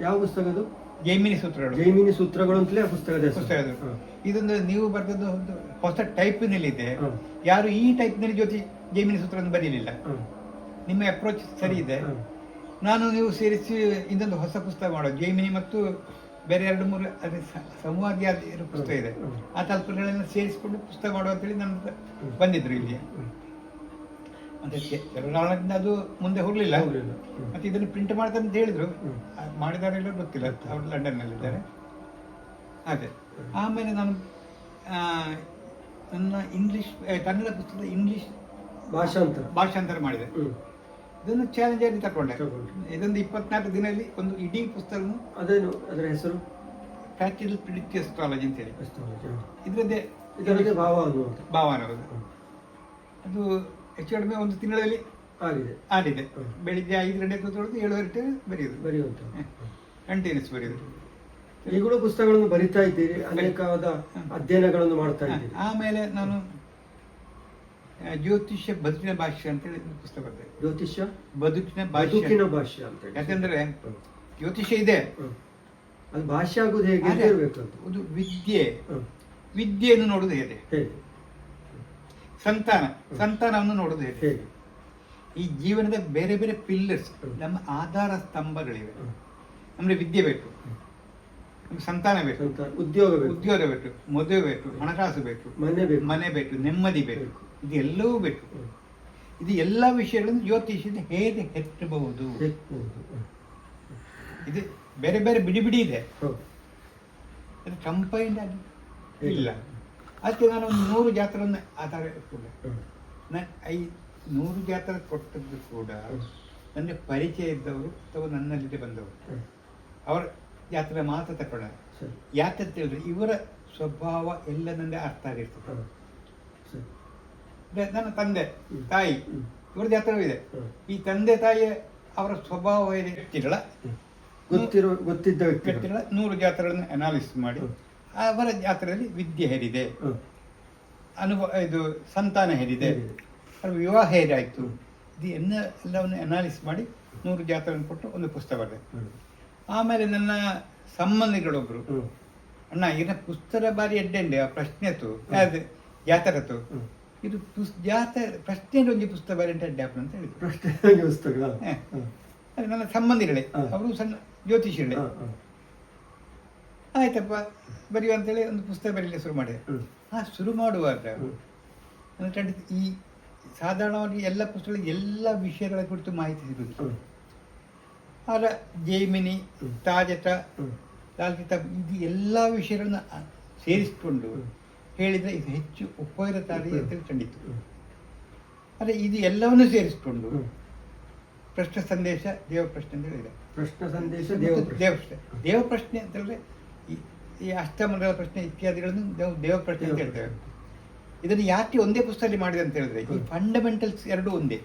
ಯಾವ ಪುಸ್ತಕ ಅದು? ಜೈಮಿನಿ ಸೂತ್ರಗಳು. ಜೈಮಿನಿ ಸೂತ್ರಗಳು ಅಂತಲೇ ಪುಸ್ತಕದ ಇದೊಂದು ನೀವು ಬರೆದದ್ದು ಒಂದು ಹೊಸ ಟೈಪ್ನಲ್ಲಿ ಇದೆ. ಯಾರು ಈ ಟೈಪ್ನಲ್ಲಿ ಜೈಮಿನಿ ಸೂತ್ರವನ್ನು ಬರೀಲಿಲ್ಲ. ನಿಮ್ಮ ಅಪ್ರೋಚ್ ಸರಿ ಇದೆ. ನಾನು ನೀವು ಸೇರಿಸಿ ಇದೊಂದು ಹೊಸ ಪುಸ್ತಕ ಮಾಡೋದು, ಜೈಮಿನಿ ಮತ್ತು ಬೇರೆ 2-3 ಅದೇ ಸಂವಾದಿಯಾದ ಪುಸ್ತಕ ಇದೆ, ಆ ತಾತ್ಪರ್ಯಗಳನ್ನು ಸೇರಿಸಿಕೊಂಡು ಪುಸ್ತಕ ಮಾಡುವ ಅಂತೇಳಿ ನನ್ನ ಬಂದಿದ್ರು ಇಲ್ಲಿ. ಮತ್ತೆ ಕೆಲವು ಅದು ಮುಂದೆ ಹೋಗಲಿಲ್ಲ. ಮತ್ತೆ ಇದನ್ನು ಪ್ರಿಂಟ್ ಮಾಡ್ತಾರೆ ಅಂತ ಹೇಳಿದ್ರು, ಮಾಡಿದಾರೆ ಇಲ್ಲ ಗೊತ್ತಿಲ್ಲ, ಅವರು ಲಂಡನ್ನಲ್ಲಿದ್ದಾರೆ. ಅದೇ ಆಮೇಲೆ ನಾನು ನನ್ನ ಕನ್ನಡ ಪುಸ್ತಕದ ಇಂಗ್ಲಿಷ್ ಭಾಷಾಂತರ ಮಾಡಿದೆ. ಇದನ್ನು ಚಾಲೆಂಜ್ ಆಗಿ ತಗೊಂಡೆ. ಇದೊಂದು 24 ದಿನದಲ್ಲಿ ಒಂದು ಇಡೀ ಪುಸ್ತಕ. ಅದೇನು ಅದರ ಹೆಸರು? ಪ್ರಾಕ್ಟಿಕಲ್ ಪ್ರಿಡಿಕ್ಟಿವ್ ಅಸ್ಟ್ರಾಲಜಿ ಅಂತೇಳಿ. ಇದರದೇ ಭಾವ ಅನ್ನೋದು. ಅದು ಹೆಚ್ಚು ಕಡಿಮೆ ಒಂದು ತಿಂಗಳಲ್ಲಿ ಆಗಿದೆ. ಬೆಳಿಗ್ಗೆ 5 ಗಂಟೆ ಕೂತ್ಕೊಳ್ಳೋದು 7 ಗಂಟೆ ಬರೆಯುವುದು, ಕಂಟಿನ್ಯೂಸ್ ಬರೆಯುವುದು. ಈಗಲೂ ಪುಸ್ತಕಗಳನ್ನು ಬರಿತಾ ಇದ್ದೀರಿ, ಅನೇಕವಾದ ಅಧ್ಯಯನಗಳನ್ನು ಮಾಡ್ತಾ ಇದ್ದೀರಿ. ಆಮೇಲೆ ನಾನು ಜ್ಯೋತಿಷ್ಯ ಬದುಕಿನ ಭಾಷ್ಯ ಅಂತೇಳಿ ಪುಸ್ತಕ ಬರ್ತದೆ. ಜ್ಯೋತಿಷ್ಯ ಬದುಕಿನ ಭಾಷ್ಯ ಅಂತ. ಯಾಕಂದ್ರೆ ಜ್ಯೋತಿಷ್ಯ ಇದೆ, ಅದು ಭಾಷ್ಯ ಆಗುದು ಹೇಗೆ? ಒಂದು ವಿದ್ಯೆಯನ್ನು ನೋಡುದು ಹೇಗೆ, ಸಂತಾನವನ್ನು ನೋಡುದು ಹೇಗೆ, ಈ ಜೀವನದ ಬೇರೆ ಬೇರೆ ಪಿಲ್ಲರ್ಸ್, ನಮ್ಮ ಆಧಾರ ಸ್ತಂಭಗಳಿವೆ. ನಮ್ಗೆ ವಿದ್ಯೆ ಬೇಕು, ನಮ್ಗೆ ಸಂತಾನ ಬೇಕು, ಉದ್ಯೋಗ ಬೇಕು, ಮದುವೆ ಬೇಕು, ಹಣಕಾಸು ಬೇಕು, ಮನೆ ಬೇಕು, ನೆಮ್ಮದಿ ಬೇಕು, ಇದು ಎಲ್ಲವೂ ಬೇಕು. ಇದು ಎಲ್ಲ ವಿಷಯಗಳನ್ನು ಜ್ಯೋತಿಷ್ಯದಿಂದ ಹೇಗೆ ಹೆಚ್ಚಬಹುದು. ಇದು ಬೇರೆ ಬೇರೆ ಬಿಡಿ ಇದೆ, ಅದು ಕಂಪೈಂಡ್ ಆಗಿ ಇಲ್ಲ. ಅದಕ್ಕೆ ನಾನು ಒಂದು 100 ಜಾತರನ್ನು ಆಧಾರ ಇಟ್ಕೊಂಡೆ. 100 ಜಾತರ ಕೊಟ್ಟದ್ದು ಕೂಡ ನನಗೆ ಪರಿಚಯ ಇದ್ದವರು ಅಥವಾ ನನ್ನಲ್ಲಿ ಬಂದವರು, ಅವರ ಜಾತ್ರೆ ಮಾತ್ರ ತಕೊಂಡ. ಯಾಕಂತ ಹೇಳಿದ್ರೆ ಇವರ ಸ್ವಭಾವ ಎಲ್ಲ ನನಗೆ ಅರ್ಥ ಆಗಿರ್ತದೆ. ನನ್ನ ತಂದೆ ತಾಯಿ ಇವರ ಜಾತ್ರೆ ಇದೆ. ಈ ತಂದೆ ತಾಯಿಯ ಅವರ ಸ್ವಭಾವ ವ್ಯಕ್ತಿಗಳ ಗೊತ್ತಿದ್ದ ವ್ಯಕ್ತಿಗಳ 100 ಜಾತ್ರೆಗಳನ್ನು ಅನಾಲಿಸಿಸ್ ಮಾಡಿ ಅವರ ಜಾತ್ರೆಯಲ್ಲಿ ವಿದ್ಯೆ ಹೇರಿದೆ, ಇದು ಸಂತಾನ ಹೇರಿದೆ, ವಿವಾಹ ಹೇಗಾಯಿತು, ಇದು ಎಲ್ಲವನ್ನು ಅನಾಲಿಸಿಸ್ ಮಾಡಿ 100 ಜಾತ್ರೆಯನ್ನು ಕೊಟ್ಟು ಒಂದು ಪುಸ್ತಕ ಬರೆದೆ. ಆಮೇಲೆ ನನ್ನ ಸಂಬಂಧಿಗಳೊಬ್ರು, ಅಣ್ಣ ಇದನ್ನ ಪುಸ್ತಕ ಬಾರಿ ಎಡ್ಡೆಂಡೆ ಆ ಪ್ರಶ್ನೆತು ಜಾತರತು ಇದು ಪ್ರಶ್ನೆ ಒಂದು ಪುಸ್ತಕ ಬಾರಿ ಅಡ್ಡಾಪನ ಅಂತ ಹೇಳಿದ್ರು. ನನ್ನ ಸಂಬಂಧಿಗಳೇ, ಅವರು ಸಣ್ಣ ಜ್ಯೋತಿಷಿಗಳೇ. ಆಯ್ತಪ್ಪ ಬರೆಯುವ ಅಂತೇಳಿ ಒಂದು ಪುಸ್ತಕ ಬರೀಲಿಕ್ಕೆ ಶುರು ಮಾಡಿದೆ. ಶುರು ಮಾಡುವಾಗ ಈ ಸಾಧಾರಣವಾಗಿ ಎಲ್ಲ ಪುಸ್ತಕಗಳಿಗೆ ಎಲ್ಲ ವಿಷಯಗಳ ಕುರಿತು ಮಾಹಿತಿ ಸಿಗುವುದು. ಆಗ ಜೈಮಿನಿ, ತಾಜಟ, ಲಾಲ್ಕಿತ ಇದು ಎಲ್ಲ ವಿಷಯಗಳನ್ನ ಸೇರಿಸಿಕೊಂಡು ಹೇಳಿದರೆ ಇದು ಹೆಚ್ಚು ಉಪಯೋಗಕಾರಿ ಅಂತೇಳಿ ಕಂಡಿತು. ಆದರೆ ಇದು ಎಲ್ಲವನ್ನೂ ಸೇರಿಸಿಕೊಂಡು ಪ್ರಶ್ನೆ ಸಂದೇಶ ದೇವ ಪ್ರಶ್ನೆ ಅಂತ ಹೇಳಿದೆ. ಪ್ರಶ್ನೆ ಸಂದೇಶ ದೇವ ಪ್ರಶ್ನೆ ಅಂತ ಹೇಳಿದ್ರೆ ಈ ಅಷ್ಟಮಂಗಲ ಪ್ರಶ್ನೆ ಇತ್ಯಾದಿಗಳನ್ನು ದೇವ ಪ್ರಶ್ನೆ ಅಂತ ಹೇಳ್ತೇವೆ. ಇದನ್ನು ಯಾಕೆ ಒಂದೇ ಪುಸ್ತಕದಲ್ಲಿ ಮಾಡಿದೆ ಅಂತ ಹೇಳಿದ್ರೆ ಈ ಫಂಡಮೆಂಟಲ್ಸ್ ಎರಡು ಒಂದೇ.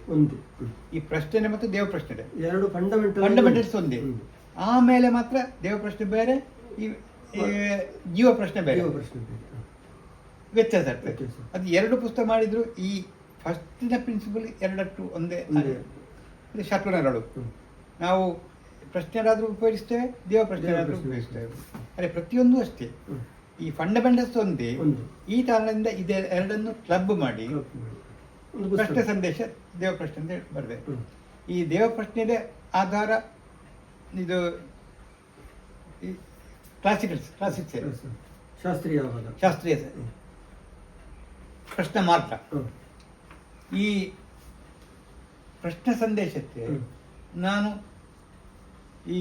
ಈ ಪ್ರಶ್ನೆ ಮತ್ತು ದೇವ ಪ್ರಶ್ನೆ ಎರಡು ಫಂಡಮೆಂಟಲ್ಸ್ ಒಂದೇ. ಆಮೇಲೆ ಮಾತ್ರ ದೇವ ಪ್ರಶ್ನೆ ಬೇರೆ, ಈ ಜೀವ ಪ್ರಶ್ನೆ ಬೇರೆ. ವ್ಯತ್ಯಾಸ ಆಗ್ತದೆ. ವ್ಯತ್ಯಾಸ. ಅದು ಎರಡು ಪುಸ್ತಕ ಮಾಡಿದ್ರು ಈ ಫಸ್ಟಿನ ಪ್ರಿನ್ಸಿಪಲ್ ಎರಡಟ್ಟು ಒಂದೇ. ಒಂದೇ. ಇದು ಶತ್ರುನರಳು ನಾವು ಪ್ರಶ್ನೆಯಾದರೂ ಉಪಯೋಗಿಸ್ತೇವೆ, ದೇವ ಪ್ರಶ್ನೆಯಾದರೂ ಉಪಯೋಗಿಸ್ತೇವೆ. ಅದೇ ಪ್ರತಿಯೊಂದು ಅಷ್ಟೇ ಈ ಫಂಡಮೆಂಟಲ್ಸ್ ಒಂದೇ. ಈ ಕಾರಣದಿಂದ ಇದೆ ಎರಡನ್ನು ಕ್ಲಬ್ ಮಾಡಿ ಪ್ರಶ್ನೆ ಸಂದೇಶ ದೇವ ಪ್ರಶ್ನೆ ಅಂತ ಬರೆದೆ. ಈ ದೇವ ಪ್ರಶ್ನೆಯ ಆಧಾರ ಇದು ಕ್ಲಾಸಿಕ್ಸ್ ಶಾಸ್ತ್ರೀಯ ಪ್ರಶ್ನೆ ಮಾತ್ರ. ಈ ಪ್ರಶ್ನೆ ಸಂದೇಶಕ್ಕೆ ನಾನು ಈ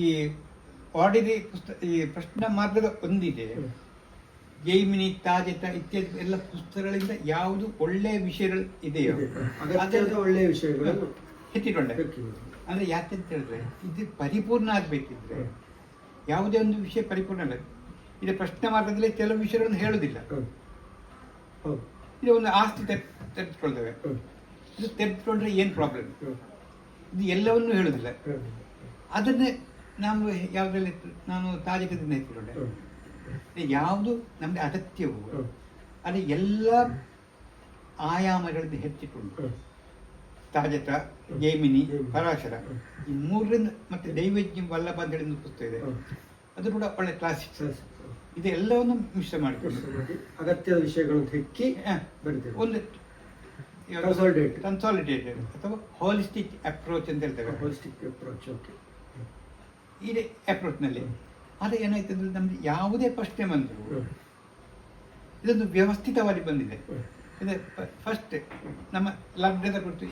ಆರ್ಡಿನರಿ ಪುಸ್ತಕ ಈ ಪ್ರಶ್ನೆ ಮಾರ್ಗದ ಒಂದಿದೆ. ಜೈಮಿನಿ, ತಾಜೆತ ಇತ್ಯಾದಿ ಎಲ್ಲ ಪುಸ್ತಕಗಳಿಂದ ಯಾವುದು ಒಳ್ಳೆಯ ವಿಷಯಗಳು ಇದೆಯೋ ಒಳ್ಳೆಯ ವಿಷಯಗಳು ಎತ್ತಿಕೊಂಡೆ. ಅಂದ್ರೆ ಯಾಕೆ ಅಂತ ಹೇಳಿದ್ರೆ ಇದು ಪರಿಪೂರ್ಣ ಆಗ್ಬೇಕಿದ್ರೆ ಯಾವುದೇ ಒಂದು ವಿಷಯ ಪರಿಪೂರ್ಣ ಅಲ್ಲ. ಇದು ಪ್ರಶ್ನೆ ಮಾರ್ಗದಲ್ಲಿ ಕೆಲವು ವಿಷಯಗಳನ್ನು ಹೇಳುವುದಿಲ್ಲ. ಇದು ಒಂದು ಆಸ್ತಿ ತೆಗೆದುಕೊಳ್ತೇವೆ, ಇದು ತೆಗೆದುಕೊಂಡ್ರೆ ಏನು ಪ್ರಾಬ್ಲಮ್, ಇದು ಎಲ್ಲವನ್ನೂ ಹೇಳುವುದಿಲ್ಲ. ಅದನ್ನೇ ನಾವು ಯಾವುದ್ರಲ್ಲಿ ನಾನು ತಾಜಕದಿಂದ ಎತ್ತಿಕೊಂಡೆ. ಯಾವುದು ನಮಗೆ ಅಗತ್ಯವು ಅದು ಎಲ್ಲ ಆಯಾಮಗಳಿಂದ ಹೆಚ್ಚಿಕೊಂಡು ತಾಜತ, ಜೈಮಿನಿ, ಪರಾಶರ ಈ ಮೂರರಿಂದ ಮತ್ತೆ ದೈವಜ್ಞ ವಲ್ಲಭ ಅಂತ ಹೇಳಿದ ಪುಸ್ತಕ ಇದೆ, ಅದು ಕೂಡ ಒಳ್ಳೆ ಕ್ಲಾಸಿಕ್ಸ್. ಇದೆಲ್ಲವನ್ನು ಮಿಶ್ರ ಮಾಡಿಕೊಂಡು ಅಗತ್ಯದ ವಿಷಯಗಳನ್ನು ಹೆಕ್ಕಿ ಒಂದು ಕನ್ಸಾಲಿಡೇಟೆಡ್ ಅಥವಾ ಹೋಲಿಸ್ಟಿಕ್ ಅಪ್ರೋಚ್ ಅಂತ ಹೇಳ್ತೇವೆ. ಹೋಲಿಸ್ಟಿಕ್ ಅಪ್ರೋಚ್ ಇದೆ ಅಪ್ರೋಚ್ನಲ್ಲಿ. ಆದರೆ ಏನಾಯ್ತು ಅಂದ್ರೆ ನಮ್ಗೆ ಯಾವುದೇ ಪ್ರಶ್ನೆ ಬಂದರೂ ಇದೊಂದು ವ್ಯವಸ್ಥಿತವಾಗಿ ಬಂದಿದೆ. ಇದು ಫಸ್ಟ್ ನಮ್ಮ ಲಗ್ನದ ಕುರಿತು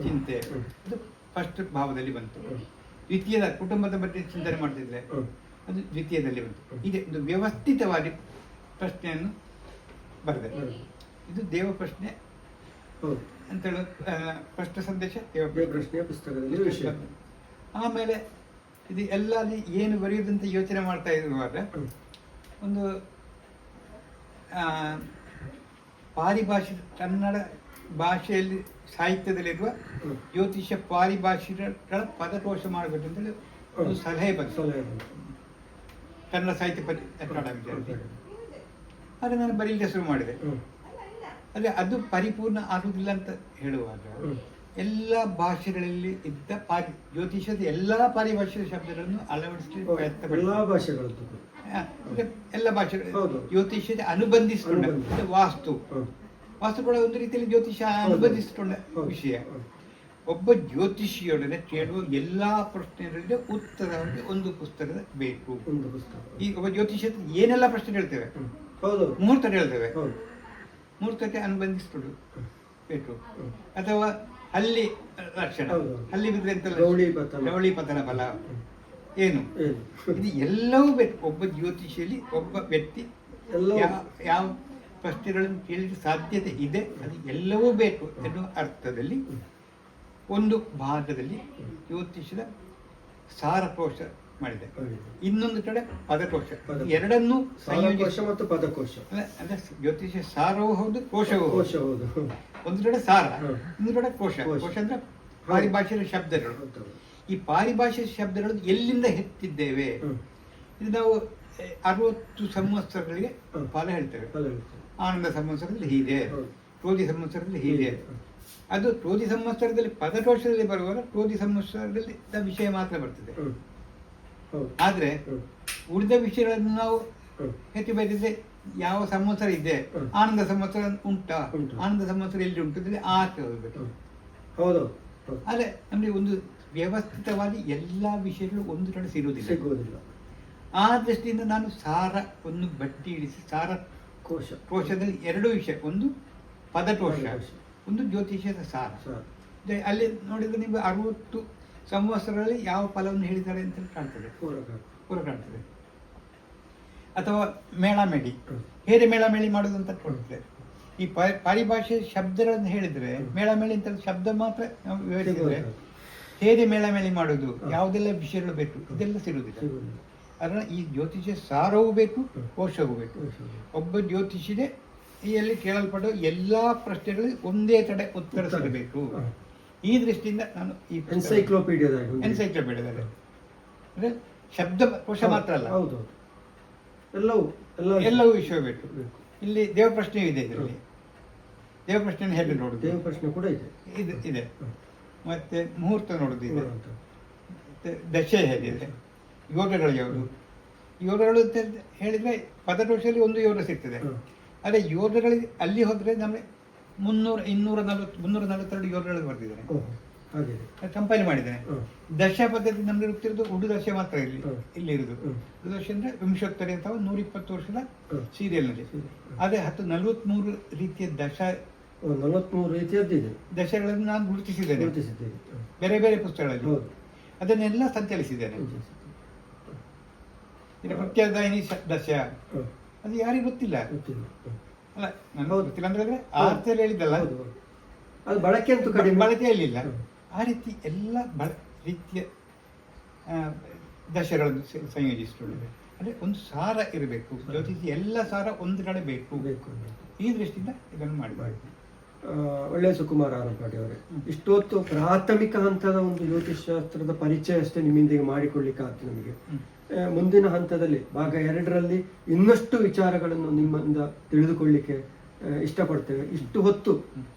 ಚಿಂತೆ ಅದು ಫಸ್ಟ್ ಭಾವದಲ್ಲಿ ಬಂತು. ದ್ವಿತೀಯದ ಕುಟುಂಬದ ಬಗ್ಗೆ ಚಿಂತನೆ ಮಾಡ್ತಿದ್ರೆ ಅದು ದ್ವಿತೀಯದಲ್ಲಿ ಬಂತು. ಇದೆ ಒಂದು ವ್ಯವಸ್ಥಿತವಾಗಿ ಪ್ರಶ್ನೆಯನ್ನು ಬರೆದೆ. ಇದು ದೇವ ಪ್ರಶ್ನೆ ಅಂತ ಹೇಳೋ ಪ್ರಶ್ನೆ ಸಂದೇಶ ದೇವ ಪ್ರಶ್ನೆಯ ಪುಸ್ತಕದಲ್ಲಿ. ಆಮೇಲೆ ಇದು ಎಲ್ಲ ಏನು ಬರೆಯುವುದಂತ ಯೋಚನೆ ಮಾಡ್ತಾ ಇರುವಾಗ ಒಂದು ಪಾರಿಭಾಷೆ ಕನ್ನಡ ಭಾಷೆಯಲ್ಲಿ ಸಾಹಿತ್ಯದಲ್ಲಿರುವ ಜ್ಯೋತಿಷ್ಯ ಪಾರಿಭಾಷೆಗಳ ಪದಕೋಶ ಮಾಡಬೇಕಂತೇಳಿ ಒಂದು ಸಲಹೆ ಬಂತು ಕನ್ನಡ ಸಾಹಿತ್ಯ ಅಕಾಡೆಮಿ. ಆದರೆ ನಾನು ಬರೀಲಿಕ್ಕೆ ಶುರು ಮಾಡಿದೆ. ಆದರೆ ಅದು ಪರಿಪೂರ್ಣ ಆಗುವುದಿಲ್ಲ ಅಂತ ಹೇಳುವಾಗ ಎಲ್ಲ ಭಾಷೆಗಳಲ್ಲಿ ಇದ್ದ ಜ್ಯೋತಿಷದ ಎಲ್ಲ ಪಾರಿಭಾಷೆಯ ಶಬ್ದಗಳನ್ನು ಅಳವಡಿಸಲಿಕ್ಕೆ ಪ್ರಯತ್ನ ಎಲ್ಲ ಭಾಷೆಗಳು ಜ್ಯೋತಿಷ್ಯದ ಅನುಬಂಧಿಸಿಕೊಂಡ ವಾಸ್ತು ಕೂಡ ಒಂದು ರೀತಿಯಲ್ಲಿ ಜ್ಯೋತಿಷ ಅನುಬಂಧಿಸಿಕೊಂಡ ವಿಷಯ. ಒಬ್ಬ ಜ್ಯೋತಿಷಿಯೊಡನೆ ಕೇಳುವ ಎಲ್ಲಾ ಪ್ರಶ್ನೆಗಳಿಗೆ ಉತ್ತರವಾಗಿ ಒಂದು ಪುಸ್ತಕದ ಬೇಕು. ಈ ಒಬ್ಬ ಜ್ಯೋತಿಷ್ಯ ಏನೆಲ್ಲ ಪ್ರಶ್ನೆ ಹೇಳ್ತೇವೆ, ಮುಹೂರ್ತ ಹೇಳ್ತೇವೆ, ಮುಹೂರ್ತಕ್ಕೆ ಅನುಬಂಧಿಸಿಕೊಂಡು ಬೇಕು. ಅಥವಾ ಹಲ್ಲಿ ಲಕ್ಷಣ, ಹಲ್ಲಿ ಬಿದ್ರೆ ಲವಳಿ ಪತನ ಬಲ ಏನು, ಇದು ಎಲ್ಲವೂ ಬೇಕು. ಒಬ್ಬ ಜ್ಯೋತಿಷಿಯಲ್ಲಿ ಒಬ್ಬ ವ್ಯಕ್ತಿ ಯಾವ ಪ್ರಶ್ನೆಗಳನ್ನು ಕೇಳಲಿಕ್ಕೆ ಸಾಧ್ಯತೆ ಇದೆ ಅದು ಎಲ್ಲವೂ ಬೇಕು ಎನ್ನುವ ಅರ್ಥದಲ್ಲಿ ಒಂದು ಭಾಗದಲ್ಲಿ ಜ್ಯೋತಿಷದ ಸಾರಕೋಶ ಮಾಡಿದೆ, ಇನ್ನೊಂದು ಕಡೆ ಪದಕೋಶ. ಎರಡನ್ನೂ ಮತ್ತು ಪದಕೋಶ ಅಂದ್ರೆ ಜ್ಯೋತಿಷ ಸಾರವೂ ಹೌದು, ಕೋಶವೂ ಹೌದು. ಒಂದು ಕಡೆ ಸಾರ, ಇನ್ನೊಂದು ಕಡೆ ಕೋಶ. ಕೋಶ ಅಂದ್ರೆ ಪಾರಿಭಾಷೆಯ ಶಬ್ದಗಳು. ಈ ಪಾರಿಭಾಷೆಯ ಶಬ್ದಗಳು ಎಲ್ಲಿಂದ ಹೆತ್ತಿದ್ದೇವೆ, ಇದು ನಾವು 60 ಸಂವತ್ಸರಗಳಿಗೆ ಫಲ ಹೇಳ್ತೇವೆ. ಆನಂದ ಸಂವತ್ಸರದಲ್ಲಿ ಹೀಗೆ, ಕ್ರೋಧಿ ಸಂವತ್ಸರದಲ್ಲಿ ಹೀಗೆ. ಅದು ಕ್ರೋಧಿ ಸಂವತ್ಸರದಲ್ಲಿ ಪದಕೋಶದಲ್ಲಿ ಬರುವಾಗ ಕ್ರೋಧಿ ಸಂವತ್ಸರದಲ್ಲಿ ವಿಷಯ ಮಾತ್ರ ಬರ್ತದೆ. ಆದ್ರೆ ಉಳಿದ ವಿಷಯಗಳನ್ನು ನಾವು ಹೆಚ್ಚು ಬಯಸಿದ್ರೆ ಯಾವ ಸಂವತ್ಸರ ಇದೆ, ಆನಂದ ಸಂವತ್ಸರ ಉಂಟಾ, ಆನಂದ ಸಂವತ್ಸರ ಎಲ್ಲಿ ಉಂಟು ಆಚೆ ಹೋಗ್ಬೇಕು. ಆದ್ರೆ ನಮ್ಗೆ ಒಂದು ವ್ಯವಸ್ಥಿತವಾಗಿ ಎಲ್ಲಾ ವಿಷಯಗಳು ಒಂದು ಕಡೆ ಸಿಗುವುದಿಲ್ಲ. ಆ ದೃಷ್ಟಿಯಿಂದ ನಾನು ಸಾರವನ್ನು ಬಟ್ಟಿ ಇಳಿಸಿ ಸಾರ ಕೋಶದಲ್ಲಿ ಎರಡು ವಿಷಯ, ಒಂದು ಪದಕೋಶ, ಒಂದು ಜ್ಯೋತಿಷ್ಯದ ಸಾರ. ಅಲ್ಲಿ ನೋಡಿದ್ರೆ ನೀವು 60 ಸಂವತ್ಸರಗಳಲ್ಲಿ ಯಾವ ಫಲವನ್ನು ಹೇಳಿದ್ದಾರೆ ಅಂತ ಕಾಣ್ತದೆ, ಪೂರ ಕಾಣ್ತದೆ. ಅಥವಾ ಮೇಳಮೇಳಿ, ಹೇಗೆ ಮೇಳಮೇಳಿ ಮಾಡೋದು ಅಂತ ಕೊಡ್ತದೆ. ಈ ಪಾರಿಭಾಷೆ ಶಬ್ದಗಳನ್ನು ಹೇಳಿದ್ರೆ ಮೇಳಮೇಳಿ ಅಂತ ಶಬ್ದ ಮಾತ್ರ ನಾವು ವಿವರಿಸಿದ್ರೆ ಹೇಗೆ ಮೇಳಮೇಳಿ ಮಾಡೋದು, ಯಾವುದೆಲ್ಲ ವಿಷಯಗಳು ಬೇಕು, ಇದೆಲ್ಲ ಸಿಗುವುದಿಲ್ಲ. ಅದನ್ನ ಈ ಜ್ಯೋತಿಷ್ಯ ಸಾರವೂ ಬೇಕು, ಕೋಶವೂ ಬೇಕು. ಒಬ್ಬ ಜ್ಯೋತಿಷಿದೆ ಇಲ್ಲಿ ಕೇಳಲ್ಪಡುವ ಎಲ್ಲಾ ಪ್ರಶ್ನೆಗಳಿಗೆ ಒಂದೇ ಕಡೆ ಉತ್ತರ ಸಿಗಬೇಕು. ಈ ದೃಷ್ಟಿಯಿಂದ ನಾನು ಈ ಎನ್ಸೈಕ್ಲೋಪೀಡಿಯಾದಲ್ಲಿ ಅಂದ್ರೆ ಶಬ್ದ ಕೋಶ ಮಾತ್ರ ಅಲ್ಲ, ಎಲ್ಲವೂ ವಿಷಯ ಬೇಕು. ಇಲ್ಲಿ ದೇವ ಪ್ರಶ್ನೆಯೂ ಇದೆ ಇದರಲ್ಲಿ. ದೇವ ಪ್ರಶ್ನೆ ಹೇಗೆ ನೋಡುದು? ದೇವ ಪ್ರಶ್ನೆ ಕೂಡ ಇದೆ. ಇದೆ. ಮತ್ತೆ ಮುಹೂರ್ತ ನೋಡುದು ಇದೆ. ಮತ್ತೆ ದಶೆ ಹೇಗಿದೆ, ಯೋಗಗಳು ಯಾವುದು? ಯೋಗಗಳು ಅಂತ ಹೇಳಿದ್ರೆ ಪದದೋಷದಲ್ಲಿ ಒಂದು ಯೋಗ ಸಿಗ್ತದೆ. ಅದೇ ಯೋಗಗಳಿಗೆ ಅಲ್ಲಿ ಹೋದ್ರೆ ನಮಗೆ 342 ಯೋಗಗಳು ಬರ್ತಿದ್ದಾರೆ, ಕಂಪೈಲ್ ಮಾಡಿದ್ದೇನೆ. ದಶ ಪದ್ಧತಿ ನಮ್ಗೆ ಗೊತ್ತಿರೋದು ಉಡು ದಶೆ ಮಾತ್ರ ಇಲ್ಲಿ ಇರುದು. ಉಡು ದಶೆ ಅಂದ್ರೆ ವಿಂಶೋತ್ತರಿ ಅಥವಾ 120 ವರ್ಷದ ಸೀರಿಯಲ್ನಲ್ಲಿ. ಅದೇ 43 ರೀತಿಯ 43 ರೀತಿಯದ್ದಿದೆ ದಶೆಗಳನ್ನು ನಾನು ಗುರುತಿಸಿದ್ದೇನೆ ಬೇರೆ ಬೇರೆ ಪುಸ್ತಕಗಳಲ್ಲಿ. ಅದನ್ನೆಲ್ಲ ಸಂಚಲಿಸಿದ್ದೇನೆ. ಇದು ಪ್ರತ್ಯದಾಯಿನಿ ದಶ ಅದು ಯಾರಿಗೂ ಗೊತ್ತಿಲ್ಲ ಅಲ್ಲ, ನನಗೆ ಗೊತ್ತಿಲ್ಲ ಅಂತ ಹೇಳಿದ್ರೆ ಆ ಅರ್ಥದಲ್ಲಿ ಹೇಳಿದ್ದಲ್ಲ, ಅದು ಬಳಕೆ ಅಂತೂ ಕಡಿಮೆ, ಬಳಕೆಯಲ್ಲಿಲ್ಲ. ಆ ರೀತಿ ಎಲ್ಲ ರೀತಿಯ ದಶೆಗಳನ್ನು ಸಂಯೋಜಿಸಿಕೊಂಡಿದೆ. ಅಂದ್ರೆ ಒಂದು ಸಾರ ಇರಬೇಕು, ಜ್ಯೋತಿಷಿ ಎಲ್ಲ ಸಾರ ಒಂದು ಕಡೆ ಬೇಕು. ಈ ದೃಷ್ಟಿಯಿಂದ ಇದನ್ನು ಮಾಡಬಾರ್ದು. ಒಳ್ಳೆಯ ಸುಕುಮಾರ ಆರಂಪಾಡಿ ಅವರೇ, ಇಷ್ಟೊತ್ತು ಪ್ರಾಥಮಿಕ ಹಂತದ ಒಂದು ಜ್ಯೋತಿಷಾಸ್ತ್ರದ ಪರಿಚಯ ಅಷ್ಟೇ ನಿಮ್ಮಿಂದಿಗೆ ಮಾಡಿಕೊಳ್ಳಿಕ್ಕೆ ಆಗ್ತದೆ ನಮಗೆ. ಮುಂದಿನ ಹಂತದಲ್ಲಿ ಭಾಗ 2ರಲ್ಲಿ ಇನ್ನಷ್ಟು ವಿಚಾರಗಳನ್ನು ನಿಮ್ಮಿಂದ ತಿಳಿದುಕೊಳ್ಳಿಕ್ಕೆ ಇಷ್ಟಪಡ್ತೇವೆ. ಇಷ್ಟು ಹೊತ್ತು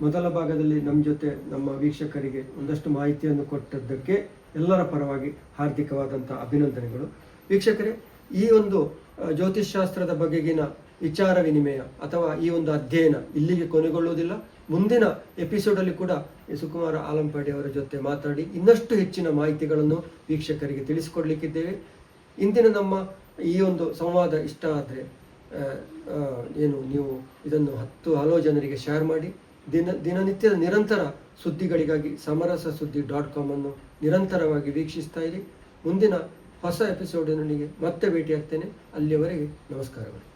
ಮೊದಲ ಭಾಗದಲ್ಲಿ ನಮ್ಮ ಜೊತೆ ನಮ್ಮ ವೀಕ್ಷಕರಿಗೆ ಒಂದಷ್ಟು ಮಾಹಿತಿಯನ್ನು ಕೊಟ್ಟದ್ದಕ್ಕೆ ಎಲ್ಲರ ಪರವಾಗಿ ಹಾರ್ದಿಕವಾದಂಥ ಅಭಿನಂದನೆಗಳು. ವೀಕ್ಷಕರೇ, ಈ ಒಂದು ಜ್ಯೋತಿಷ್ಶಾಸ್ತ್ರದ ಬಗೆಗಿನ ವಿಚಾರ ವಿನಿಮಯ ಅಥವಾ ಈ ಒಂದು ಅಧ್ಯಯನ ಇಲ್ಲಿಗೆ ಕೊನೆಗೊಳ್ಳುವುದಿಲ್ಲ. ಮುಂದಿನ ಎಪಿಸೋಡಲ್ಲಿ ಕೂಡ ಸುಕುಮಾರ ಆಲಂಪಾಡಿ ಅವರ ಜೊತೆ ಮಾತಾಡಿ ಇನ್ನಷ್ಟು ಹೆಚ್ಚಿನ ಮಾಹಿತಿಗಳನ್ನು ವೀಕ್ಷಕರಿಗೆ ತಿಳಿಸಿಕೊಡ್ಲಿಕ್ಕಿದ್ದೇವೆ. ಇಂದಿನ ನಮ್ಮ ಈ ಒಂದು ಸಂವಾದ ಇಷ್ಟ ಆದರೆ ನೀವು ಇದನ್ನು ಹಲವು ಜನರಿಗೆ ಶೇರ್ ಮಾಡಿ. ದಿನನಿತ್ಯದ ನಿರಂತರ ಸುದ್ದಿಗಳಿಗಾಗಿ ಸಮರಸಸುದ್ದಿ.com ಅನ್ನು ನಿರಂತರವಾಗಿ ವೀಕ್ಷಿಸ್ತಾ ಇರಿ. ಮುಂದಿನ ಹೊಸ ಎಪಿಸೋಡಿನೊಂದಿಗೆ ಮತ್ತೆ ಭೇಟಿಯಾಗ್ತೇನೆ. ಅಲ್ಲಿಯವರೆಗೆ ನಮಸ್ಕಾರಗಳು.